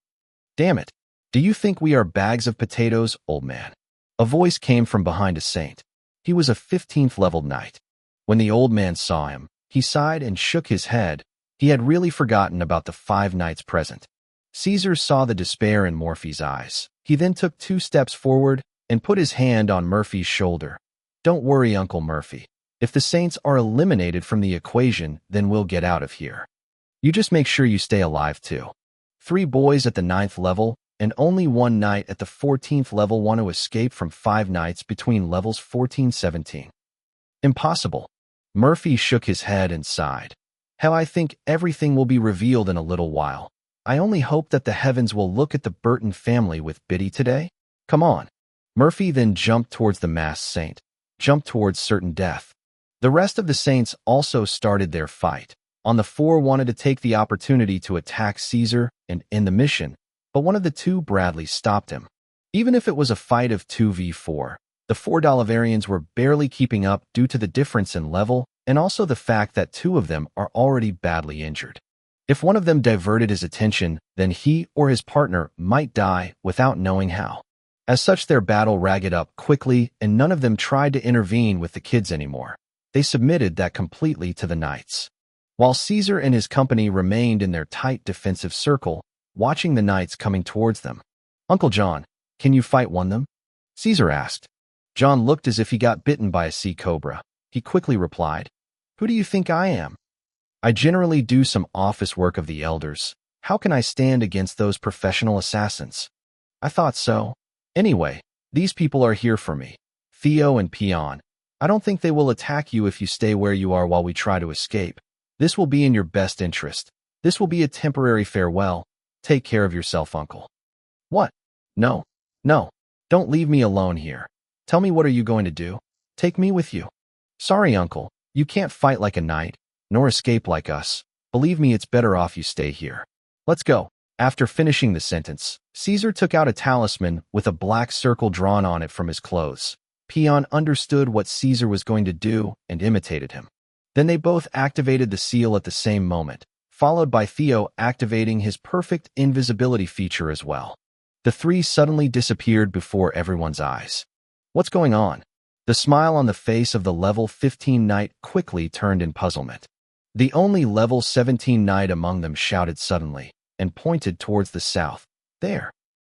"Damn it, do you think we are bags of potatoes, old man?" A voice came from behind a saint. He was a 15th level knight. When the old man saw him, he sighed and shook his head. He had really forgotten about the 5 knights present. Caesar saw the despair in Murphy's eyes. He then took 2 steps forward and put his hand on Murphy's shoulder. "Don't worry, Uncle Murphy. If the saints are eliminated from the equation, then we'll get out of here. You just make sure you stay alive too." 3 boys at the 9th level and only 1 knight at the 14th level want to escape from 5 knights between levels 14-17. Impossible. Murphy shook his head and sighed. "How I think everything will be revealed in a little while. I only hope that the heavens will look at the Burton family with pity today. Come on." Murphy then jumped towards the masked saint, jumped towards certain death. The rest of the saints also started their fight. On the four wanted to take the opportunity to attack Caesar and end the mission, but one of the two Bradleys stopped him. Even if it was a fight of 2v4, the four Dalivarians were barely keeping up due to the difference in level and also the fact that two of them are already badly injured. If one of them diverted his attention, then he or his partner might die without knowing how. As such, their battle ragged up quickly, and none of them tried to intervene with the kids anymore. They submitted that completely to the knights. While Caesar and his company remained in their tight defensive circle, watching the knights coming towards them. "Uncle John, can you fight one of them?" Caesar asked. John looked as if he got bitten by a sea cobra. He quickly replied, "Who do you think I am? I generally do some office work of the elders. How can I stand against those professional assassins?" "I thought so. Anyway, these people are here for me. Theo and Peon. I don't think they will attack you if you stay where you are while we try to escape. This will be in your best interest. This will be a temporary farewell. Take care of yourself, uncle." "What? No. No. Don't leave me alone here. Tell me, what are you going to do? Take me with you." "Sorry, uncle. You can't fight like a knight, nor escape like us. Believe me, it's better off you stay here. Let's go." After finishing the sentence, Caesar took out a talisman with a black circle drawn on it from his clothes. Peon understood what Caesar was going to do and imitated him. Then they both activated the seal at the same moment, followed by Theo activating his perfect invisibility feature as well. The three suddenly disappeared before everyone's eyes. "What's going on?" The smile on the face of the level 15 knight quickly turned in puzzlement. The only level 17 knight among them shouted suddenly and pointed towards the south. "There.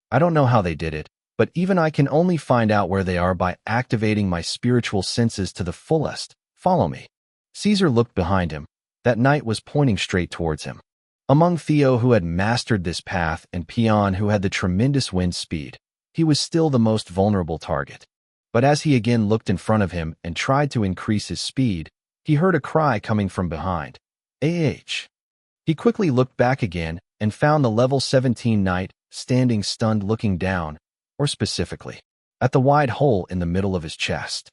I don't know how they did it, but even I can only find out where they are by activating my spiritual senses to the fullest. Follow me." Caesar looked behind him. That knight was pointing straight towards him. Among Theo, who had mastered this path, and Peon, who had the tremendous wind speed, he was still the most vulnerable target. But as he again looked in front of him and tried to increase his speed, he heard a cry coming from behind. "AH!" He quickly looked back again and found the level 17 knight standing stunned, looking down, or specifically, at the wide hole in the middle of his chest.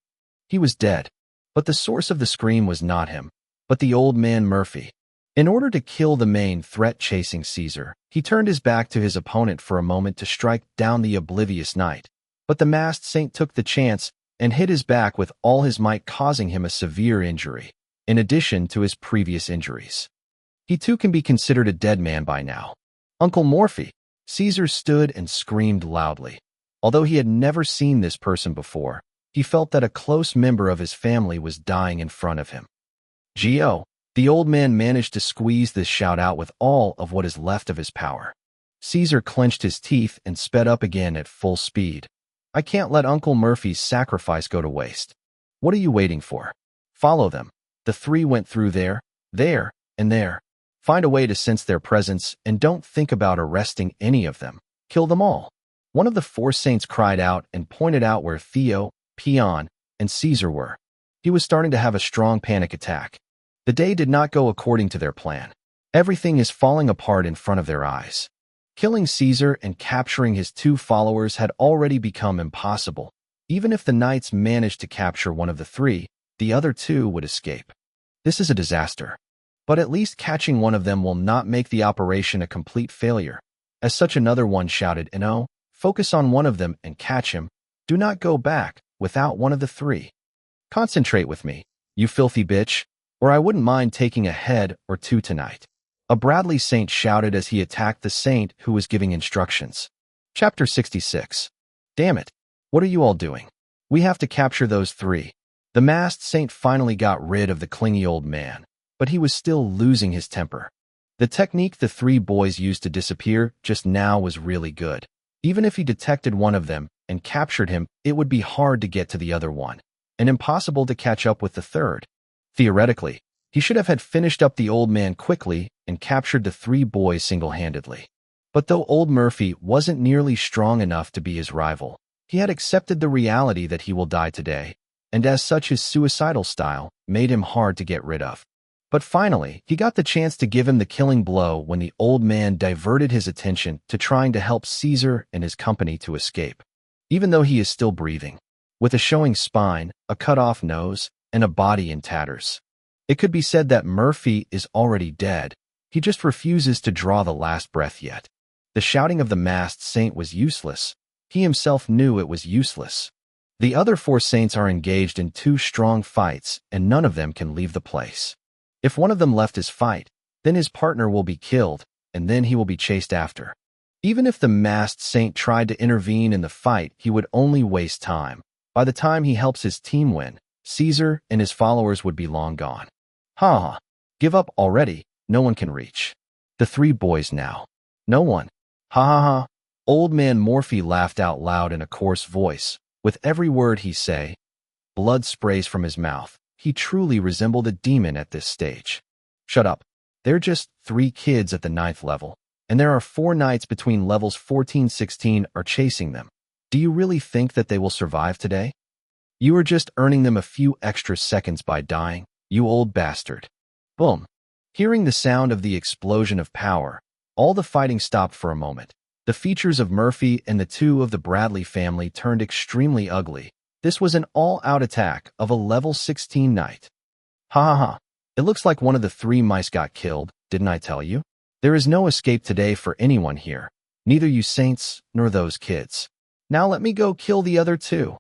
He was dead, but the source of the scream was not him, but the old man Murphy. In order to kill the main threat chasing Caesar, he turned his back to his opponent for a moment to strike down the oblivious knight, but the masked saint took the chance and hit his back with all his might, causing him a severe injury, in addition to his previous injuries. He too can be considered a dead man by now. "Uncle Morphy!" Caesar stood and screamed loudly. Although he had never seen this person before, he felt that a close member of his family was dying in front of him. "Gio!" The old man managed to squeeze this shout out with all of what is left of his power. Caesar clenched his teeth and sped up again at full speed. "I can't let Uncle Murphy's sacrifice go to waste. What are you waiting for? Follow them." The three went through there, and there. Find a way to sense their presence, and don't think about arresting any of them. Kill them all. One of the four saints cried out and pointed out where Theo, Peon, and Caesar were. He was starting to have a strong panic attack. The day did not go according to their plan. Everything is falling apart in front of their eyes. Killing Caesar and capturing his two followers had already become impossible. Even if the knights managed to capture one of the three, the other two would escape. This is a disaster. But at least catching one of them will not make the operation a complete failure. As such, another one shouted, "No, focus on one of them and catch him. Do not go back without one of the three. Concentrate with me, you filthy bitch, or I wouldn't mind taking a head or two tonight." A Bradley saint shouted as he attacked the saint who was giving instructions. Chapter 66. "Damn it. What are you all doing? We have to capture those three." The masked saint finally got rid of the clingy old man, but he was still losing his temper. The technique the three boys used to disappear just now was really good. Even if he detected one of them and captured him, it would be hard to get to the other one, and impossible to catch up with the third. Theoretically, he should have had finished up the old man quickly and captured the three boys single-handedly. But though old Murphy wasn't nearly strong enough to be his rival, he had accepted the reality that he will die today, and as such his suicidal style made him hard to get rid of. But finally, he got the chance to give him the killing blow when the old man diverted his attention to trying to help Caesar and his company to escape. even though he is still breathing, with a showing spine, a cut-off nose, and a body in tatters. It could be said that Murphy is already dead. He just refuses to draw the last breath yet. The shouting of the masked saint was useless. He himself knew it was useless. The other 4 saints are engaged in 2 strong fights, and none of them can leave the place. If one of them left his fight, then his partner will be killed, and then he will be chased after. Even if the masked saint tried to intervene in the fight, he would only waste time. By the time he helps his team win, Caesar and his followers would be long gone. Ha ha. Give up already. No one can reach. The 3 boys now. No one. Ha ha ha. Old man Morphy laughed out loud in a coarse voice. With every word he say, blood sprays from his mouth. He truly resembled a demon at this stage. Shut up. They're just 3 kids at the 9th level, and there are 4 knights between levels 14-16 are chasing them. Do you really think that they will survive today? You are just earning them a few extra seconds by dying, you old bastard. Boom. Hearing the sound of the explosion of power, all the fighting stopped for a moment. The features of Murphy and the 2 of the Bradley family turned extremely ugly. This was an all-out attack of a level 16 knight. Ha ha ha. It looks like one of the 3 mice got killed, didn't I tell you? There is no escape today for anyone here, neither you saints nor those kids. Now let me go kill the other 2.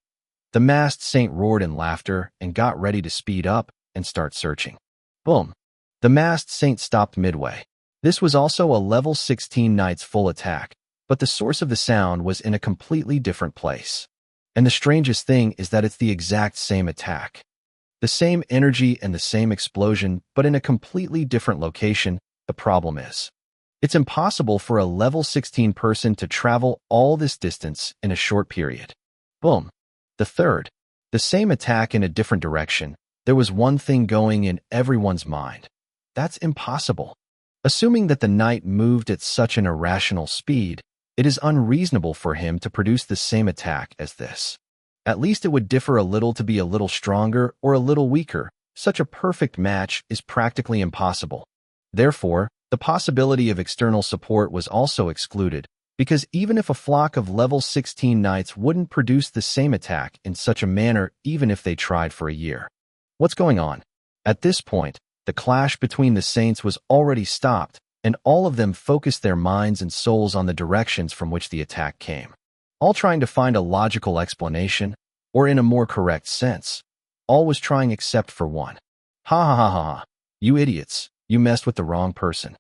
The masked saint roared in laughter and got ready to speed up and start searching. Boom. The masked saint stopped midway. This was also a level 16 knight's full attack, but the source of the sound was in a completely different place. And the strangest thing is that it's the exact same attack. The same energy and the same explosion, but in a completely different location. The problem is, it's impossible for a level 16 person to travel all this distance in a short period. Boom. The 3rd. The same attack in a different direction. There was one thing going in everyone's mind. That's impossible. Assuming that the knight moved at such an irrational speed, it is unreasonable for him to produce the same attack as this. At least it would differ a little to be a little stronger or a little weaker. Such a perfect match is practically impossible. Therefore, the possibility of external support was also excluded, because even if a flock of level 16 knights wouldn't produce the same attack in such a manner even if they tried for a year. What's going on? At this point, the clash between the saints was already stopped, and all of them focused their minds and souls on the directions from which the attack came. All trying to find a logical explanation, or in a more correct sense, all was trying except for one. Ha ha ha ha ha. You idiots, you messed with the wrong person.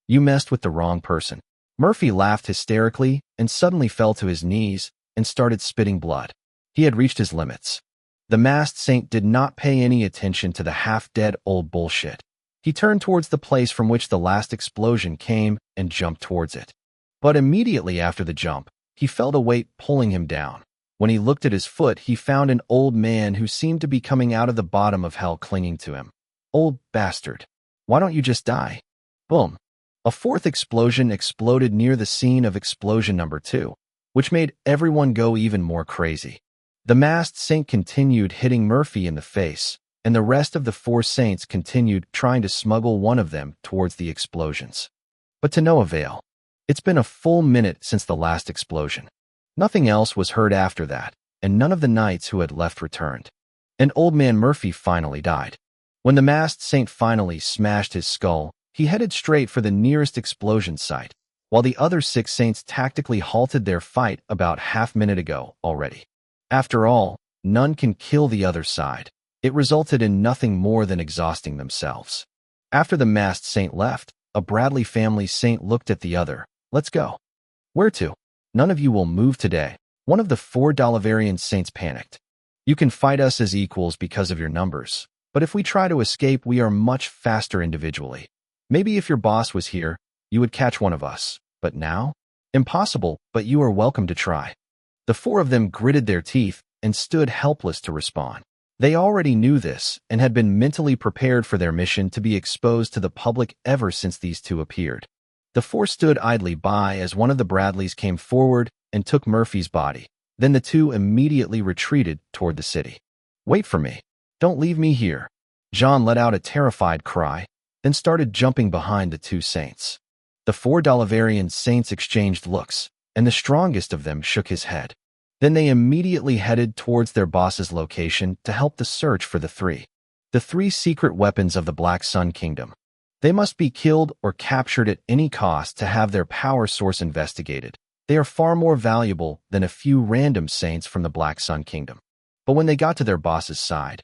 You messed with the wrong person. Murphy laughed hysterically and suddenly fell to his knees and started spitting blood. He had reached his limits. The masked saint did not pay any attention to the half-dead old bullshit. He turned towards the place from which the last explosion came and jumped towards it. But immediately after the jump, he felt a weight pulling him down. When he looked at his foot, he found an old man who seemed to be coming out of the bottom of hell clinging to him. Old bastard. Why don't you just die? Boom. A 4th explosion exploded near the scene of explosion number 2, which made everyone go even more crazy. The masked saint continued hitting Murphy in the face, and the rest of the 4 saints continued trying to smuggle one of them towards the explosions. But to no avail. It's been a full minute since the last explosion. Nothing else was heard after that, and none of the knights who had left returned. And old man Murphy finally died. When the masked saint finally smashed his skull, he headed straight for the nearest explosion site, while the other 6 saints tactically halted their fight about half-minute ago already. After all, none can kill the other side. It resulted in nothing more than exhausting themselves. After the masked saint left, a Bradley family saint looked at the other. Let's go. Where to? None of you will move today. One of the 4 Dalivarian saints panicked. You can fight us as equals because of your numbers, but if we try to escape, we are much faster individually. Maybe if your boss was here, you would catch one of us, but now? Impossible, but you are welcome to try. The 4 of them gritted their teeth and stood helpless to respond. They already knew this and had been mentally prepared for their mission to be exposed to the public ever since these 2 appeared. The 4 stood idly by as one of the Bradleys came forward and took Murphy's body. Then the 2 immediately retreated toward the city. Wait for me. Don't leave me here. Jean let out a terrified cry, then started jumping behind the 2 saints. The 4 Dalivarian saints exchanged looks, and the strongest of them shook his head. Then they immediately headed towards their boss's location to help the search for the three secret weapons of the Black Sun Kingdom. They must be killed or captured at any cost to have their power source investigated. They are far more valuable than a few random saints from the Black Sun Kingdom. But when they got to their boss's side,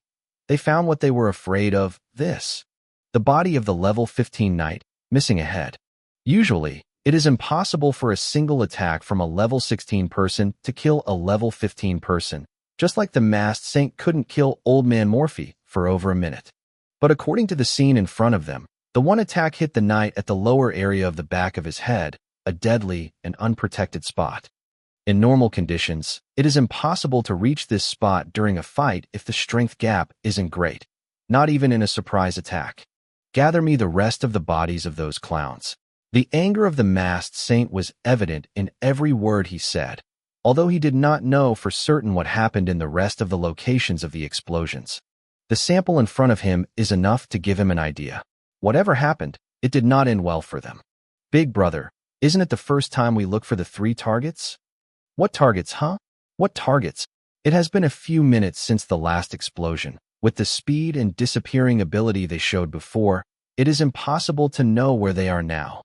they found what they were afraid of, the body of the level 15 knight, missing a head. Usually, it is impossible for a single attack from a level 16 person to kill a level 15 person, just like the masked saint couldn't kill Old Man Morphy for over a minute. But according to the scene in front of them, the one attack hit the knight at the lower area of the back of his head, a deadly and unprotected spot. In normal conditions, it is impossible to reach this spot during a fight if the strength gap isn't great, not even in a surprise attack. Gather me the rest of the bodies of those clowns. The anger of the masked saint was evident in every word he said, although he did not know for certain what happened in the rest of the locations of the explosions. The sample in front of him is enough to give him an idea. Whatever happened, it did not end well for them. Big brother, isn't it the first time we look for the 3 targets? What targets, huh? What targets? It has been a few minutes since the last explosion. With the speed and disappearing ability they showed before, it is impossible to know where they are now.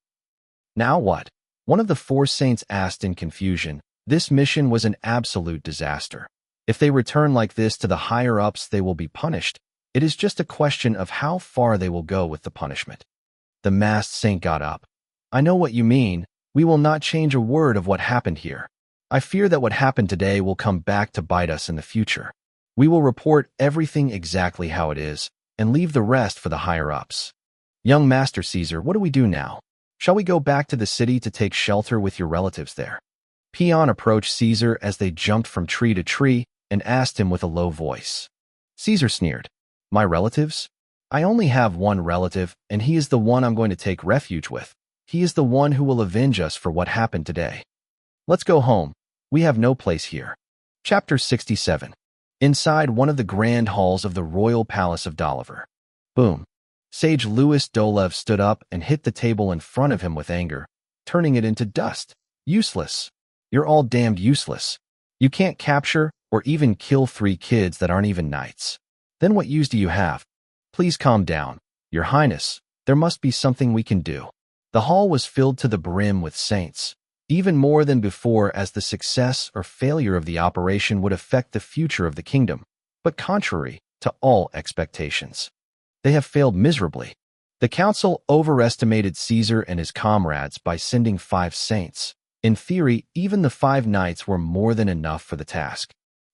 Now what? One of the 4 saints asked in confusion. This mission was an absolute disaster. If they return like this to the higher-ups, they will be punished. It is just a question of how far they will go with the punishment. The masked saint got up. I know what you mean. We will not change a word of what happened here. I fear that what happened today will come back to bite us in the future. We will report everything exactly how it is, and leave the rest for the higher-ups. Young Master Caesar, what do we do now? Shall we go back to the city to take shelter with your relatives there? Peon approached Caesar as they jumped from tree to tree and asked him with a low voice. Caesar sneered. My relatives? I only have one relative, and he is the one I'm going to take refuge with. He is the one who will avenge us for what happened today. Let's go home. We have no place here. Chapter 67. Inside one of the grand halls of the royal palace of Doliver. Boom. Sage Louis Dolev stood up and hit the table in front of him with anger, turning it into dust. Useless. You're all damned useless. You can't capture or even kill 3 kids that aren't even knights. Then what use do you have? Please calm down. Your Highness, there must be something we can do. The hall was filled to the brim with saints, even more than before, as the success or failure of the operation would affect the future of the kingdom, but contrary to all expectations. They have failed miserably. The council overestimated Caesar and his comrades by sending 5 saints. In theory, even the 5 knights were more than enough for the task.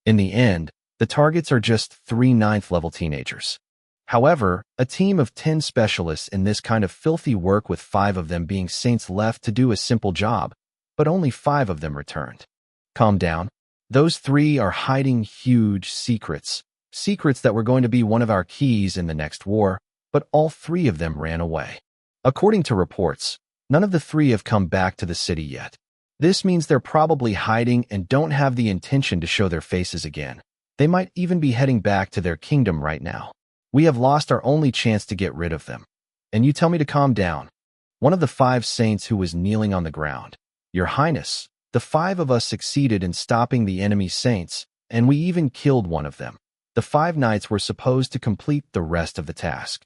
In the end, the targets are just 3 9th-level teenagers. However, a team of 10 specialists in this kind of filthy work, with 5 of them being saints left to do a simple job, but only 5 of them returned. Calm down. Those 3 are hiding huge secrets that were going to be one of our keys in the next war, but all 3 of them ran away. According to reports, none of the 3 have come back to the city yet. This means they're probably hiding and don't have the intention to show their faces again. They might even be heading back to their kingdom right now. We have lost our only chance to get rid of them. And you tell me to calm down. One of the 5 saints who was kneeling on the ground. Your Highness, the 5 of us succeeded in stopping the enemy saints, and we even killed one of them. The 5 knights were supposed to complete the rest of the task.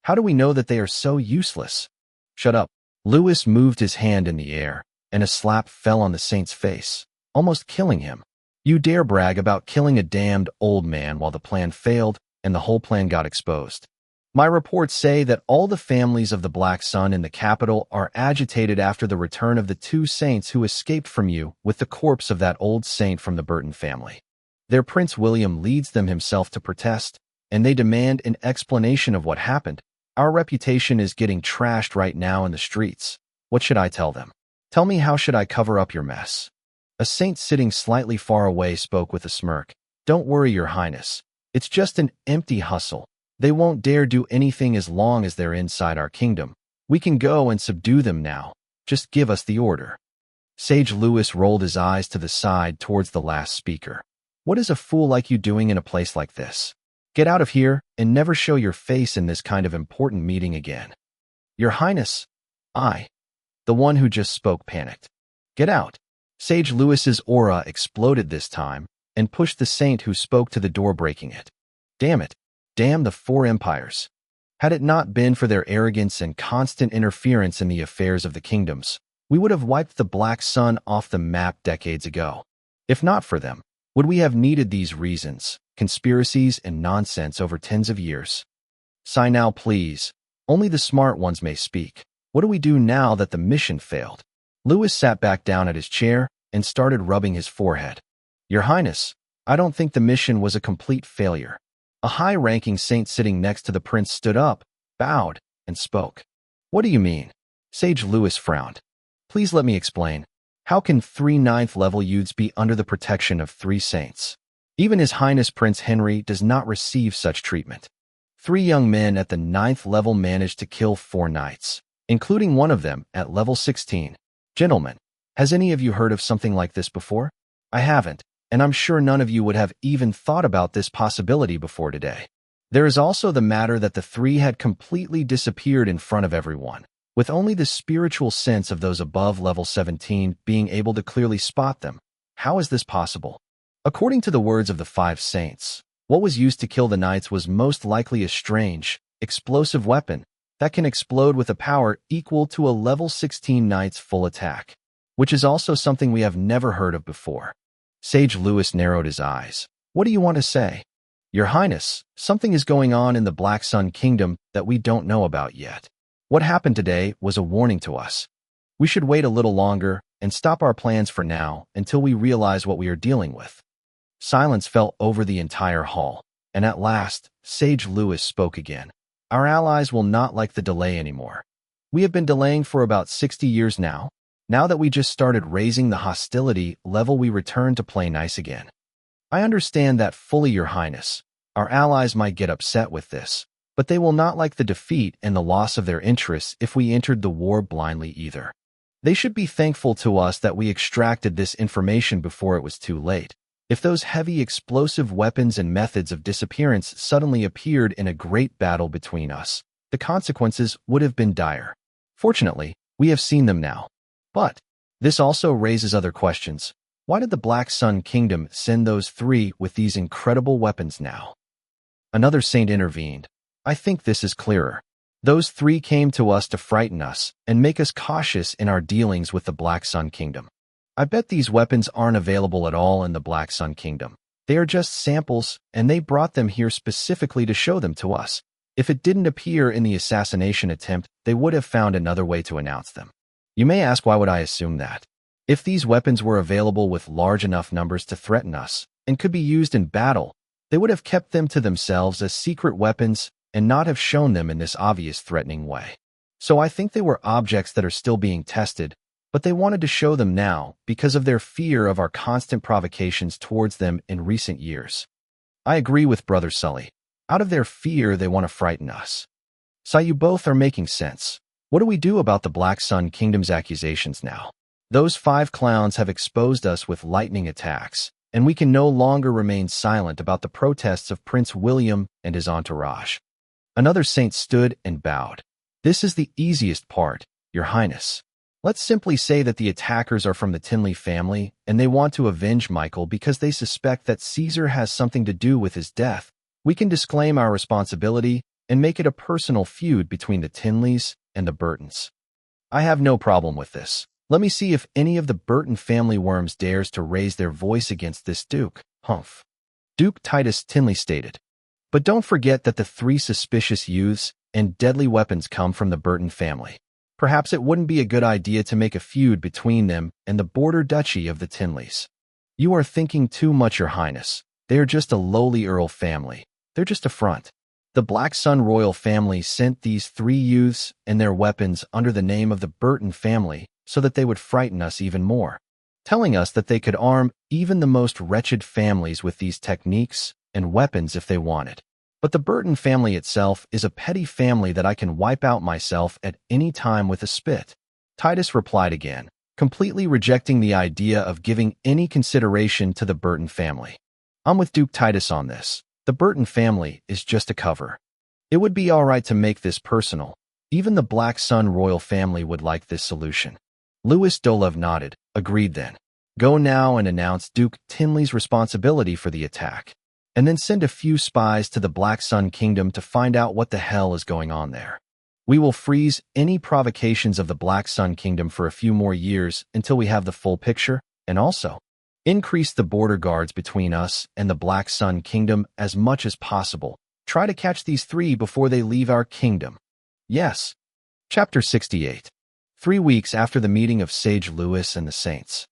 How do we know that they are so useless? Shut up. Louis moved his hand in the air, and a slap fell on the saint's face, almost killing him. You dare brag about killing a damned old man while the plan failed and the whole plan got exposed. My reports say that all the families of the Black Sun in the capital are agitated after the return of the 2 saints who escaped from you with the corpse of that old saint from the Burton family. Their Prince William leads them himself to protest, and they demand an explanation of what happened. Our reputation is getting trashed right now in the streets. What should I tell them? Tell me, how should I cover up your mess? A saint sitting slightly far away spoke with a smirk. Don't worry, Your Highness. It's just an empty hustle. They won't dare do anything as long as they're inside our kingdom. We can go and subdue them now. Just give us the order. Sage Louis rolled his eyes to the side towards the last speaker. What is a fool like you doing in a place like this? Get out of here and never show your face in this kind of important meeting again. Your Highness, the one who just spoke, panicked. Get out. Sage Lewis's aura exploded this time and pushed the saint who spoke to the door, breaking it. Damn it. Damn the four empires. Had it not been for their arrogance and constant interference in the affairs of the kingdoms, we would have wiped the Black Sun off the map decades ago. If not for them, would we have needed these reasons, conspiracies, and nonsense over tens of years? Sigh now, please. Only the smart ones may speak. What do we do now that the mission failed? Lewis sat back down at his chair and started rubbing his forehead. Your Highness, I don't think the mission was a complete failure. A high-ranking saint sitting next to the prince stood up, bowed, and spoke. What do you mean? Sage Lewis frowned. Please let me explain. How can 3 9th-level youths be under the protection of 3 saints? Even His Highness Prince Henry does not receive such treatment. 3 young men at the 9th level managed to kill 4 knights, including one of them at level 16. Gentlemen, has any of you heard of something like this before? I haven't, and I'm sure none of you would have even thought about this possibility before today. There is also the matter that the 3 had completely disappeared in front of everyone, with only the spiritual sense of those above level 17 being able to clearly spot them. How is this possible? According to the words of the 5 saints, what was used to kill the knights was most likely a strange, explosive weapon that can explode with a power equal to a level 16 knight's full attack, which is also something we have never heard of before. Sage Lewis narrowed his eyes. What do you want to say? Your Highness, something is going on in the Black Sun Kingdom that we don't know about yet. What happened today was a warning to us. We should wait a little longer and stop our plans for now until we realize what we are dealing with. Silence fell over the entire hall, and at last, Sage Lewis spoke again. Our allies will not like the delay anymore. We have been delaying for about 60 years now. Now that we just started raising the hostility level, we return to play nice again. I understand that fully, Your Highness. Our allies might get upset with this, but they will not like the defeat and the loss of their interests if we entered the war blindly either. They should be thankful to us that we extracted this information before it was too late. If those heavy explosive weapons and methods of disappearance suddenly appeared in a great battle between us, the consequences would have been dire. Fortunately, we have seen them now. But this also raises other questions. Why did the Black Sun Kingdom send those 3 with these incredible weapons now? Another saint intervened. I think this is clearer. Those 3 came to us to frighten us and make us cautious in our dealings with the Black Sun Kingdom. I bet these weapons aren't available at all in the Black Sun Kingdom. They are just samples, and they brought them here specifically to show them to us. If it didn't appear in the assassination attempt, they would have found another way to announce them. You may ask, why would I assume that? If these weapons were available with large enough numbers to threaten us and could be used in battle, they would have kept them to themselves as secret weapons and not have shown them in this obvious threatening way. So I think they were objects that are still being tested, but they wanted to show them now because of their fear of our constant provocations towards them in recent years. I agree with Brother Sully. Out of their fear, they want to frighten us. So you both are making sense. What do we do about the Black Sun Kingdom's accusations now? Those 5 clowns have exposed us with lightning attacks, and we can no longer remain silent about the protests of Prince William and his entourage. Another saint stood and bowed. This is the easiest part, Your Highness. Let's simply say that the attackers are from the Tinley family, and they want to avenge Michael because they suspect that Caesar has something to do with his death. We can disclaim our responsibility and make it a personal feud between the Tinleys and the Burtons. I have no problem with this. Let me see if any of the Burton family worms dares to raise their voice against this Duke. Humph. Duke Titus Tinley stated. But don't forget that the 3 suspicious youths and deadly weapons come from the Burton family. Perhaps it wouldn't be a good idea to make a feud between them and the border duchy of the Tinleys. You are thinking too much, Your Highness. They are just a lowly Earl family. They're just a front. The Black Sun royal family sent these 3 youths and their weapons under the name of the Burton family so that they would frighten us even more, telling us that they could arm even the most wretched families with these techniques and weapons if they wanted. But the Burton family itself is a petty family that I can wipe out myself at any time with a spit. Titus replied again, completely rejecting the idea of giving any consideration to the Burton family. I'm with Duke Titus on this. The Burton family is just a cover. It would be all right to make this personal. Even the Black Sun royal family would like this solution. Louis Dolev nodded, agreed then. Go now and announce Duke Tinley's responsibility for the attack, and then send a few spies to the Black Sun Kingdom to find out what the hell is going on there. We will freeze any provocations of the Black Sun Kingdom for a few more years until we have the full picture, and also increase the border guards between us and the Black Sun Kingdom as much as possible. Try to catch these three before they leave our kingdom. Yes. Chapter 68. 3 weeks after the meeting of Sage Lewis and the Saints.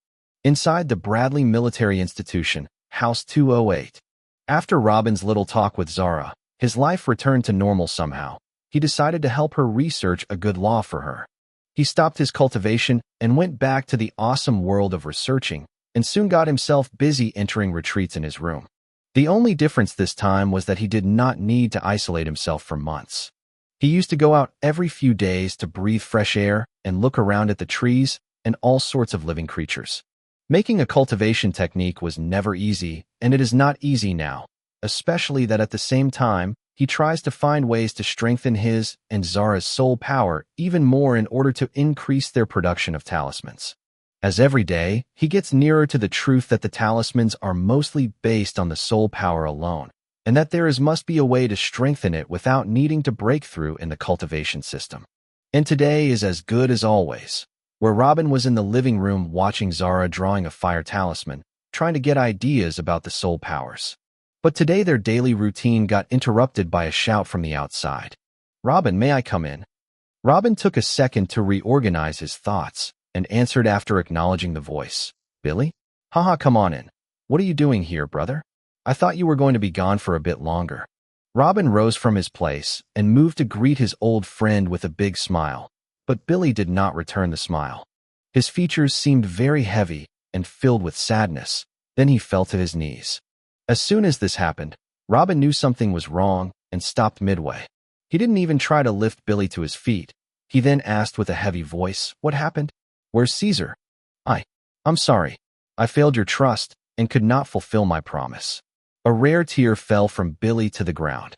Inside the Bradley Military Institution, House 208. After Robin's little talk with Zara, his life returned to normal somehow. He decided to help her research a good law for her. He stopped his cultivation and went back to the awesome world of researching, and soon got himself busy entering retreats in his room. The only difference this time was that he did not need to isolate himself for months. He used to go out every few days to breathe fresh air and look around at the trees and all sorts of living creatures. Making a cultivation technique was never easy, and it is not easy now, especially that at the same time, he tries to find ways to strengthen his and Zara's soul power even more in order to increase their production of talismans. As every day, he gets nearer to the truth that the talismans are mostly based on the soul power alone, and that must be a way to strengthen it without needing to break through in the cultivation system. And today is as good as always, where Robin was in the living room watching Zara drawing a fire talisman, trying to get ideas about the soul powers. But today their daily routine got interrupted by a shout from the outside. "Robin, may I come in?" Robin took a second to reorganize his thoughts and answered after acknowledging the voice. "Billy? Haha, come on in. What are you doing here, brother? I thought you were going to be gone for a bit longer." Robin rose from his place and moved to greet his old friend with a big smile. But Billy did not return the smile. His features seemed very heavy and filled with sadness. Then he fell to his knees. As soon as this happened, Robin knew something was wrong and stopped midway. He didn't even try to lift Billy to his feet. He then asked with a heavy voice, "What happened? Where's Caesar?" I'm sorry. I failed your trust and could not fulfill my promise." A rare tear fell from Billy to the ground.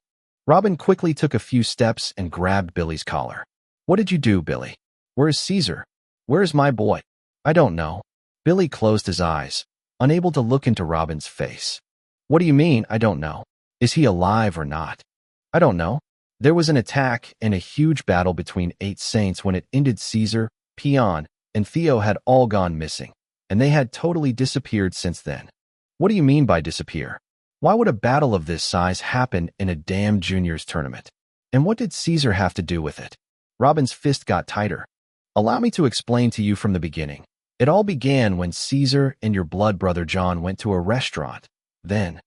Robin quickly took a few steps and grabbed Billy's collar. "What did you do, Billy? Where is Caesar? Where is my boy?" "I don't know." Billy closed his eyes, unable to look into Robin's face. "What do you mean, I don't know? Is he alive or not?" "I don't know. There was an attack and a huge battle between 8 saints when it ended. Caesar, Peon, and Theo had all gone missing, and they had totally disappeared since then." "What do you mean by disappear? Why would a battle of this size happen in a damn juniors tournament? And what did Caesar have to do with it?" Robin's fist got tighter. "Allow me to explain to you from the beginning. It all began when Caesar and your blood brother John went to a restaurant. Then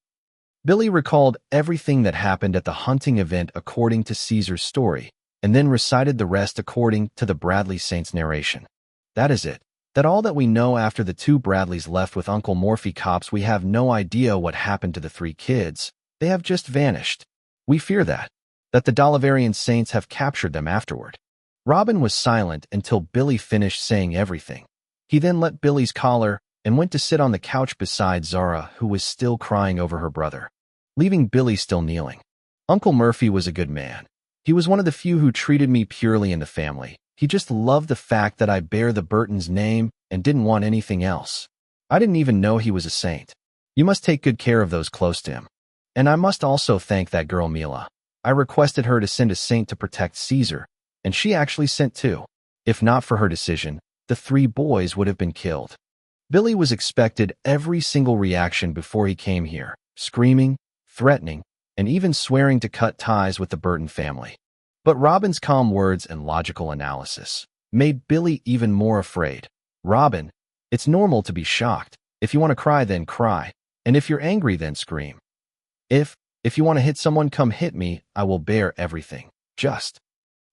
Billy recalled everything that happened at the hunting event according to Caesar's story, and then recited the rest according to the Bradley Saints narration. That is it. That all that we know after the 2 Bradleys left with Uncle Morphy cops. We have no idea what happened to the 3 kids. They have just vanished. We fear that the Dallavarian Saints have captured them afterward." Robin was silent until Billy finished saying everything. He then let Billy's collar and went to sit on the couch beside Zara, who was still crying over her brother, leaving Billy still kneeling. "Uncle Murphy was a good man. He was one of the few who treated me purely in the family. He just loved the fact that I bear the Burton's name and didn't want anything else. I didn't even know he was a saint. You must take good care of those close to him. And I must also thank that girl Mila. I requested her to send a saint to protect Caesar, and she actually sent 2. If not for her decision, the 3 boys would have been killed." Billy was expected every single reaction before he came here, screaming, threatening, and even swearing to cut ties with the Burton family. But Robin's calm words and logical analysis made Billy even more afraid. "Robin, it's normal to be shocked. If you want to cry, then cry. And if you're angry, then scream. If you want to hit someone, come hit me. I will bear everything. Just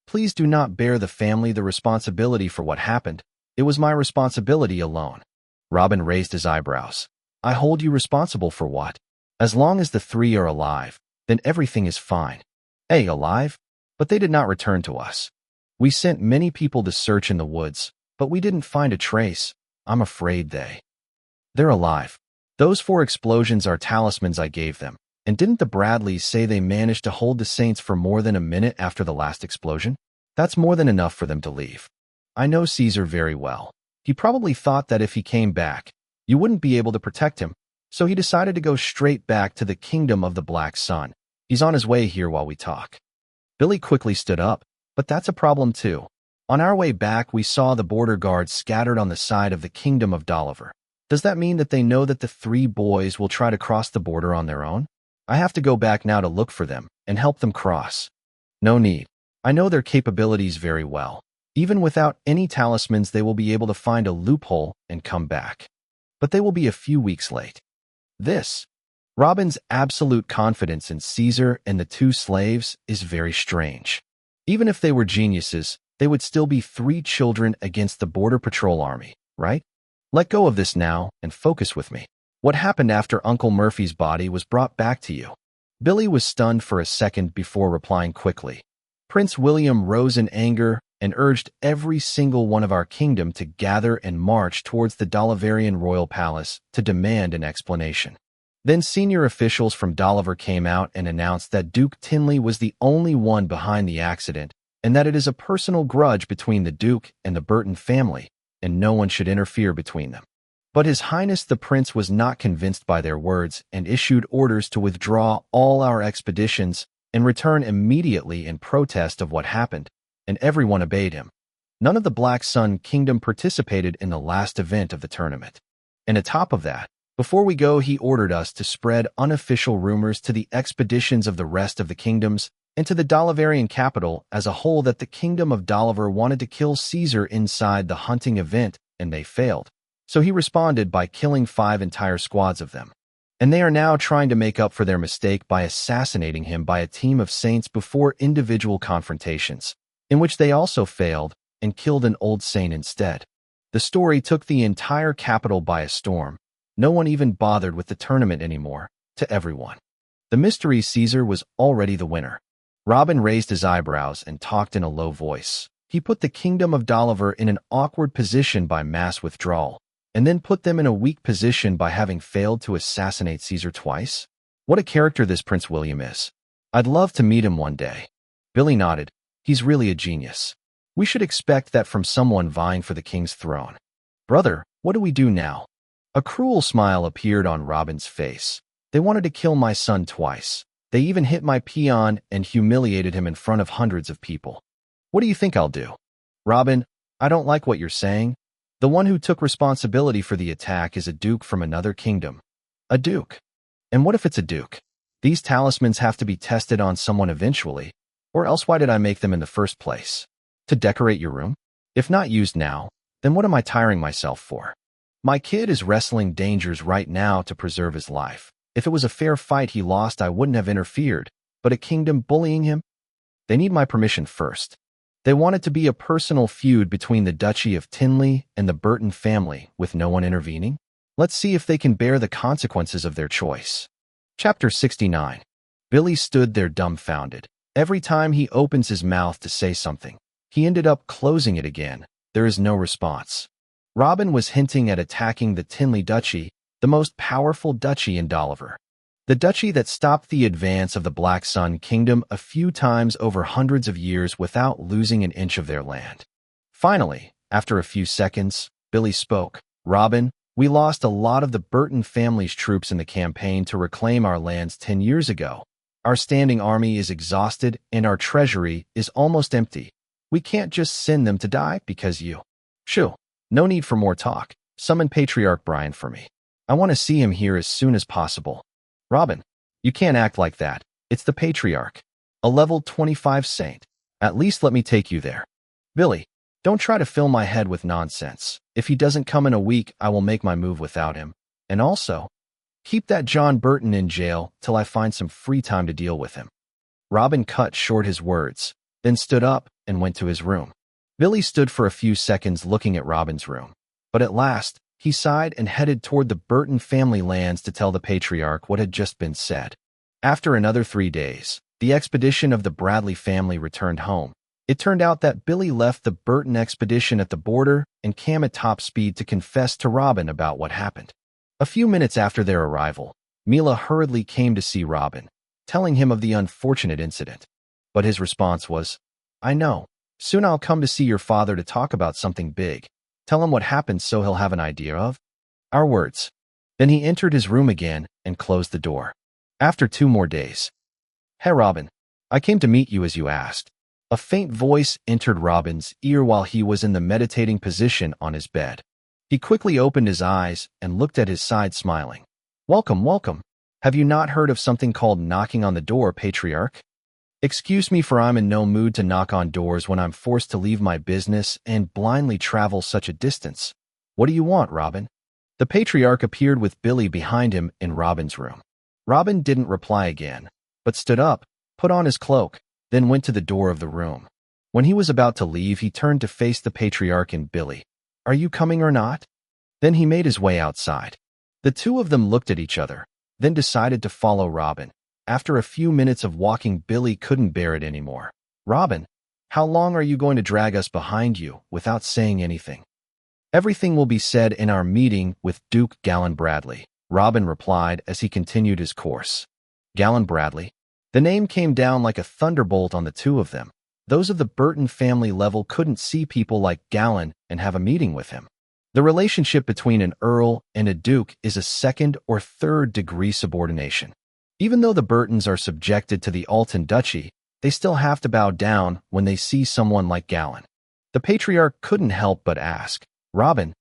please do not bear the family the responsibility for what happened. It was my responsibility alone." Robin raised his eyebrows. "I hold you responsible for what? As long as the 3 are alive, then everything is fine." Alive? But they did not return to us. We sent many people to search in the woods, but we didn't find a trace. I'm afraid they're alive. Those 4 explosions are talismans I gave them. And didn't the Bradleys say they managed to hold the Saints for more than a minute after the last explosion? That's more than enough for them to leave. I know Caesar very well. He probably thought that if he came back, You wouldn't be able to protect him, so he decided to go straight back to the kingdom of the Black Sun. He's on his way here while we talk. Billy quickly stood up, but that's a problem too. On our way back, we saw the border guards scattered on the side of the kingdom of Dolliver. Does that mean that they know that the three boys will try to cross the border on their own? I have to go back now to look for them and help them cross. No need. I know their capabilities very well. Even without any talismans, they will be able to find a loophole and come back. But they will be a few weeks late. Robin's absolute confidence in Caesar and the two slaves is very strange. Even if they were geniuses, they would still be three children against the Border Patrol Army, right? Let go of this now and focus with me. What happened after Uncle Murphy's body was brought back to you? Billy was stunned for a second before replying quickly. Prince William rose in anger and urged every single one of our kingdom to gather and march towards the Dolliverian royal palace to demand an explanation. Then senior officials from Dolliver came out and announced that Duke Tinley was the only one behind the accident and that it is a personal grudge between the Duke and the Burton family, and no one should interfere between them. But His Highness the Prince was not convinced by their words and issued orders to withdraw all our expeditions and return immediately in protest of what happened, and everyone obeyed him. None of the Black Sun Kingdom participated in the last event of the tournament. And atop of that, before we go, he ordered us to spread unofficial rumors to the expeditions of the rest of the kingdoms and to the Dolliverian capital as a whole that the kingdom of Dolliver wanted to kill Caesar inside the hunting event, and they failed. So he responded by killing 5 entire squads of them. And they are now trying to make up for their mistake by assassinating him by a team of saints before individual confrontations, in which they also failed and killed an old saint instead. The story took the entire capital by a storm. No one even bothered with the tournament anymore, to everyone. The mystery Caesar was already the winner. Robin raised his eyebrows and talked in a low voice. He put the kingdom of Dolliver in an awkward position by mass withdrawal, and then put them in a weak position by having failed to assassinate Caesar twice? What a character this Prince William is. I'd love to meet him one day. Billy nodded. He's really a genius. We should expect that from someone vying for the king's throne. Brother, what do we do now? A cruel smile appeared on Robin's face. They wanted to kill my son twice. They even hit my peon and humiliated him in front of hundreds of people. What do you think I'll do? Robin, I don't like what you're saying. The one who took responsibility for the attack is a duke from another kingdom. A duke? And what if it's a duke? These talismans have to be tested on someone eventually, or else why did I make them in the first place? To decorate your room? If not used now, then what am I tiring myself for? My kid is wrestling dangers right now to preserve his life. If it was a fair fight he lost, I wouldn't have interfered, but a kingdom bullying him? They need my permission first. They want it to be a personal feud between the Duchy of Tinley and the Burton family, with no one intervening. Let's see if they can bear the consequences of their choice. Chapter 69. Billy stood there dumbfounded. Every time he opens his mouth to say something, he ended up closing it again. There is no response. Robin was hinting at attacking the Tinley Duchy, the most powerful duchy in Dolliver. The duchy that stopped the advance of the Black Sun Kingdom a few times over hundreds of years without losing an inch of their land. Finally, after a few seconds, Billy spoke. Robin, we lost a lot of the Burton family's troops in the campaign to reclaim our lands 10 years ago. Our standing army is exhausted and our treasury is almost empty. We can't just send them to die because you. Shoo, no need for more talk. Summon Patriarch Brian for me. I want to see him here as soon as possible. Robin, you can't act like that. It's the Patriarch. A level 25 saint. At least let me take you there. Billy, don't try to fill my head with nonsense. If he doesn't come in a week, I will make my move without him. And also, keep that John Burton in jail till I find some free time to deal with him. Robin cut short his words, then stood up and went to his room. Billy stood for a few seconds looking at Robin's room, but at last, he sighed and headed toward the Burton family lands to tell the Patriarch what had just been said. After another 3 days, the expedition of the Bradley family returned home. It turned out that Billy left the Burton expedition at the border and came at top speed to confess to Robin about what happened. A few minutes after their arrival, Mila hurriedly came to see Robin, telling him of the unfortunate incident. But his response was, I know. Soon I'll come to see your father to talk about something big. Tell him what happened so he'll have an idea of. Our words. Then he entered his room again and closed the door. After 2 more days. Hey Robin, I came to meet you as you asked. A faint voice entered Robin's ear while he was in the meditating position on his bed. He quickly opened his eyes and looked at his side, smiling. Welcome, welcome. Have you not heard of something called knocking on the door, Patriarch? Excuse me, for I'm in no mood to knock on doors when I'm forced to leave my business and blindly travel such a distance. What do you want, Robin? The Patriarch appeared with Billy behind him in Robin's room. Robin didn't reply again, but stood up, put on his cloak, then went to the door of the room. When he was about to leave, he turned to face the Patriarch and Billy. Are you coming or not? Then he made his way outside. The two of them looked at each other, then decided to follow Robin. After a few minutes of walking, Billy couldn't bear it anymore. Robin, how long are you going to drag us behind you without saying anything? Everything will be said in our meeting with Duke Galen Bradley, Robin replied as he continued his course. Galen Bradley? The name came down like a thunderbolt on the two of them. Those of the Burton family level couldn't see people like Galen and have a meeting with him. The relationship between an earl and a duke is a second or third degree subordination. Even though the Burtons are subjected to the Alton Duchy, they still have to bow down when they see someone like Galen. The Patriarch couldn't help but ask, Robin,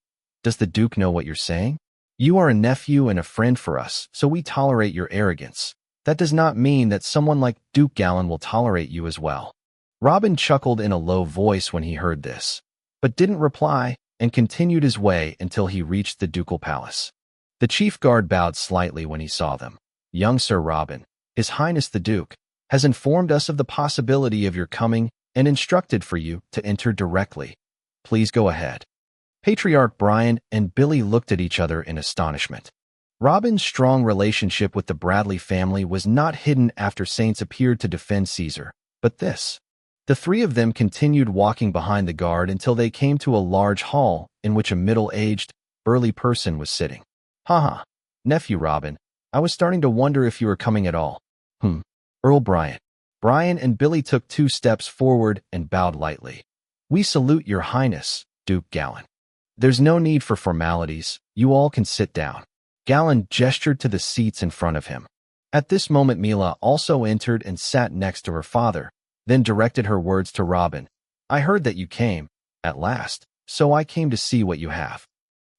does the Duke know what you're saying? You are a nephew and a friend for us, so we tolerate your arrogance. That does not mean that someone like Duke Galen will tolerate you as well. Robin chuckled in a low voice when he heard this, but didn't reply and continued his way until he reached the ducal palace. The chief guard bowed slightly when he saw them. Young Sir Robin, His Highness the Duke, has informed us of the possibility of your coming and instructed for you to enter directly. Please go ahead. Patriarch Brian and Billy looked at each other in astonishment. Robin's strong relationship with the Bradley family was not hidden after Saints appeared to defend Caesar, but this. The three of them continued walking behind the guard until they came to a large hall in which a middle-aged, burly person was sitting. Haha, nephew Robin, I was starting to wonder if you were coming at all. Earl Brian. Brian and Billy took 2 steps forward and bowed lightly. We salute your highness, Duke Galen. There's no need for formalities, you all can sit down. Galen gestured to the seats in front of him. At this moment Mila also entered and sat next to her father, then directed her words to Robin. I heard that you came, at last, so I came to see what you have.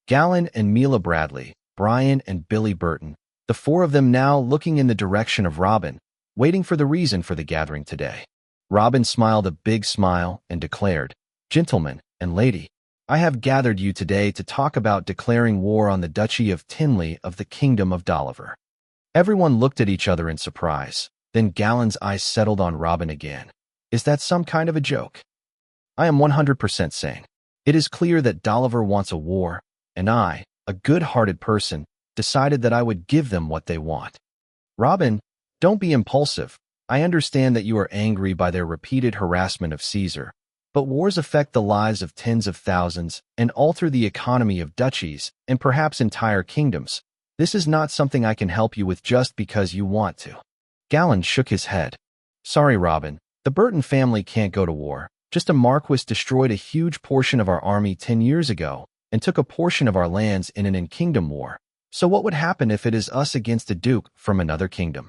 Galen and Mila Bradley, Brian and Billy Burton, the 4 of them now looking in the direction of Robin, waiting for the reason for the gathering today. Robin smiled a big smile and declared, Gentlemen and lady, I have gathered you today to talk about declaring war on the Duchy of Tinley of the Kingdom of Dolliver. Everyone looked at each other in surprise. Then Galen's eyes settled on Robin again. Is that some kind of a joke? I am 100% sane. It is clear that Dolliver wants a war, and I, a good-hearted person, decided that I would give them what they want. Robin, don't be impulsive. I understand that you are angry by their repeated harassment of Caesar, but wars affect the lives of tens of thousands and alter the economy of duchies and perhaps entire kingdoms. This is not something I can help you with just because you want to. Galen shook his head. Sorry, Robin. The Burton family can't go to war. Just a marquis destroyed a huge portion of our army 10 years ago and took a portion of our lands in an in-kingdom war. So what would happen if it is us against a duke from another kingdom?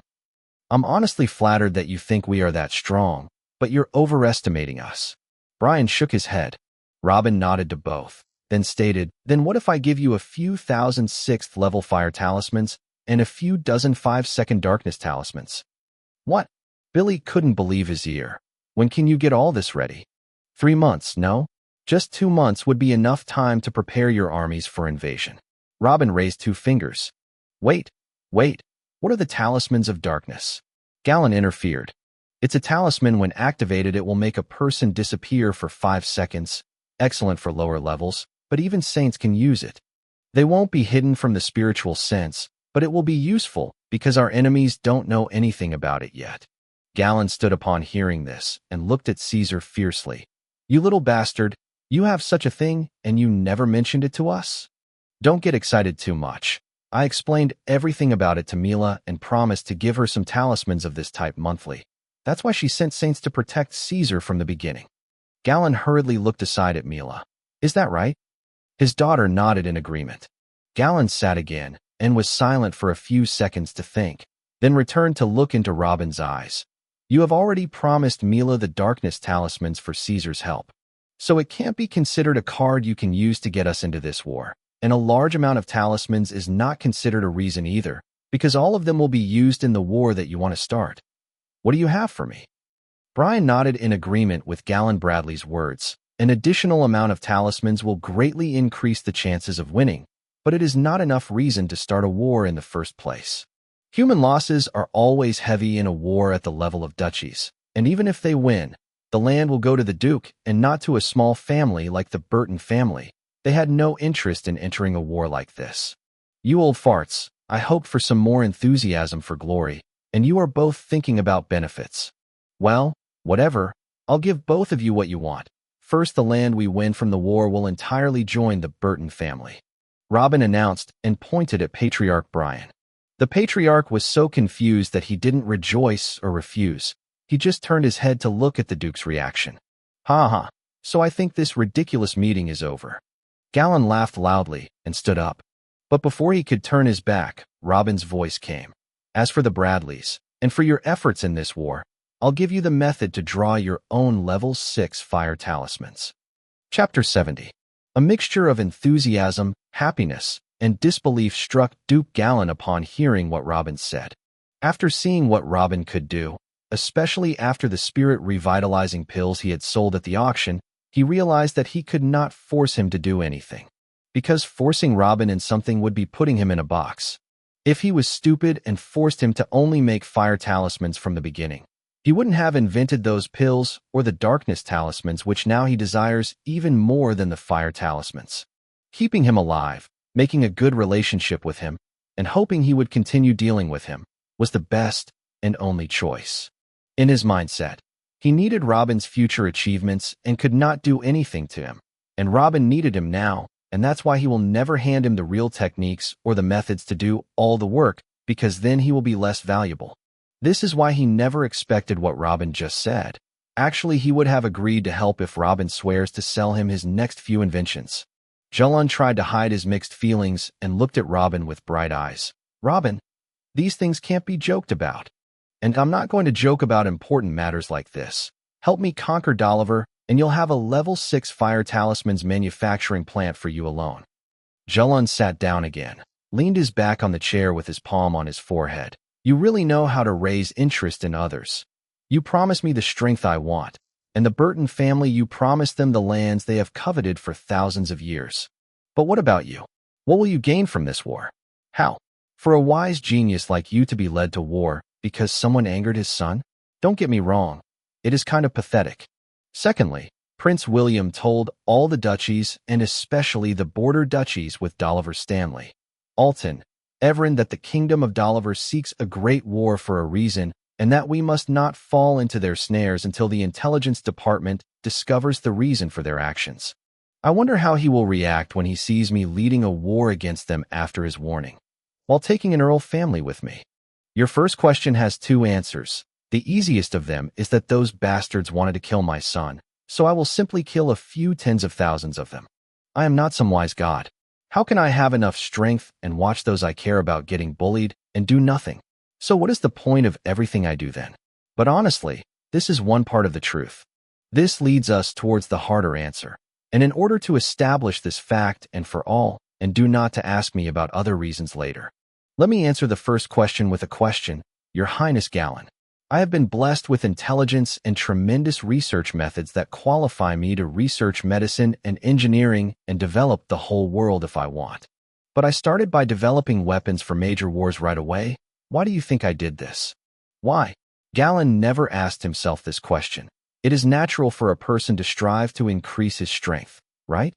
I'm honestly flattered that you think we are that strong, but you're overestimating us. Brian shook his head. Robin nodded to both, then stated, Then what if I give you a few thousand 6th level fire talismans and a few dozen 5-second darkness talismans? What? Billy couldn't believe his ear. When can you get all this ready? 3 months, no? Just 2 months would be enough time to prepare your armies for invasion. Robin raised 2 fingers. Wait. What are the talismans of darkness? Galen interfered. It's a talisman. When activated, it will make a person disappear for 5 seconds. Excellent for lower levels, but even saints can use it. They won't be hidden from the spiritual sense, but it will be useful because our enemies don't know anything about it yet. Galen stood upon hearing this and looked at Caesar fiercely. You little bastard, you have such a thing and you never mentioned it to us? Don't get excited too much. I explained everything about it to Mila and promised to give her some talismans of this type monthly. That's why she sent saints to protect Caesar from the beginning. Galen hurriedly looked aside at Mila. Is that right? His daughter nodded in agreement. Galen sat again, and was silent for a few seconds to think, then returned to look into Robin's eyes. You have already promised Mila the darkness talismans for Caesar's help. So it can't be considered a card you can use to get us into this war. And a large amount of talismans is not considered a reason either, because all of them will be used in the war that you want to start. What do you have for me? Brian nodded in agreement with Galen Bradley's words. An additional amount of talismans will greatly increase the chances of winning, but it is not enough reason to start a war in the first place. Human losses are always heavy in a war at the level of duchies, and even if they win, the land will go to the Duke and not to a small family like the Burton family. They had no interest in entering a war like this. You old farts, I hoped for some more enthusiasm for glory, and you are both thinking about benefits. Well, whatever, I'll give both of you what you want. First, the land we win from the war will entirely join the Burton family. Robin announced and pointed at Patriarch Brian. The Patriarch was so confused that he didn't rejoice or refuse. He just turned his head to look at the Duke's reaction. Ha ha, so I think this ridiculous meeting is over. Galen laughed loudly and stood up. But before he could turn his back, Robin's voice came. As for the Bradleys, and for your efforts in this war, I'll give you the method to draw your own level 6 fire talismans. Chapter 70. A mixture of enthusiasm, happiness, and disbelief struck Duke Galen upon hearing what Robin said. After seeing what Robin could do, especially after the spirit revitalizing pills he had sold at the auction, he realized that he could not force him to do anything, because forcing Robin in something would be putting him in a box. If he was stupid and forced him to only make fire talismans from the beginning, he wouldn't have invented those pills or the darkness talismans, which now he desires even more than the fire talismans. Keeping him alive, making a good relationship with him, and hoping he would continue dealing with him was the best and only choice. In his mindset, he needed Robin's future achievements and could not do anything to him. And Robin needed him now, and that's why he will never hand him the real techniques or the methods to do all the work, because then he will be less valuable. This is why he never expected what Robin just said. Actually, he would have agreed to help if Robin swears to sell him his next few inventions. Galen tried to hide his mixed feelings and looked at Robin with bright eyes. Robin, these things can't be joked about. And I'm not going to joke about important matters like this. Help me conquer Dolliver, and you'll have a level 6 fire talismans manufacturing plant for you alone. Galen sat down again, leaned his back on the chair with his palm on his forehead. You really know how to raise interest in others. You promise me the strength I want, and the Burton family, you promise them the lands they have coveted for thousands of years. But what about you? What will you gain from this war? How? For a wise genius like you to be led to war because someone angered his son? Don't get me wrong, it is kind of pathetic. Secondly, Prince William told all the duchies, and especially the border duchies with Dolliver Stanley, Alton, Everin, that the kingdom of Dolliver seeks a great war for a reason, and that we must not fall into their snares until the intelligence department discovers the reason for their actions. I wonder how he will react when he sees me leading a war against them after his warning, while taking an Earl family with me. Your first question has 2 answers. The easiest of them is that those bastards wanted to kill my son, so I will simply kill a few tens of thousands of them. I am not some wise god. How can I have enough strength and watch those I care about getting bullied and do nothing? So what is the point of everything I do then? But honestly, this is one part of the truth. This leads us towards the harder answer. And in order to establish this fact and for all, and do not to ask me about other reasons later, let me answer the first question with a question. Your Highness Galen, I have been blessed with intelligence and tremendous research methods that qualify me to research medicine and engineering and develop the whole world if I want. But I started by developing weapons for major wars right away. Why do you think I did this? Why? Galen never asked himself this question. It is natural for a person to strive to increase his strength, right?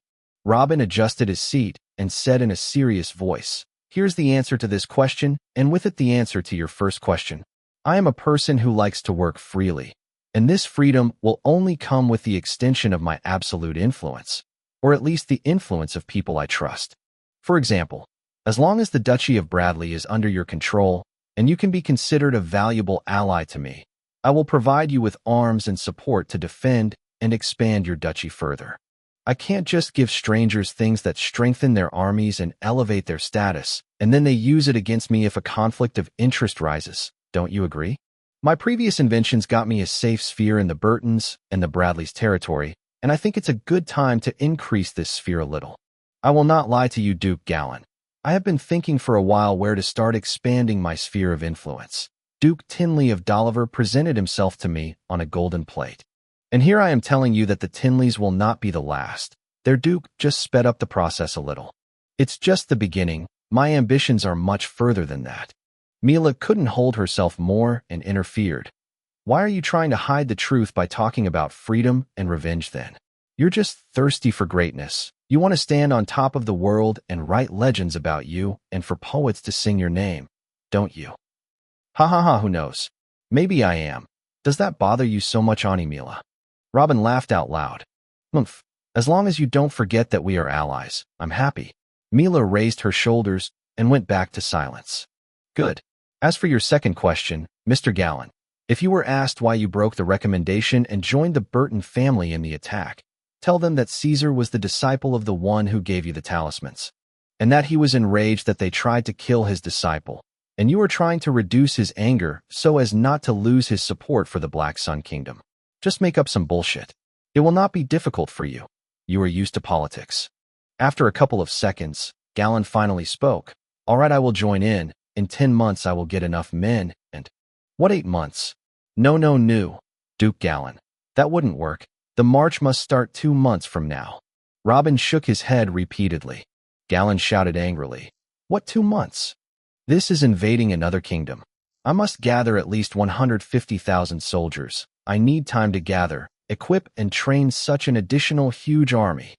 Robin adjusted his seat and said in a serious voice, here's the answer to this question, and with it the answer to your first question. I am a person who likes to work freely, and this freedom will only come with the extension of my absolute influence, or at least the influence of people I trust. For example, as long as the Duchy of Bradley is under your control, and you can be considered a valuable ally to me, I will provide you with arms and support to defend and expand your duchy further. I can't just give strangers things that strengthen their armies and elevate their status, and then they use it against me if a conflict of interest rises. Don't you agree? My previous inventions got me a safe sphere in the Burtons and the Bradleys' territory, and I think it's a good time to increase this sphere a little. I will not lie to you, Duke Gallen. I have been thinking for a while where to start expanding my sphere of influence. Duke Tinley of Dolliver presented himself to me on a golden plate. And here I am telling you that the Tinleys will not be the last. Their Duke just sped up the process a little. It's just the beginning. My ambitions are much further than that. Mila couldn't hold herself more and interfered. Why are you trying to hide the truth by talking about freedom and revenge then? You're just thirsty for greatness. You want to stand on top of the world and write legends about you and for poets to sing your name, don't you? Ha ha ha, who knows? Maybe I am. Does that bother you so much, Auntie Mila? Robin laughed out loud. Humph. As long as you don't forget that we are allies, I'm happy. Mila raised her shoulders and went back to silence. Good. As for your second question, Mr. Gallen, if you were asked why you broke the recommendation and joined the Burton family in the attack, tell them that Caesar was the disciple of the one who gave you the talismans, and that he was enraged that they tried to kill his disciple, and you were trying to reduce his anger so as not to lose his support for the Black Sun Kingdom. Just make up some bullshit. It will not be difficult for you. You are used to politics. After a couple of seconds, Gallen finally spoke. All right, I will join in. In 10 months, I will get enough men and... What, 8 months? No, Duke Gallen. That wouldn't work. The march must start 2 months from now. Robin shook his head repeatedly. Gallen shouted angrily. What 2 months? This is invading another kingdom. I must gather at least 150,000 soldiers. I need time to gather, equip, and train such an additional huge army.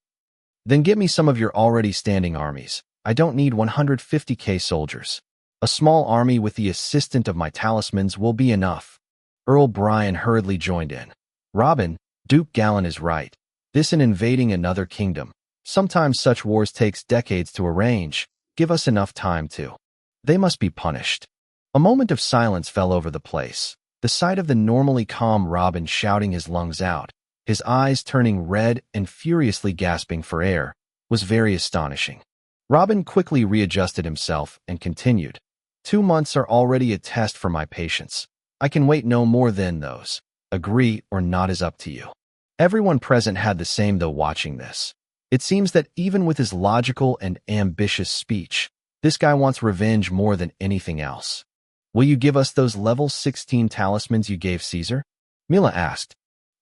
Then get me some of your already standing armies. I don't need 150k soldiers. A small army with the assistance of my talismans will be enough. Earl Brian hurriedly joined in. Robin, Duke Gallen is right. This is invading another kingdom. Sometimes such wars takes decades to arrange. Give us enough time to. They must be punished. A moment of silence fell over the place. The sight of the normally calm Robin shouting his lungs out, his eyes turning red and furiously gasping for air, was very astonishing. Robin quickly readjusted himself and continued. 2 months are already a test for my patience. I can wait no more than those. Agree or not is up to you. Everyone present had the same though watching this. It seems that even with his logical and ambitious speech, this guy wants revenge more than anything else. Will you give us those level 16 talismans you gave Caesar? Mila asked.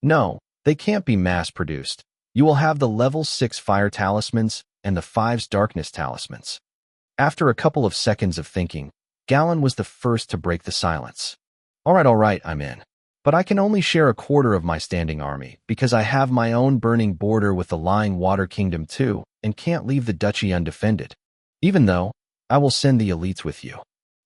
No, they can't be mass-produced. You will have the level 6 fire talismans and the 5's darkness talismans. After a couple of seconds of thinking, Gallen was the first to break the silence. All right, I'm in. But I can only share a quarter of my standing army because I have my own burning border with the lying water kingdom too and can't leave the duchy undefended. Even though, I will send the elites with you.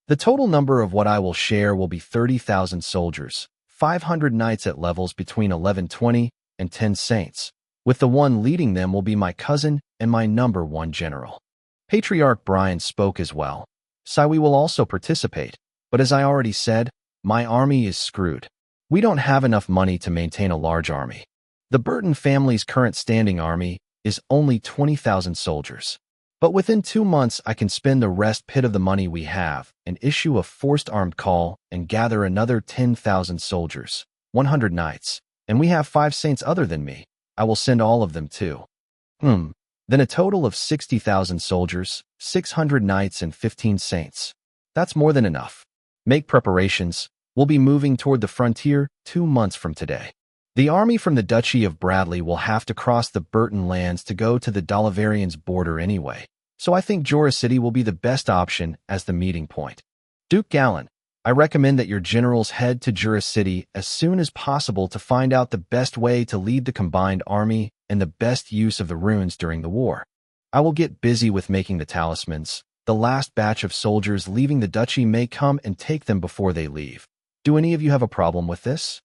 The total number of what I will share will be 30,000 soldiers, 500 knights at levels between 1120 and 10 saints, with the one leading them will be my cousin and my number 1 general. Patriarch Brian spoke as well. We will also participate, but as I already said, my army is screwed. We don't have enough money to maintain a large army. The Burton family's current standing army is only 20,000 soldiers. But within 2 months, I can spend the rest pit of the money we have and issue a forced armed call and gather another 10,000 soldiers, 100 knights, and we have 5 saints other than me. I will send all of them too. Then a total of 60,000 soldiers, 600 knights, and 15 saints. That's more than enough. Make preparations. We'll be moving toward the frontier 2 months from today. The army from the Duchy of Bradley will have to cross the Burton lands to go to the Dollivarians' border anyway, so I think Jura City will be the best option as the meeting point. Duke Gallen, I recommend that your generals head to Jura City as soon as possible to find out the best way to lead the combined army and the best use of the runes during the war. I will get busy with making the talismans. The last batch of soldiers leaving the duchy may come and take them before they leave. Do any of you have a problem with this?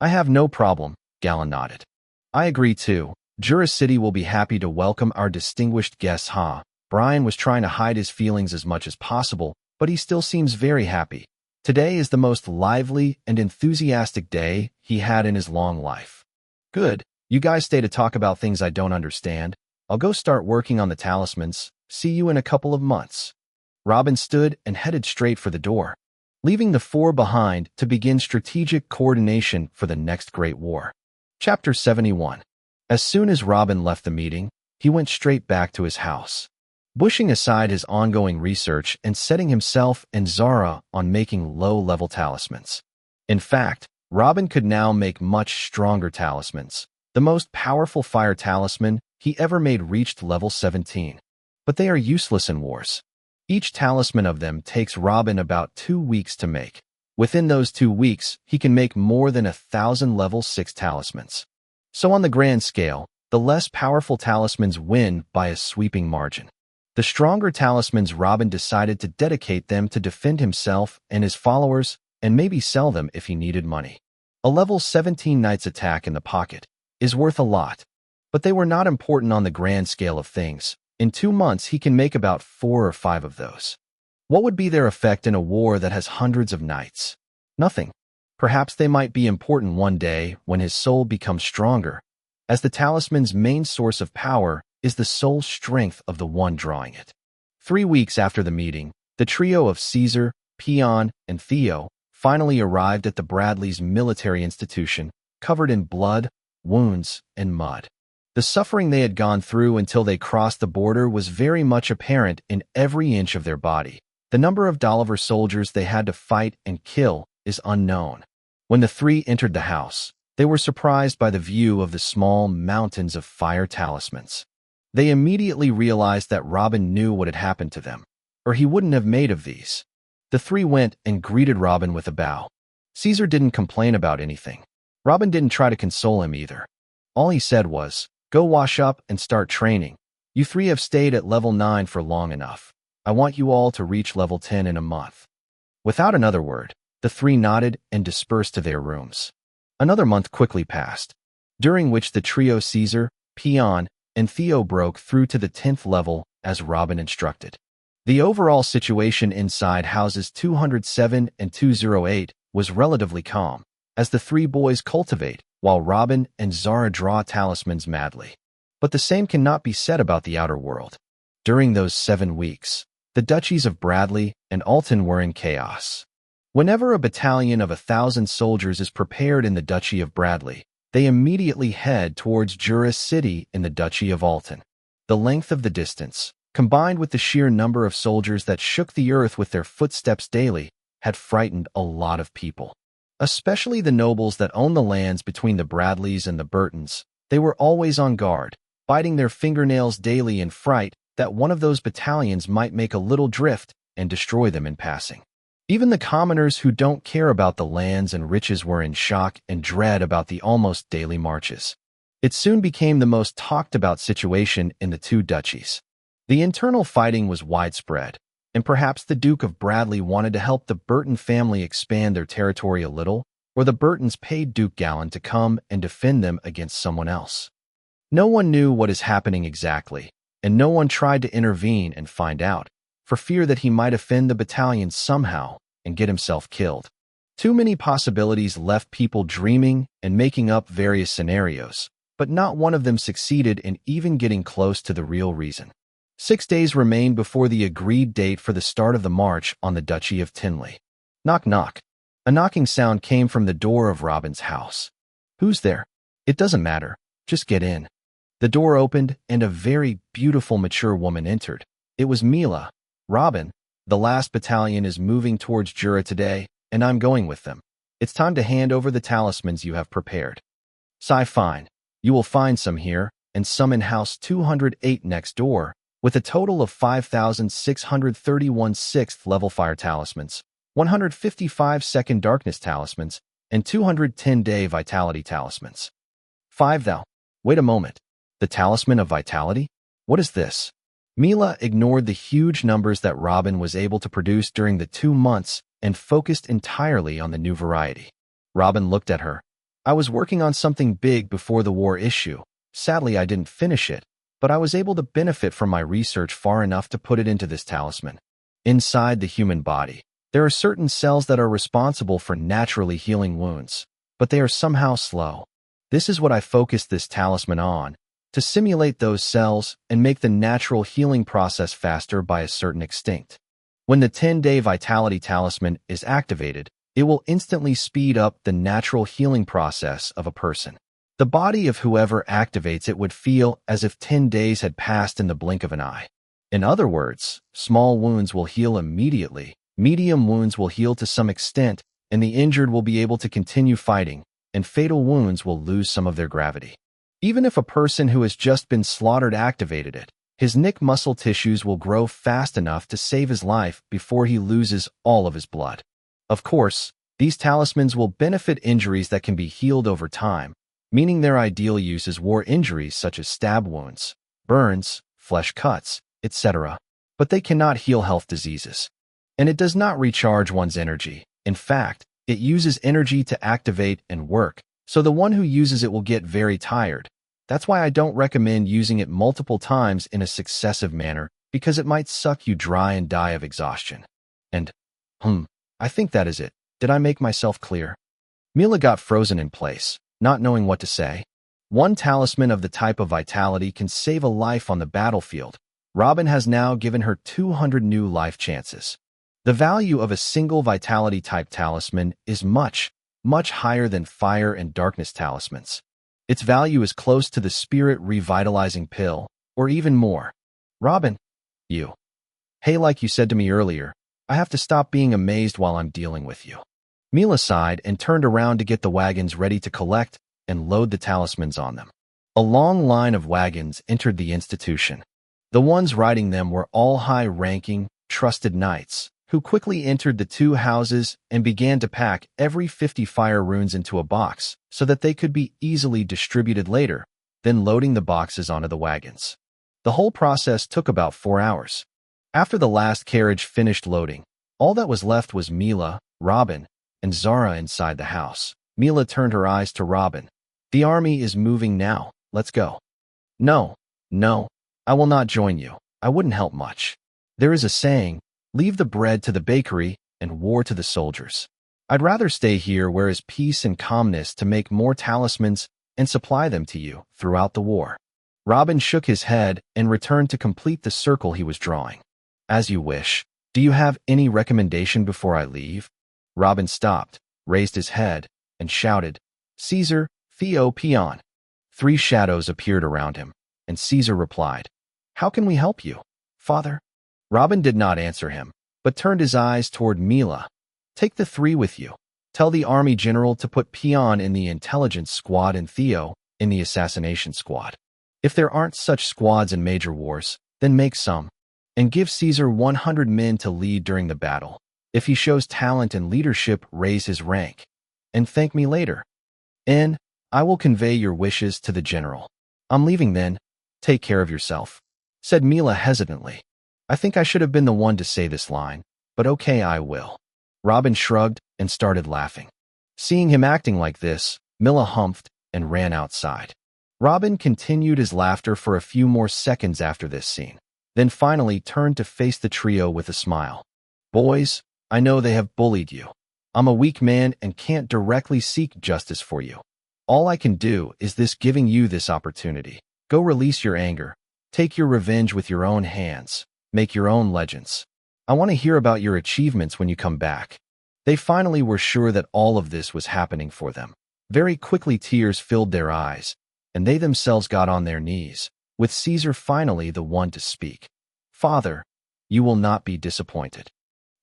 I have no problem, Gallen nodded. I agree too. Jura City will be happy to welcome our distinguished guests, Brian was trying to hide his feelings as much as possible, but he still seems very happy. Today is the most lively and enthusiastic day he had in his long life. Good. You guys stay to talk about things I don't understand. I'll go start working on the talismans. See you in a couple of months. Robin stood and headed straight for the door, leaving the four behind to begin strategic coordination for the next great war. Chapter 71. As soon as Robin left the meeting, he went straight back to his house, pushing aside his ongoing research and setting himself and Zara on making low-level talismans. In fact, Robin could now make much stronger talismans. The most powerful fire talisman he ever made reached level 17. But they are useless in wars. Each talisman of them takes Robin about 2 weeks to make. Within those 2 weeks, he can make more than 1,000 level 6 talismans. So on the grand scale, the less powerful talismans win by a sweeping margin. The stronger talismans, Robin decided to dedicate them to defend himself and his followers, and maybe sell them if he needed money. A level 17 knight's attack in the pocket is worth a lot, but they were not important on the grand scale of things. In 2 months, he can make about 4 or 5 of those. What would be their effect in a war that has hundreds of knights? Nothing. Perhaps they might be important one day when his soul becomes stronger, as the talisman's main source of power is the soul strength of the one drawing it. 3 weeks after the meeting, the trio of Caesar, Peon, and Theo finally arrived at the Bradleys' military institution, covered in blood, wounds, and mud. The suffering they had gone through until they crossed the border was very much apparent in every inch of their body. The number of Dolliver soldiers they had to fight and kill is unknown. When the three entered the house, they were surprised by the view of the small mountains of fire talismans. They immediately realized that Robin knew what had happened to them, or he wouldn't have made of these. The three went and greeted Robin with a bow. Caesar didn't complain about anything. Robin didn't try to console him either. All he said was, "Go wash up and start training. You three have stayed at level 9 for long enough. I want you all to reach level 10 in a month." Without another word, the three nodded and dispersed to their rooms. Another month quickly passed, during which the trio Caesar, Peon, and Theo broke through to the 10th level as Robin instructed. The overall situation inside houses 207 and 208 was relatively calm, as the three boys cultivate, while Robin and Zara draw talismans madly. But the same cannot be said about the outer world. During those 7 weeks, the duchies of Bradley and Alton were in chaos. Whenever a battalion of 1,000 soldiers is prepared in the Duchy of Bradley, they immediately head towards Jura City in the Duchy of Alton. The length of the distance, combined with the sheer number of soldiers that shook the earth with their footsteps daily, had frightened a lot of people. Especially the nobles that owned the lands between the Bradleys and the Burtons. They were always on guard, biting their fingernails daily in fright that one of those battalions might make a little drift and destroy them in passing. Even the commoners who don't care about the lands and riches were in shock and dread about the almost daily marches. It soon became the most talked about situation in the two duchies. The internal fighting was widespread, and perhaps the Duke of Bradley wanted to help the Burton family expand their territory a little, or the Burtons paid Duke Gallen to come and defend them against someone else. No one knew what is happening exactly, and no one tried to intervene and find out, for fear that he might offend the battalion somehow and get himself killed. Too many possibilities left people dreaming and making up various scenarios, but not one of them succeeded in even getting close to the real reason. 6 days remained before the agreed date for the start of the march on the Duchy of Tinley. Knock, knock. A knocking sound came from the door of Robin's house. "Who's there?" "It doesn't matter. Just get in." The door opened, and a very beautiful, mature woman entered. It was Mila. "Robin, the last battalion is moving towards Jura today, and I'm going with them. It's time to hand over the talismans you have prepared." "Fine. You will find some here, and some in house 208 next door, with a total of 5,631 6th level fire talismans, 155 second darkness talismans, and 210 day vitality talismans." "5 thou. Wait a moment. The talisman of vitality? What is this?" Mila ignored the huge numbers that Robin was able to produce during the 2 months and focused entirely on the new variety. Robin looked at her. "I was working on something big before the war issue. Sadly, I didn't finish it, but I was able to benefit from my research far enough to put it into this talisman. Inside the human body, there are certain cells that are responsible for naturally healing wounds, but they are somehow slow. This is what I focused this talisman on, to simulate those cells and make the natural healing process faster by a certain extent. When the 10-day Vitality Talisman is activated, it will instantly speed up the natural healing process of a person. The body of whoever activates it would feel as if 10 days had passed in the blink of an eye. In other words, small wounds will heal immediately, medium wounds will heal to some extent, and the injured will be able to continue fighting, and fatal wounds will lose some of their gravity. Even if a person who has just been slaughtered activated it, his neck muscle tissues will grow fast enough to save his life before he loses all of his blood. Of course, these talismans will benefit injuries that can be healed over time, meaning their ideal use is war injuries such as stab wounds, burns, flesh cuts, etc., but they cannot heal health diseases. And it does not recharge one's energy. In fact, it uses energy to activate and work, so the one who uses it will get very tired. That's why I don't recommend using it multiple times in a successive manner, because it might suck you dry and die of exhaustion. And, I think that is it. Did I make myself clear? Mila got frozen in place, not knowing what to say. One talisman of the type of vitality can save a life on the battlefield. Robin has now given her 200 new life chances. The value of a single vitality-type talisman is much, much higher than fire and darkness talismans. Its value is close to the spirit revitalizing pill, or even more. Robin, you. Hey, like you said to me earlier, I have to stop being amazed while I'm dealing with you. Mila sighed and turned around to get the wagons ready to collect and load the talismans on them. A long line of wagons entered the institution. The ones riding them were all high-ranking, trusted knights, who quickly entered the two houses and began to pack every 50 fire runes into a box so that they could be easily distributed later, then loading the boxes onto the wagons. The whole process took about 4 hours. After the last carriage finished loading, all that was left was Mila, Robin, and Zara inside the house. Mila turned her eyes to Robin. The army is moving now. Let's go. No, I will not join you. I wouldn't help much. There is a saying, leave the bread to the bakery and war to the soldiers. I'd rather stay here where is peace and calmness to make more talismans and supply them to you throughout the war. Robin shook his head and returned to complete the circle he was drawing. As you wish. Do you have any recommendation before I leave? Robin stopped, raised his head, and shouted, Caesar, Theo, Peon. 3 shadows appeared around him, and Caesar replied, How can we help you, father? Robin did not answer him, but turned his eyes toward Mila. Take the 3 with you. Tell the army general to put Peon in the intelligence squad and Theo in the assassination squad. If there aren't such squads in major wars, then make some. And give Caesar 100 men to lead during the battle. If he shows talent and leadership, raise his rank. And thank me later. And I will convey your wishes to the general. I'm leaving then. Take care of yourself, said Mila hesitantly. I think I should have been the one to say this line, but okay, I will. Robin shrugged and started laughing. Seeing him acting like this, Mila humphed and ran outside. Robin continued his laughter for a few more seconds after this scene, then finally turned to face the trio with a smile. Boys, I know they have bullied you. I'm a weak man and can't directly seek justice for you. All I can do is giving you this opportunity. Go release your anger. Take your revenge with your own hands. Make your own legends. I want to hear about your achievements when you come back. They finally were sure that all of this was happening for them. Very quickly tears filled their eyes, and they themselves got on their knees, with Caesar finally the one to speak. Father, you will not be disappointed.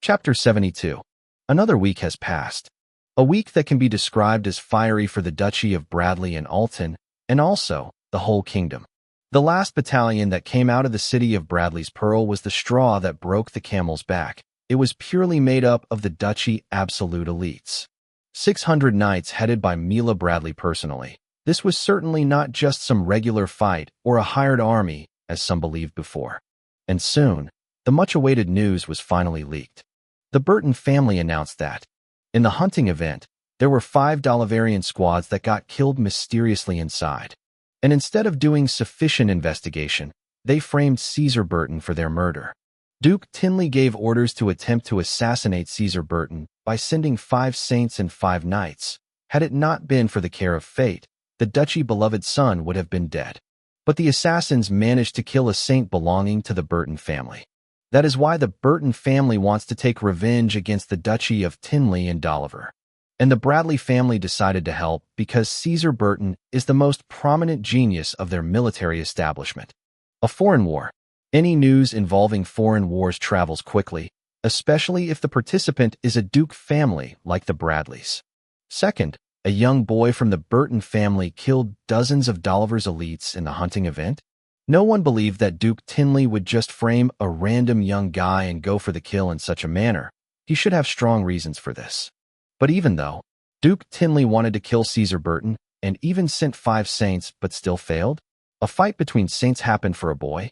Chapter 72. Another week has passed. A week that can be described as fiery for the Duchy of Bradley and Alton, and also the whole kingdom. The last battalion that came out of the city of Bradley's Pearl was the straw that broke the camel's back. It was purely made up of the Duchy absolute elites. 600 knights headed by Mila Bradley personally. This was certainly not just some regular fight or a hired army, as some believed before. And soon, the much-awaited news was finally leaked. The Burton family announced that, in the hunting event, there were 5 Dalivarian squads that got killed mysteriously inside. And instead of doing sufficient investigation, they framed Caesar Burton for their murder. Duke Tinley gave orders to attempt to assassinate Caesar Burton by sending 5 saints and 5 knights. Had it not been for the care of fate, the duchy beloved son would have been dead. But the assassins managed to kill a saint belonging to the Burton family. That is why the Burton family wants to take revenge against the Duchy of Tinley and Dolliver. And the Bradley family decided to help because Caesar Burton is the most prominent genius of their military establishment. A foreign war. Any news involving foreign wars travels quickly, especially if the participant is a duke family like the Bradleys. Second, a young boy from the Burton family killed dozens of Dolliver's elites in the hunting event. No one believed that Duke Tinley would just frame a random young guy and go for the kill in such a manner. He should have strong reasons for this. But even though Duke Tinley wanted to kill Caesar Burton and even sent 5 saints but still failed, a fight between saints happened for a boy.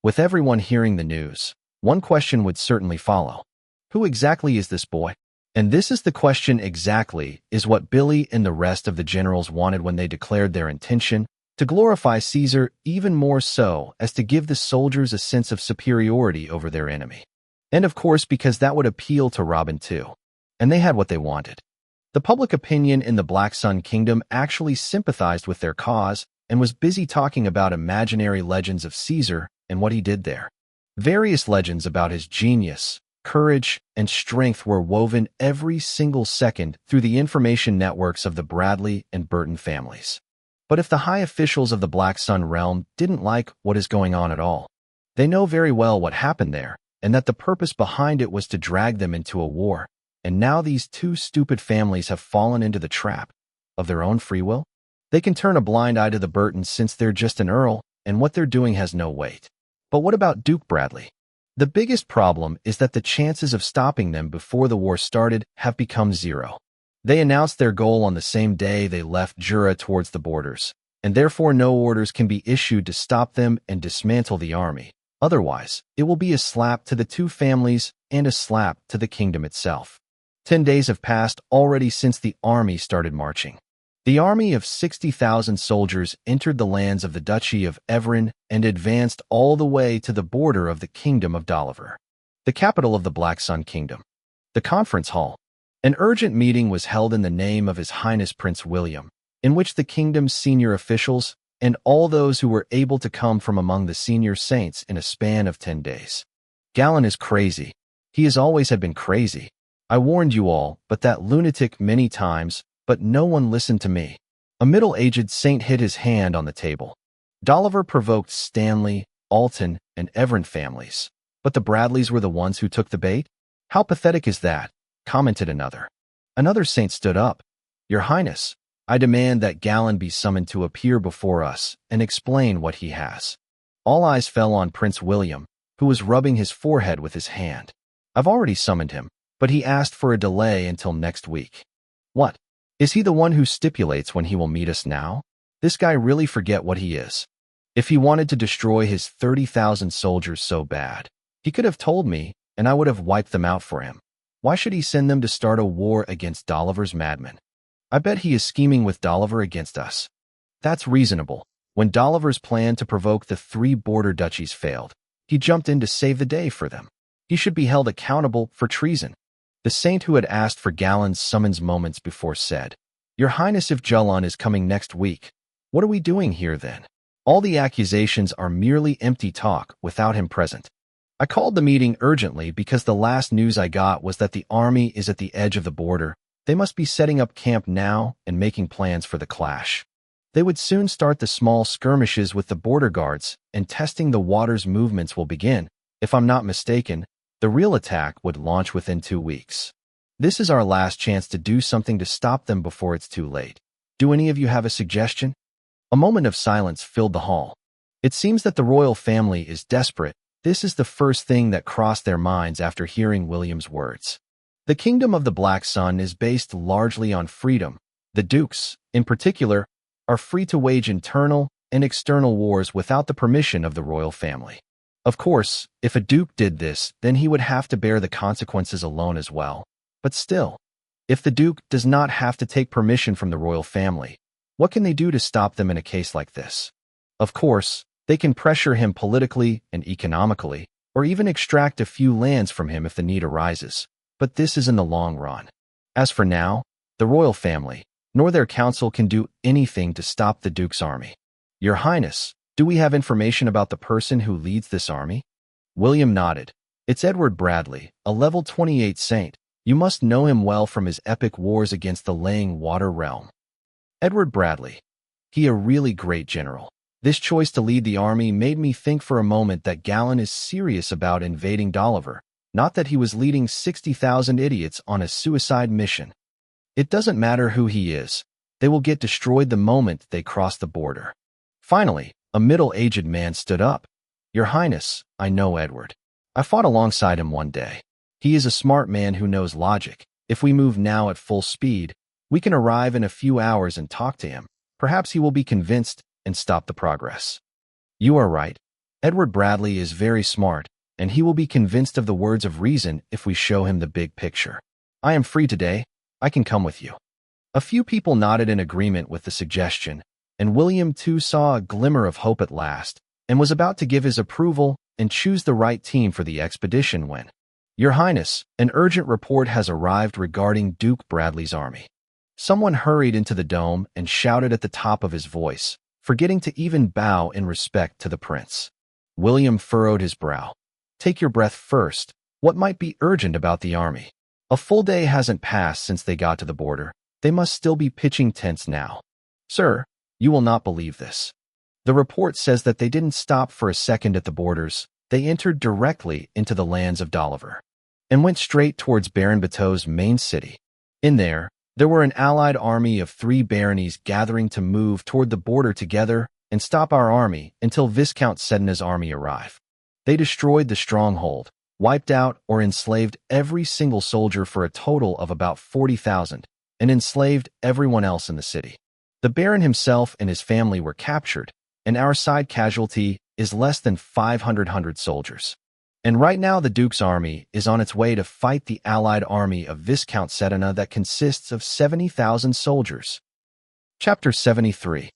With everyone hearing the news, one question would certainly follow. Who exactly is this boy? And this is the question exactly is what Billy and the rest of the generals wanted when they declared their intention to glorify Caesar, even more so as to give the soldiers a sense of superiority over their enemy. And of course, because that would appeal to Robin too. And they had what they wanted. The public opinion in the Black Sun Kingdom actually sympathized with their cause and was busy talking about imaginary legends of Caesar and what he did there. Various legends about his genius, courage, and strength were woven every single second through the information networks of the Bradley and Burton families. But if the high officials of the Black Sun realm didn't like what is going on at all, they know very well what happened there and that the purpose behind it was to drag them into a war. And now these 2 stupid families have fallen into the trap of their own free will. They can turn a blind eye to the Burtons since they're just an earl and what they're doing has no weight. But what about Duke Bradley? The biggest problem is that the chances of stopping them before the war started have become 0. They announced their goal on the same day they left Jura towards the borders, and therefore no orders can be issued to stop them and dismantle the army. Otherwise, it will be a slap to the 2 families and a slap to the kingdom itself. 10 days have passed already since the army started marching. The army of 60,000 soldiers entered the lands of the Duchy of Everin and advanced all the way to the border of the Kingdom of Dolliver, the capital of the Black Sun Kingdom. The conference hall. An urgent meeting was held in the name of His Highness Prince William, in which the kingdom's senior officials and all those who were able to come from among the senior saints in a span of 10 days. Galen is crazy. He has always had been crazy. I warned you all, but that lunatic many times, but no one listened to me. A middle-aged saint hit his hand on the table. Dolliver provoked Stanley, Alton, and Everin families, but the Bradleys were the ones who took the bait? How pathetic is that? Commented another. Another saint stood up. Your Highness, I demand that Galen be summoned to appear before us and explain what he has. All eyes fell on Prince William, who was rubbing his forehead with his hand. I've already summoned him, but he asked for a delay until next week. What? Is he the one who stipulates when he will meet us now? This guy really forget what he is. If he wanted to destroy his 30,000 soldiers so bad, he could have told me, and I would have wiped them out for him. Why should he send them to start a war against Dolliver's madmen? I bet he is scheming with Dolliver against us. That's reasonable. When Dolliver's plan to provoke the 3 border duchies failed, he jumped in to save the day for them. He should be held accountable for treason. The saint who had asked for Galen's summons moments before said, Your Highness, if Julon is coming next week, what are we doing here then? All the accusations are merely empty talk without him present. I called the meeting urgently because the last news I got was that the army is at the edge of the border. They must be setting up camp now and making plans for the clash. They would soon start the small skirmishes with the border guards, and testing the water's movements will begin. If I'm not mistaken, the real attack would launch within 2 weeks. This is our last chance to do something to stop them before it's too late. Do any of you have a suggestion? A moment of silence filled the hall. It seems that the royal family is desperate. This is the first thing that crossed their minds after hearing William's words. The kingdom of the Black Sun is based largely on freedom. The dukes, in particular, are free to wage internal and external wars without the permission of the royal family. Of course, if a duke did this, then he would have to bear the consequences alone as well. But still, if the duke does not have to take permission from the royal family, what can they do to stop them in a case like this? Of course, they can pressure him politically and economically, or even extract a few lands from him if the need arises. But this is in the long run. As for now, the royal family, nor their council can do anything to stop the Duke's army. Your Highness, do we have information about the person who leads this army? William nodded. It's Edward Bradley, a level 28 saint. You must know him well from his epic wars against the Laying Water realm. Edward Bradley. He a really great general. This choice to lead the army made me think for a moment that Galen is serious about invading Dolliver, not that he was leading 60,000 idiots on a suicide mission. It doesn't matter who he is. They will get destroyed the moment they cross the border. Finally, a middle-aged man stood up. Your Highness, I know Edward. I fought alongside him one day. He is a smart man who knows logic. If we move now at full speed, we can arrive in a few hours and talk to him. Perhaps he will be convinced and stop the progress. You are right. Edward Bradley is very smart, and he will be convinced of the words of reason if we show him the big picture. I am free today. I can come with you. A few people nodded in agreement with the suggestion, and William too saw a glimmer of hope at last, and was about to give his approval and choose the right team for the expedition when, Your Highness, an urgent report has arrived regarding Duke Bradley's army. Someone hurried into the dome and shouted at the top of his voice, forgetting to even bow in respect to the prince. William furrowed his brow. Take your breath first. What might be urgent about the army? A full day hasn't passed since they got to the border. They must still be pitching tents now. Sir, you will not believe this. The report says that they didn't stop for a second at the borders. They entered directly into the lands of Dolliver and went straight towards Baron Bateau's main city. In there were an allied army of 3 baronies gathering to move toward the border together and stop our army until Viscount Sedna's army arrive. They destroyed the stronghold, wiped out or enslaved every single soldier for a total of about 40,000, and enslaved everyone else in the city. The Baron himself and his family were captured, and our side casualty is less than 500 soldiers. And right now the Duke's army is on its way to fight the allied army of Viscount Sedna that consists of 70,000 soldiers. Chapter 73.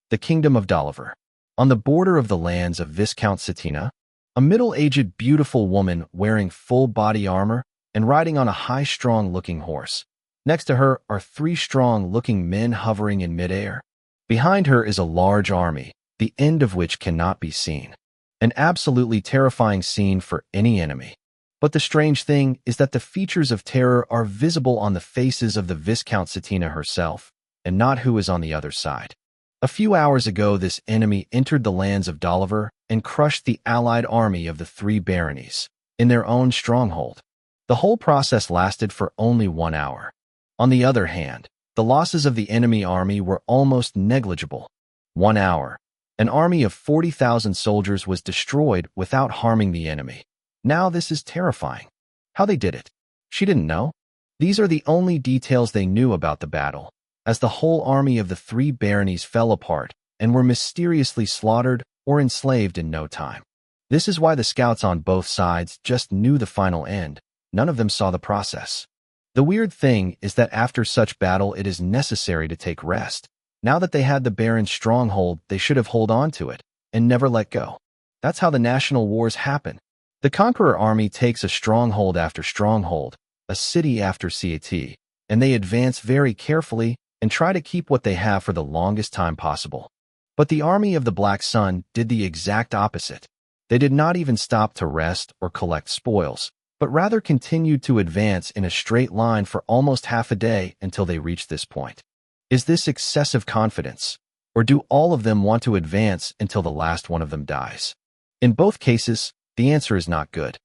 The Kingdom of Dolliver. On the border of the lands of Viscount Sedna, a middle-aged beautiful woman wearing full body armor and riding on a high strong-looking horse. Next to her are 3 strong-looking men hovering in midair. Behind her is a large army, the end of which cannot be seen. An absolutely terrifying scene for any enemy. But the strange thing is that the features of terror are visible on the faces of the Viscount Sedna herself, and not who is on the other side. A few hours ago, this enemy entered the lands of Dolliver and crushed the allied army of the 3 baronies in their own stronghold. The whole process lasted for only 1 hour. On the other hand, the losses of the enemy army were almost negligible. 1 hour. An army of 40,000 soldiers was destroyed without harming the enemy. Now this is terrifying. How they did it? She didn't know. These are the only details they knew about the battle, as the whole army of the 3 baronies fell apart and were mysteriously slaughtered or enslaved in no time. This is why the scouts on both sides just knew the final end. None of them saw the process. The weird thing is that after such battle it is necessary to take rest. Now that they had the Baron's stronghold, they should have held on to it and never let go. That's how the national wars happen. The conqueror army takes a stronghold after stronghold, a city after city, and they advance very carefully and try to keep what they have for the longest time possible. But the army of the Black Sun did the exact opposite. They did not even stop to rest or collect spoils, but rather continued to advance in a straight line for almost half a day until they reached this point. Is this excessive confidence, or do all of them want to advance until the last one of them dies? In both cases, the answer is not good.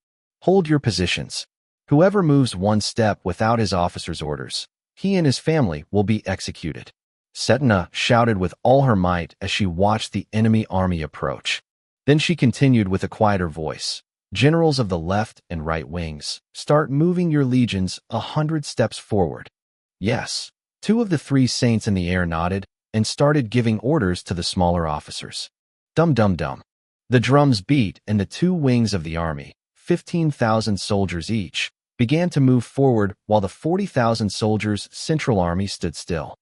Hold your positions. Whoever moves 1 step without his officer's orders, he and his family will be executed. Sedna shouted with all her might as she watched the enemy army approach. Then she continued with a quieter voice. Generals of the left and right wings, start moving your legions 100 steps forward. Yes. 2 of the 3 saints in the air nodded and started giving orders to the smaller officers. Dum dum dum. The drums beat and the 2 wings of the army, 15,000 soldiers each, began to move forward while the 40,000 soldiers' central army stood still.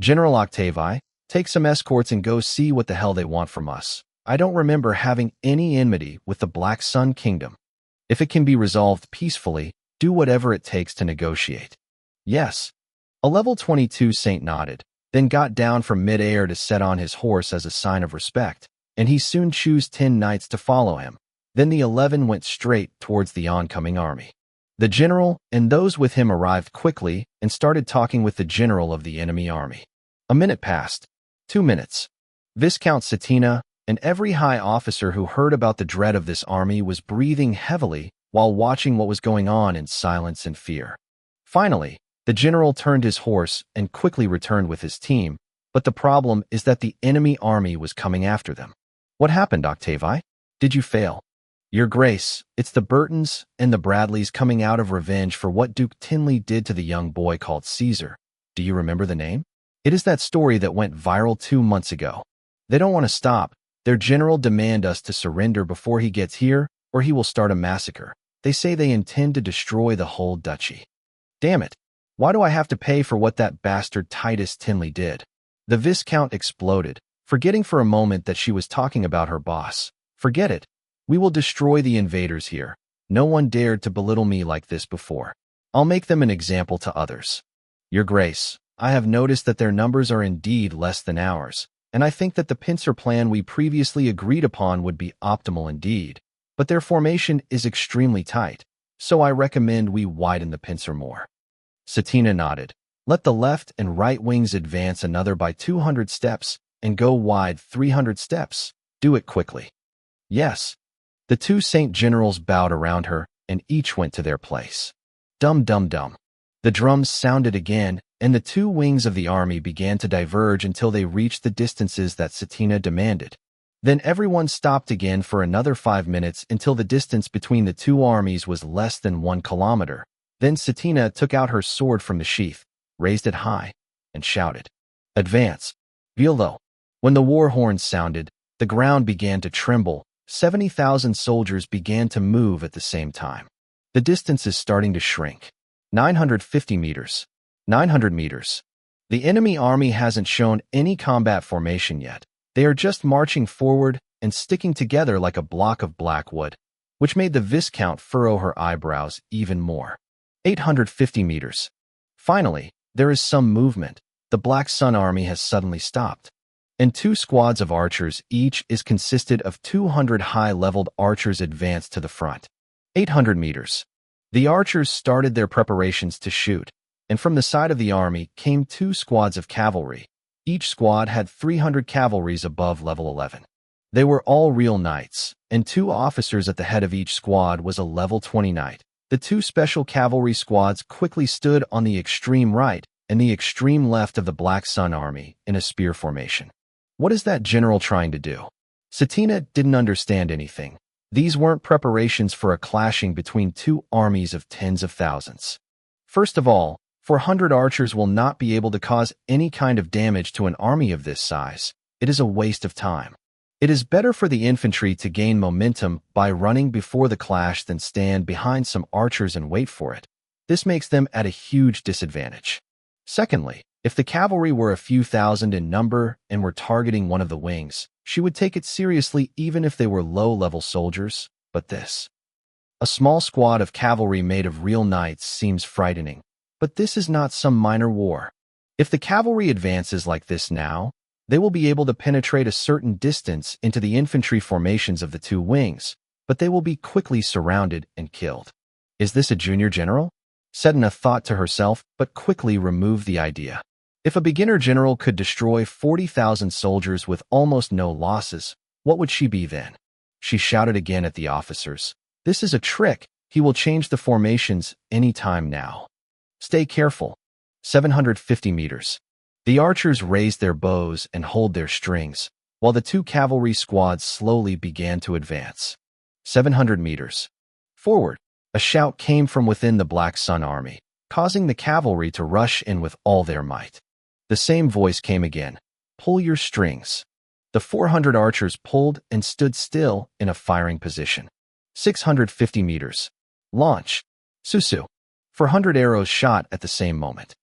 General Octavi, take some escorts and go see what the hell they want from us. I don't remember having any enmity with the Black Sun Kingdom. If it can be resolved peacefully, do whatever it takes to negotiate. Yes. A level 22 saint nodded, then got down from mid-air to set on his horse as a sign of respect, and he soon chose 10 knights to follow him. Then the 11 went straight towards the oncoming army. The general and those with him arrived quickly and started talking with the general of the enemy army. A minute passed. 2 minutes. Viscount Satina and every high officer who heard about the dread of this army was breathing heavily while watching what was going on in silence and fear. Finally, the general turned his horse and quickly returned with his team, but the problem is that the enemy army was coming after them. What happened, Octavi? Did you fail? Your Grace, it's the Burtons and the Bradleys coming out of revenge for what Duke Tinley did to the young boy called Caesar. Do you remember the name? It is that story that went viral 2 months ago. They don't want to stop. Their general demand us to surrender before he gets here, or he will start a massacre. They say they intend to destroy the whole duchy. Damn it. Why do I have to pay for what that bastard Titus Tinley did? The Viscount exploded, forgetting for a moment that she was talking about her boss. Forget it. We will destroy the invaders here. No one dared to belittle me like this before. I'll make them an example to others. Your Grace, I have noticed that their numbers are indeed less than ours, and I think that the pincer plan we previously agreed upon would be optimal indeed. But their formation is extremely tight, so I recommend we widen the pincer more. Satina nodded. Let the left and right wings advance another by 200 steps and go wide 300 steps. Do it quickly. Yes. The 2 saint generals bowed around her, and each went to their place. Dum dum dum. The drums sounded again, and the 2 wings of the army began to diverge until they reached the distances that Satina demanded. Then everyone stopped again for another 5 minutes until the distance between the 2 armies was less than 1 kilometer. Then Satina took out her sword from the sheath, raised it high, and shouted, "Advance!" Vildo. When the war horns sounded, the ground began to tremble. 70,000 soldiers began to move at the same time. The distance is starting to shrink. 950 meters. 900 meters. The enemy army hasn't shown any combat formation yet. They are just marching forward and sticking together like a block of black wood, which made the Viscount furrow her eyebrows even more. 850 meters. Finally, there is some movement. The Black Sun army has suddenly stopped, and 2 squads of archers each is consisted of 200 high-leveled archers advanced to the front. 800 meters. The archers started their preparations to shoot, and from the side of the army came 2 squads of cavalry. Each squad had 300 cavalries above level 11. They were all real knights, and 2 officers at the head of each squad was a level 20 knight. The 2 special cavalry squads quickly stood on the extreme right and the extreme left of the Black Sun army in a spear formation. What is that general trying to do? Satina didn't understand anything. These weren't preparations for a clashing between 2 armies of tens of thousands. First of all, 400 archers will not be able to cause any kind of damage to an army of this size. It is a waste of time. It is better for the infantry to gain momentum by running before the clash than stand behind some archers and wait for it. This makes them at a huge disadvantage. Secondly, if the cavalry were a few thousand in number and were targeting one of the wings, she would take it seriously even if they were low-level soldiers, but this. A small squad of cavalry made of real knights seems frightening, but this is not some minor war. If the cavalry advances like this now, they will be able to penetrate a certain distance into the infantry formations of the 2 wings, but they will be quickly surrounded and killed. Is this a junior general? Sedna thought to herself, but quickly removed the idea. If a beginner general could destroy 40,000 soldiers with almost no losses, what would she be then? She shouted again at the officers. This is a trick. He will change the formations any time now. Stay careful. 750 meters. The archers raised their bows and hold their strings, while the 2 cavalry squads slowly began to advance. 700 meters. Forward. A shout came from within the Black Sun army, causing the cavalry to rush in with all their might. The same voice came again. Pull your strings. The 400 archers pulled and stood still in a firing position. 650 meters. Launch. Susu. 400 arrows shot at the same moment.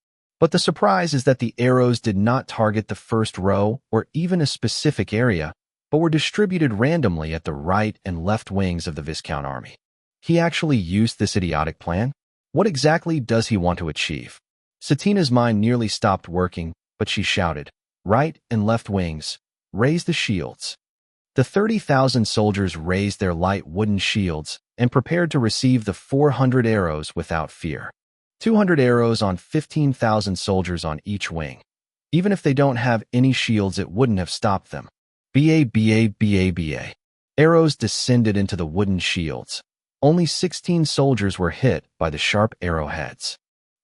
But the surprise is that the arrows did not target the first row or even a specific area, but were distributed randomly at the right and left wings of the Viscount army. He actually used this idiotic plan? What exactly does he want to achieve? Satina's mind nearly stopped working, but she shouted, "Right and left wings, raise the shields." The 30,000 soldiers raised their light wooden shields and prepared to receive the 400 arrows without fear. 200 arrows on 15,000 soldiers on each wing. Even if they don't have any shields, it wouldn't have stopped them. Ba. Arrows descended into the wooden shields. Only 16 soldiers were hit by the sharp arrowheads.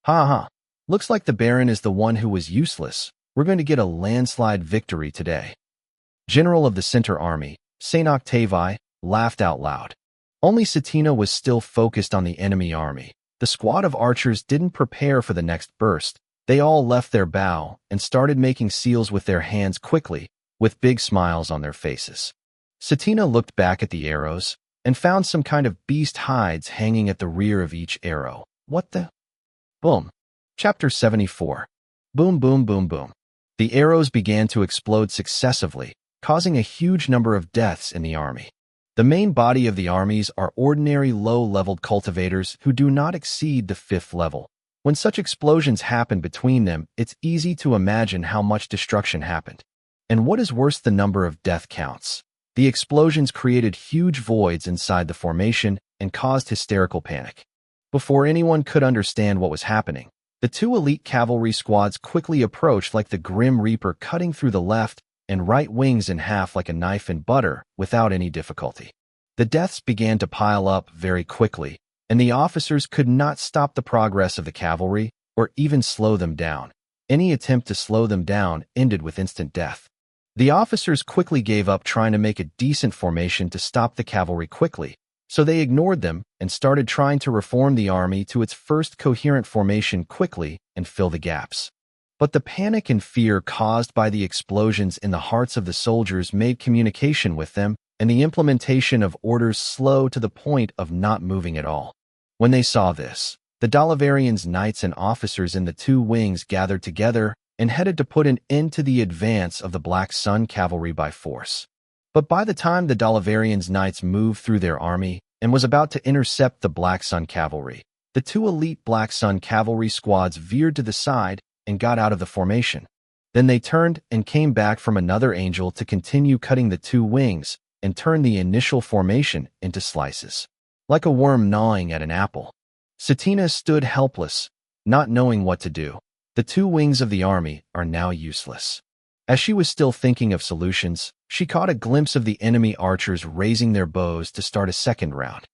Ha ha. Looks like the Baron is the one who was useless. We're going to get a landslide victory today. General of the Center Army, Saint Octavi, laughed out loud. Only Satina was still focused on the enemy army. The squad of archers didn't prepare for the next burst. They all left their bow and started making seals with their hands quickly, with big smiles on their faces. Satina looked back at the arrows and found some kind of beast hides hanging at the rear of each arrow. What the? Boom. Chapter 74. Boom, boom, boom, boom. The arrows began to explode successively, causing a huge number of deaths in the army. The main body of the armies are ordinary low-leveled cultivators who do not exceed the 5th level. When such explosions happen between them, it's easy to imagine how much destruction happened. And what is worse, the number of death counts. The explosions created huge voids inside the formation and caused hysterical panic. Before anyone could understand what was happening, the two elite cavalry squads quickly approached like the Grim Reaper, cutting through the left and right wings in half like a knife in butter without any difficulty. The deaths began to pile up very quickly, and the officers could not stop the progress of the cavalry or even slow them down. Any attempt to slow them down ended with instant death. The officers quickly gave up trying to make a decent formation to stop the cavalry quickly, so they ignored them and started trying to reform the army to its first coherent formation quickly and fill the gaps. But the panic and fear caused by the explosions in the hearts of the soldiers made communication with them and the implementation of orders slow to the point of not moving at all. When they saw this, the Dalavarians' knights and officers in the two wings gathered together and headed to put an end to the advance of the Black Sun cavalry by force. But by the time the Dalavarians' knights moved through their army and was about to intercept the Black Sun cavalry, the two elite Black Sun cavalry squads veered to the side and got out of the formation. Then they turned and came back from another angel to continue cutting the two wings and turn the initial formation into slices. Like a worm gnawing at an apple. Satina stood helpless, not knowing what to do. The two wings of the army are now useless. As she was still thinking of solutions, she caught a glimpse of the enemy archers raising their bows to start a second round.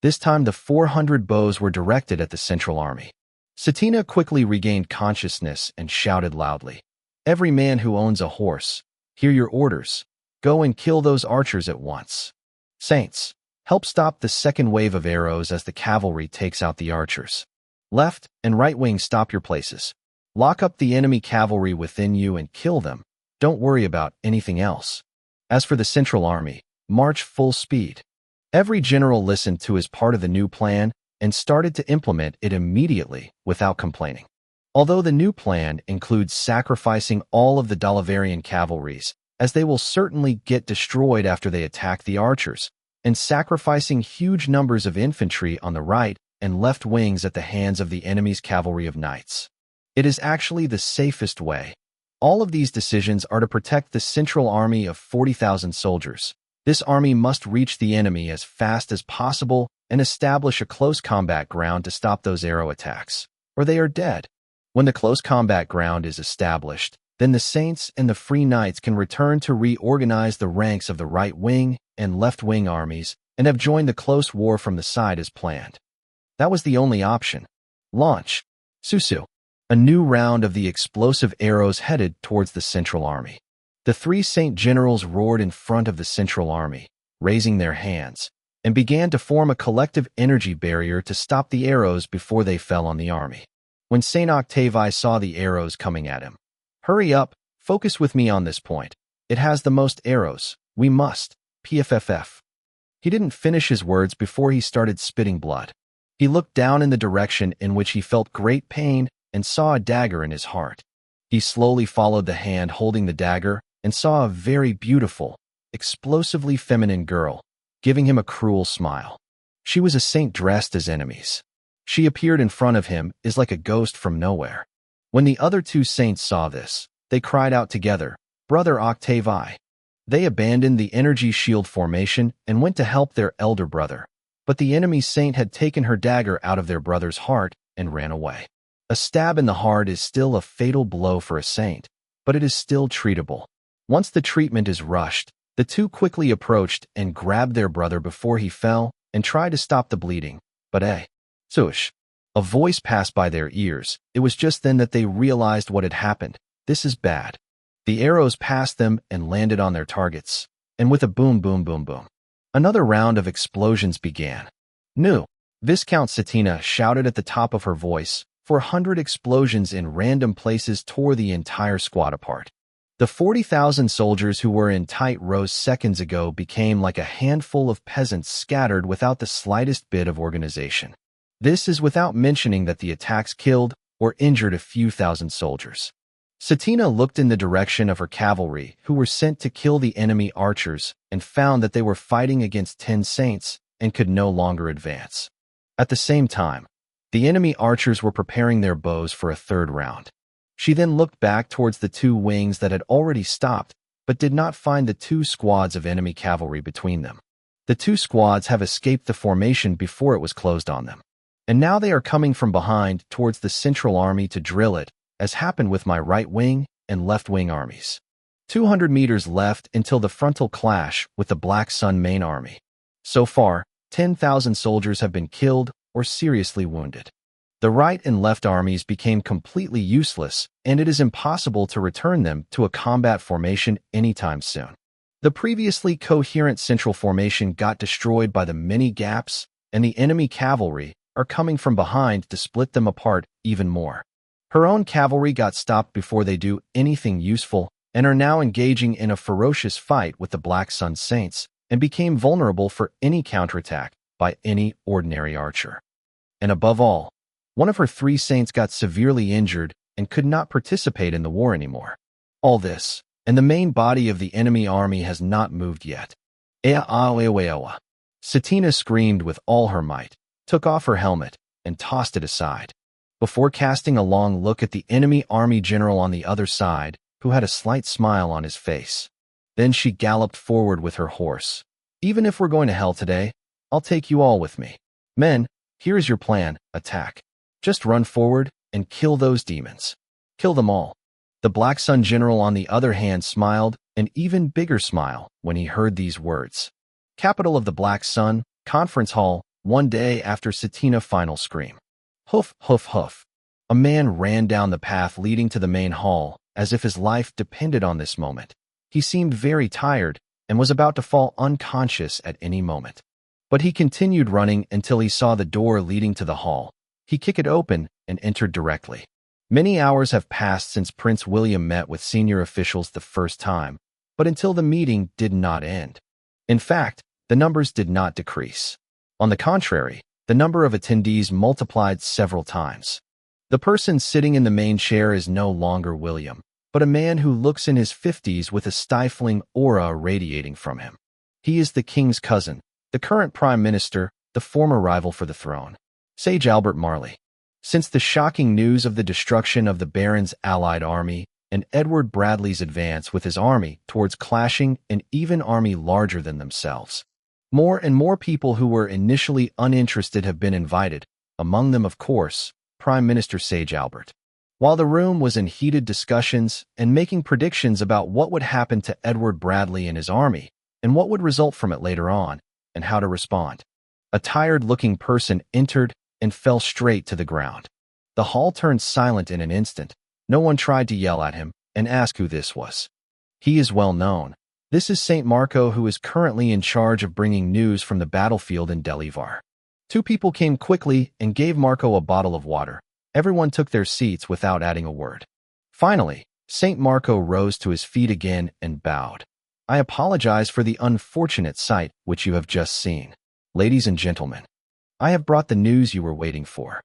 This time the 400 bows were directed at the central army. Satina quickly regained consciousness and shouted loudly, "Every man who owns a horse, hear your orders. Go and kill those archers at once. Saints, help stop the second wave of arrows as the cavalry takes out the archers. Left and right wing, stop your places. Lock up the enemy cavalry within you and kill them. Don't worry about anything else. As for the central army, march full speed." Every general listened to his part of the new plan and started to implement it immediately without complaining. Although the new plan includes sacrificing all of the Dalavarian cavalries, as they will certainly get destroyed after they attack the archers, and sacrificing huge numbers of infantry on the right and left wings at the hands of the enemy's cavalry of knights. It is actually the safest way. All of these decisions are to protect the central army of 40,000 soldiers. This army must reach the enemy as fast as possible and establish a close combat ground to stop those arrow attacks, or they are dead. When the close combat ground is established, then the Saints and the Free Knights can return to reorganize the ranks of the right wing and left wing armies and have joined the close war from the side as planned. That was the only option. Launch. Susu. A new round of the explosive arrows headed towards the central army. The three Saint generals roared in front of the central army, raising their hands, and began to form a collective energy barrier to stop the arrows before they fell on the army. When Saint Octavi saw the arrows coming at him, "Hurry up, focus with me on this point. It has the most arrows. We must. PFFF." He didn't finish his words before he started spitting blood. He looked down in the direction in which he felt great pain and saw a dagger in his heart. He slowly followed the hand holding the dagger and saw a very beautiful, explosively feminine girl, giving him a cruel smile. She was a saint dressed as enemies. She appeared in front of him as like a ghost from nowhere. When the other two saints saw this, they cried out together, "Brother Octavi!" They abandoned the energy shield formation and went to help their elder brother. But the enemy saint had taken her dagger out of their brother's heart and ran away. A stab in the heart is still a fatal blow for a saint, but it is still treatable. Once the treatment is rushed, the two quickly approached and grabbed their brother before he fell and tried to stop the bleeding. But Sush! A voice passed by their ears. It was just then that they realized what had happened. This is bad. The arrows passed them and landed on their targets. And with a boom, boom, boom, boom, another round of explosions began. "No!" Viscount Satina shouted at the top of her voice. 400 explosions in random places tore the entire squad apart. The 40,000 soldiers who were in tight rows seconds ago became like a handful of peasants scattered without the slightest bit of organization. This is without mentioning that the attacks killed or injured a few thousand soldiers. Satina looked in the direction of her cavalry, who were sent to kill the enemy archers, and found that they were fighting against 10 saints and could no longer advance. At the same time, the enemy archers were preparing their bows for a third round. She then looked back towards the two wings that had already stopped, but did not find the two squads of enemy cavalry between them. The two squads have escaped the formation before it was closed on them. And now they are coming from behind towards the central army to drill it, as happened with my right wing and left wing armies. 200 meters left until the frontal clash with the Black Sun main army. So far, 10,000 soldiers have been killed or seriously wounded. The right and left armies became completely useless, and it is impossible to return them to a combat formation anytime soon. The previously coherent central formation got destroyed by the many gaps, and the enemy cavalry are coming from behind to split them apart even more. Her own cavalry got stopped before they do anything useful and are now engaging in a ferocious fight with the Black Sun Saints and became vulnerable for any counterattack by any ordinary archer. And above all, one of her 3 saints got severely injured and could not participate in the war anymore. All this, and the main body of the enemy army has not moved yet. Satina screamed with all her might, took off her helmet, and tossed it aside, before casting a long look at the enemy army general on the other side, who had a slight smile on his face. Then she galloped forward with her horse. "Even if we're going to hell today, I'll take you all with me. Men, here is your plan: attack. Just run forward and kill those demons. Kill them all." The Black Sun general, on the other hand, smiled an even bigger smile when he heard these words. Capital of the Black Sun, Conference Hall, one day after Satina's final scream. Hoof, hoof, hoof. A man ran down the path leading to the main hall, as if his life depended on this moment. He seemed very tired and was about to fall unconscious at any moment. But he continued running until he saw the door leading to the hall. He kicked it open and entered directly. Many hours have passed since Prince William met with senior officials the first time, but until the meeting did not end. In fact, the numbers did not decrease. On the contrary, the number of attendees multiplied several times. The person sitting in the main chair is no longer William, but a man who looks in his 50s with a stifling aura radiating from him. He is the king's cousin, the current prime minister, the former rival for the throne, Sage Albert Marley. Since the shocking news of the destruction of the Baron's allied army and Edward Bradley's advance with his army towards clashing an even army larger than themselves, more and more people who were initially uninterested have been invited, among them, of course, Prime Minister Sage Albert. While the room was in heated discussions and making predictions about what would happen to Edward Bradley and his army, and what would result from it later on, and how to respond, a tired-looking person entered and fell straight to the ground. The hall turned silent in an instant. No one tried to yell at him and ask who this was. He is well known. This is Saint Marco, who is currently in charge of bringing news from the battlefield in Delivar. 2 people came quickly and gave Marco a bottle of water. Everyone took their seats without adding a word. Finally, Saint Marco rose to his feet again and bowed. "I apologize for the unfortunate sight which you have just seen. Ladies and gentlemen, I have brought the news you were waiting for."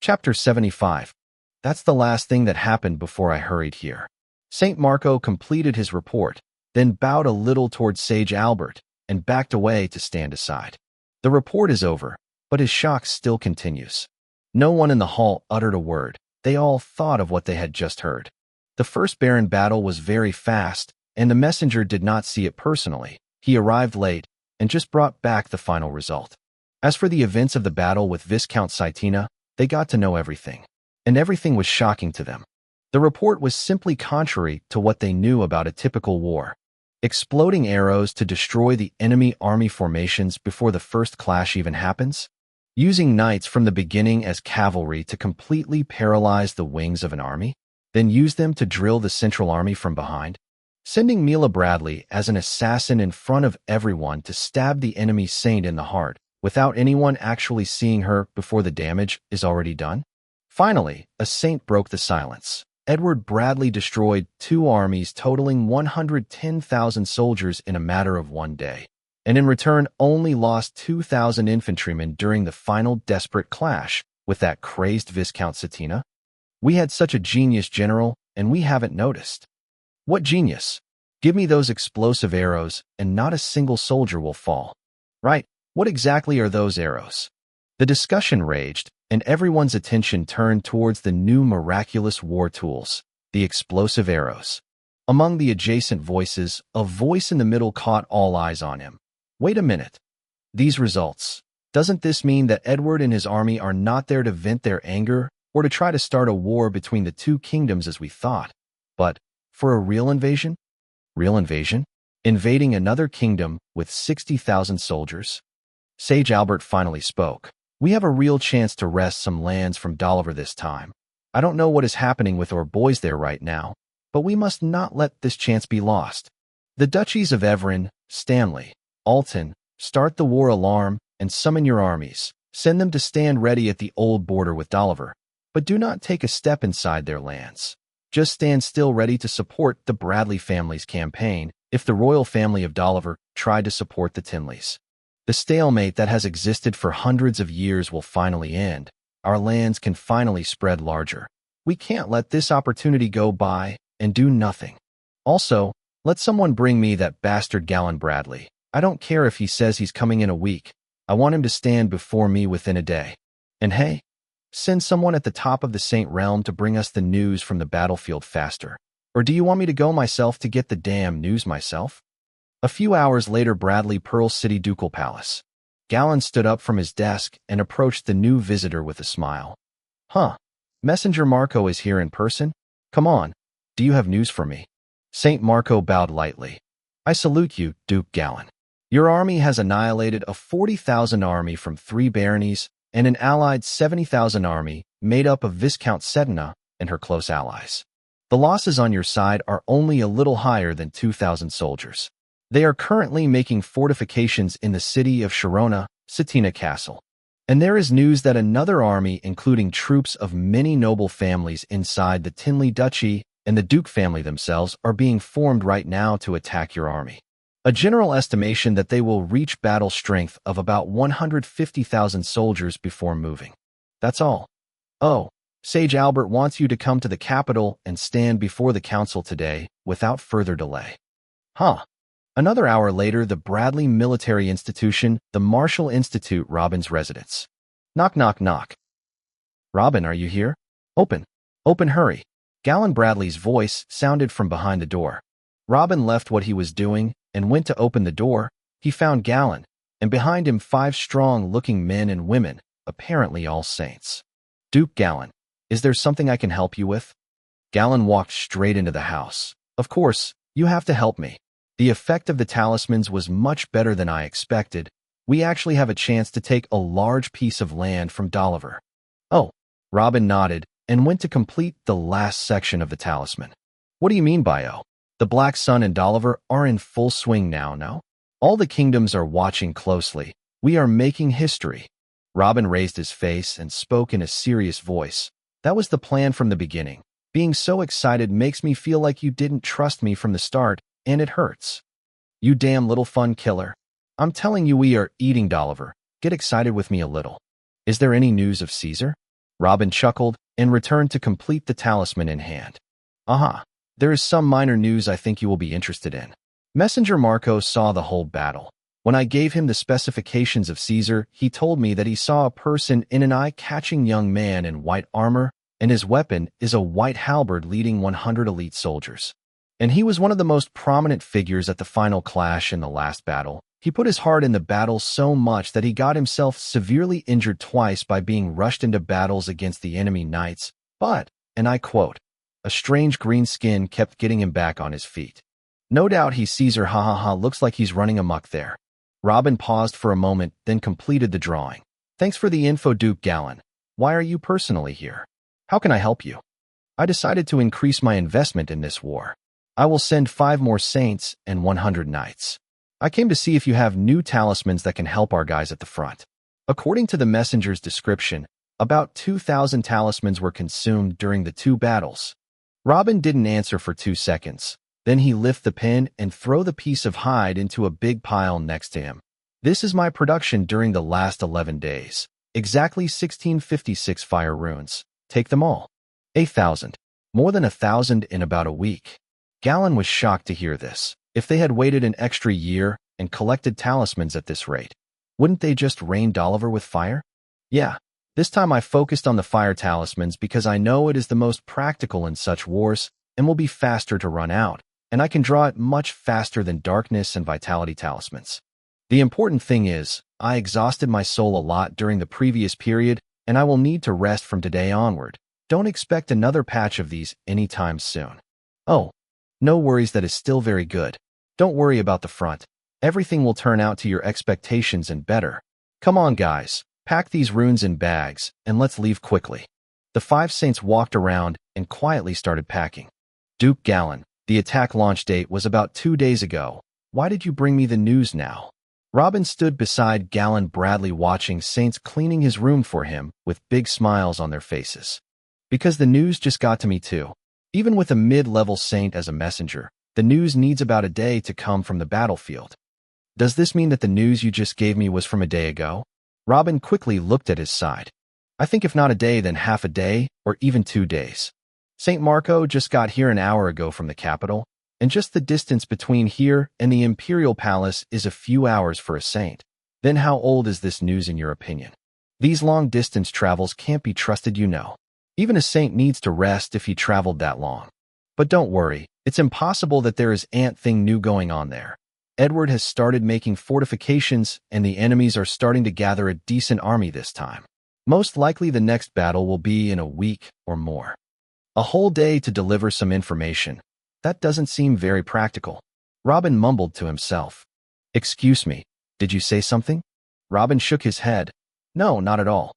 Chapter 75. That's the last thing that happened before I hurried here. Saint Marco completed his report, then bowed a little towards Sage Albert and backed away to stand aside. The report is over, but his shock still continues. No one in the hall uttered a word, they all thought of what they had just heard. The first Baron battle was very fast, and the messenger did not see it personally. He arrived late and just brought back the final result. As for the events of the battle with Viscount Citina, they got to know everything, and everything was shocking to them. The report was simply contrary to what they knew about a typical war. Exploding arrows to destroy the enemy army formations before the first clash even happens? Using knights from the beginning as cavalry to completely paralyze the wings of an army? Then use them to drill the central army from behind? Sending Mila Bradley as an assassin in front of everyone to stab the enemy saint in the heart, without anyone actually seeing her before the damage is already done? Finally, a saint broke the silence. Edward Bradley destroyed 2 armies totaling 110,000 soldiers in a matter of 1 day, and in return only lost 2,000 infantrymen during the final desperate clash with that crazed Viscount Citina. We had such a genius general, and we haven't noticed. What genius? Give me those explosive arrows, and not a single soldier will fall. Right, what exactly are those arrows? The discussion raged, and everyone's attention turned towards the new miraculous war tools, the explosive arrows. Among the adjacent voices, a voice in the middle caught all eyes on him. Wait a minute. These results. Doesn't this mean that Edward and his army are not there to vent their anger or to try to start a war between the 2 kingdoms as we thought, but for a real invasion? Real invasion? Invading another kingdom with 60,000 soldiers? Sage Albert finally spoke. We have a real chance to wrest some lands from Dolliver this time. I don't know what is happening with our boys there right now, but we must not let this chance be lost. The duchies of Everen, Stanley, Alton, start the war alarm and summon your armies. Send them to stand ready at the old border with Dolliver, but do not take a step inside their lands. Just stand still ready to support the Bradley family's campaign if the royal family of Dolliver tried to support the Tinleys. The stalemate that has existed for hundreds of years will finally end. Our lands can finally spread larger. We can't let this opportunity go by and do nothing. Also, let someone bring me that bastard Galen Bradley. I don't care if he says he's coming in a week. I want him to stand before me within a day. And hey, send someone at the top of the Saint Realm to bring us the news from the battlefield faster. Or do you want me to go myself to get the damn news myself? A few hours later, Bradley Pearl City Ducal Palace. Galen stood up from his desk and approached the new visitor with a smile. Huh, Messenger Marco is here in person? Come on, do you have news for me? Saint Marco bowed lightly. I salute you, Duke Galen. Your army has annihilated a 40,000 army from 3 baronies and an allied 70,000 army made up of Viscount Cetina and her close allies. The losses on your side are only a little higher than 2,000 soldiers. They are currently making fortifications in the city of Sharona, Cetina Castle. And there is news that another army, including troops of many noble families inside the Tinley Duchy and the Duke family themselves, are being formed right now to attack your army. A general estimation that they will reach battle strength of about 150,000 soldiers before moving. That's all. Oh, Sage Albert wants you to come to the capital and stand before the council today without further delay. Huh. Another hour later, the Bradley Military Institution, the Marshall Institute, Robin's residence. Knock, knock, knock. Robin, are you here? Open. Open, hurry. Galen Bradley's voice sounded from behind the door. Robin left what he was doing and went to open the door. He found Galen, and behind him 5 strong-looking men and women, apparently all saints. Duke Galen, is there something I can help you with? Galen walked straight into the house. Of course, you have to help me. The effect of the talismans was much better than I expected. We actually have a chance to take a large piece of land from Dolliver. Oh, Robin nodded and went to complete the last section of the talisman. What do you mean by oh? The Black Sun and Dolliver are in full swing now, no? All the kingdoms are watching closely. We are making history. Robin raised his face and spoke in a serious voice. That was the plan from the beginning. Being so excited makes me feel like you didn't trust me from the start, and it hurts. You damn little fun killer. I'm telling you we are eating Dolliver. Get excited with me a little. Is there any news of Caesar? Robin chuckled and returned to complete the talisman in hand. Aha, there is some minor news I think you will be interested in. Messenger Marco saw the whole battle. When I gave him the specifications of Caesar, he told me that he saw a person in an eye-catching young man in white armor and his weapon is a white halberd leading 100 elite soldiers. And he was one of the most prominent figures at the final clash in the last battle. He put his heart in the battle so much that he got himself severely injured twice by being rushed into battles against the enemy knights, but, and I quote, a strange green skin kept getting him back on his feet. No doubt he sees her, ha ha ha, looks like he's running amok there. Robin paused for a moment, then completed the drawing. Thanks for the info, Duke Gallon. Why are you personally here? How can I help you? I decided to increase my investment in this war. I will send 5 more saints and 100 knights. I came to see if you have new talismans that can help our guys at the front. According to the messenger's description, about 2,000 talismans were consumed during the 2 battles. Robin didn't answer for 2 seconds. Then he lift the pin and throw the piece of hide into a big pile next to him. This is my production during the last 11 days. Exactly 1656 fire runes. Take them all. 8,000. More than 1,000 in about a week. Gallon was shocked to hear this. If they had waited an extra year and collected talismans at this rate, wouldn't they just rain Dolliver with fire? Yeah, this time I focused on the fire talismans because I know it is the most practical in such wars and will be faster to run out, and I can draw it much faster than darkness and vitality talismans. The important thing is, I exhausted my soul a lot during the previous period, and I will need to rest from today onward. Don't expect another patch of these anytime soon. Oh, no worries, that is still very good. Don't worry about the front. Everything will turn out to your expectations and better. Come on, guys. Pack these runes in bags, and let's leave quickly. The 5 saints walked around and quietly started packing. Duke Gallon, the attack launch date was about 2 days ago. Why did you bring me the news now? Robin stood beside Gallon Bradley watching saints cleaning his room for him with big smiles on their faces. Because the news just got to me too. Even with a mid-level saint as a messenger, the news needs about a day to come from the battlefield. Does this mean that the news you just gave me was from a day ago? Robin quickly looked at his side. I think if not a day, then half a day, or even 2 days. St. Marco just got here an hour ago from the capital, and just the distance between here and the Imperial Palace is a few hours for a saint. Then how old is this news in your opinion? These long-distance travels can't be trusted, you know. Even a saint needs to rest if he traveled that long. But don't worry, it's impossible that there is anything new going on there. Edward has started making fortifications, and the enemies are starting to gather a decent army this time. Most likely the next battle will be in a week or more. A whole day to deliver some information. That doesn't seem very practical. Robin mumbled to himself. Excuse me, did you say something? Robin shook his head. No, not at all.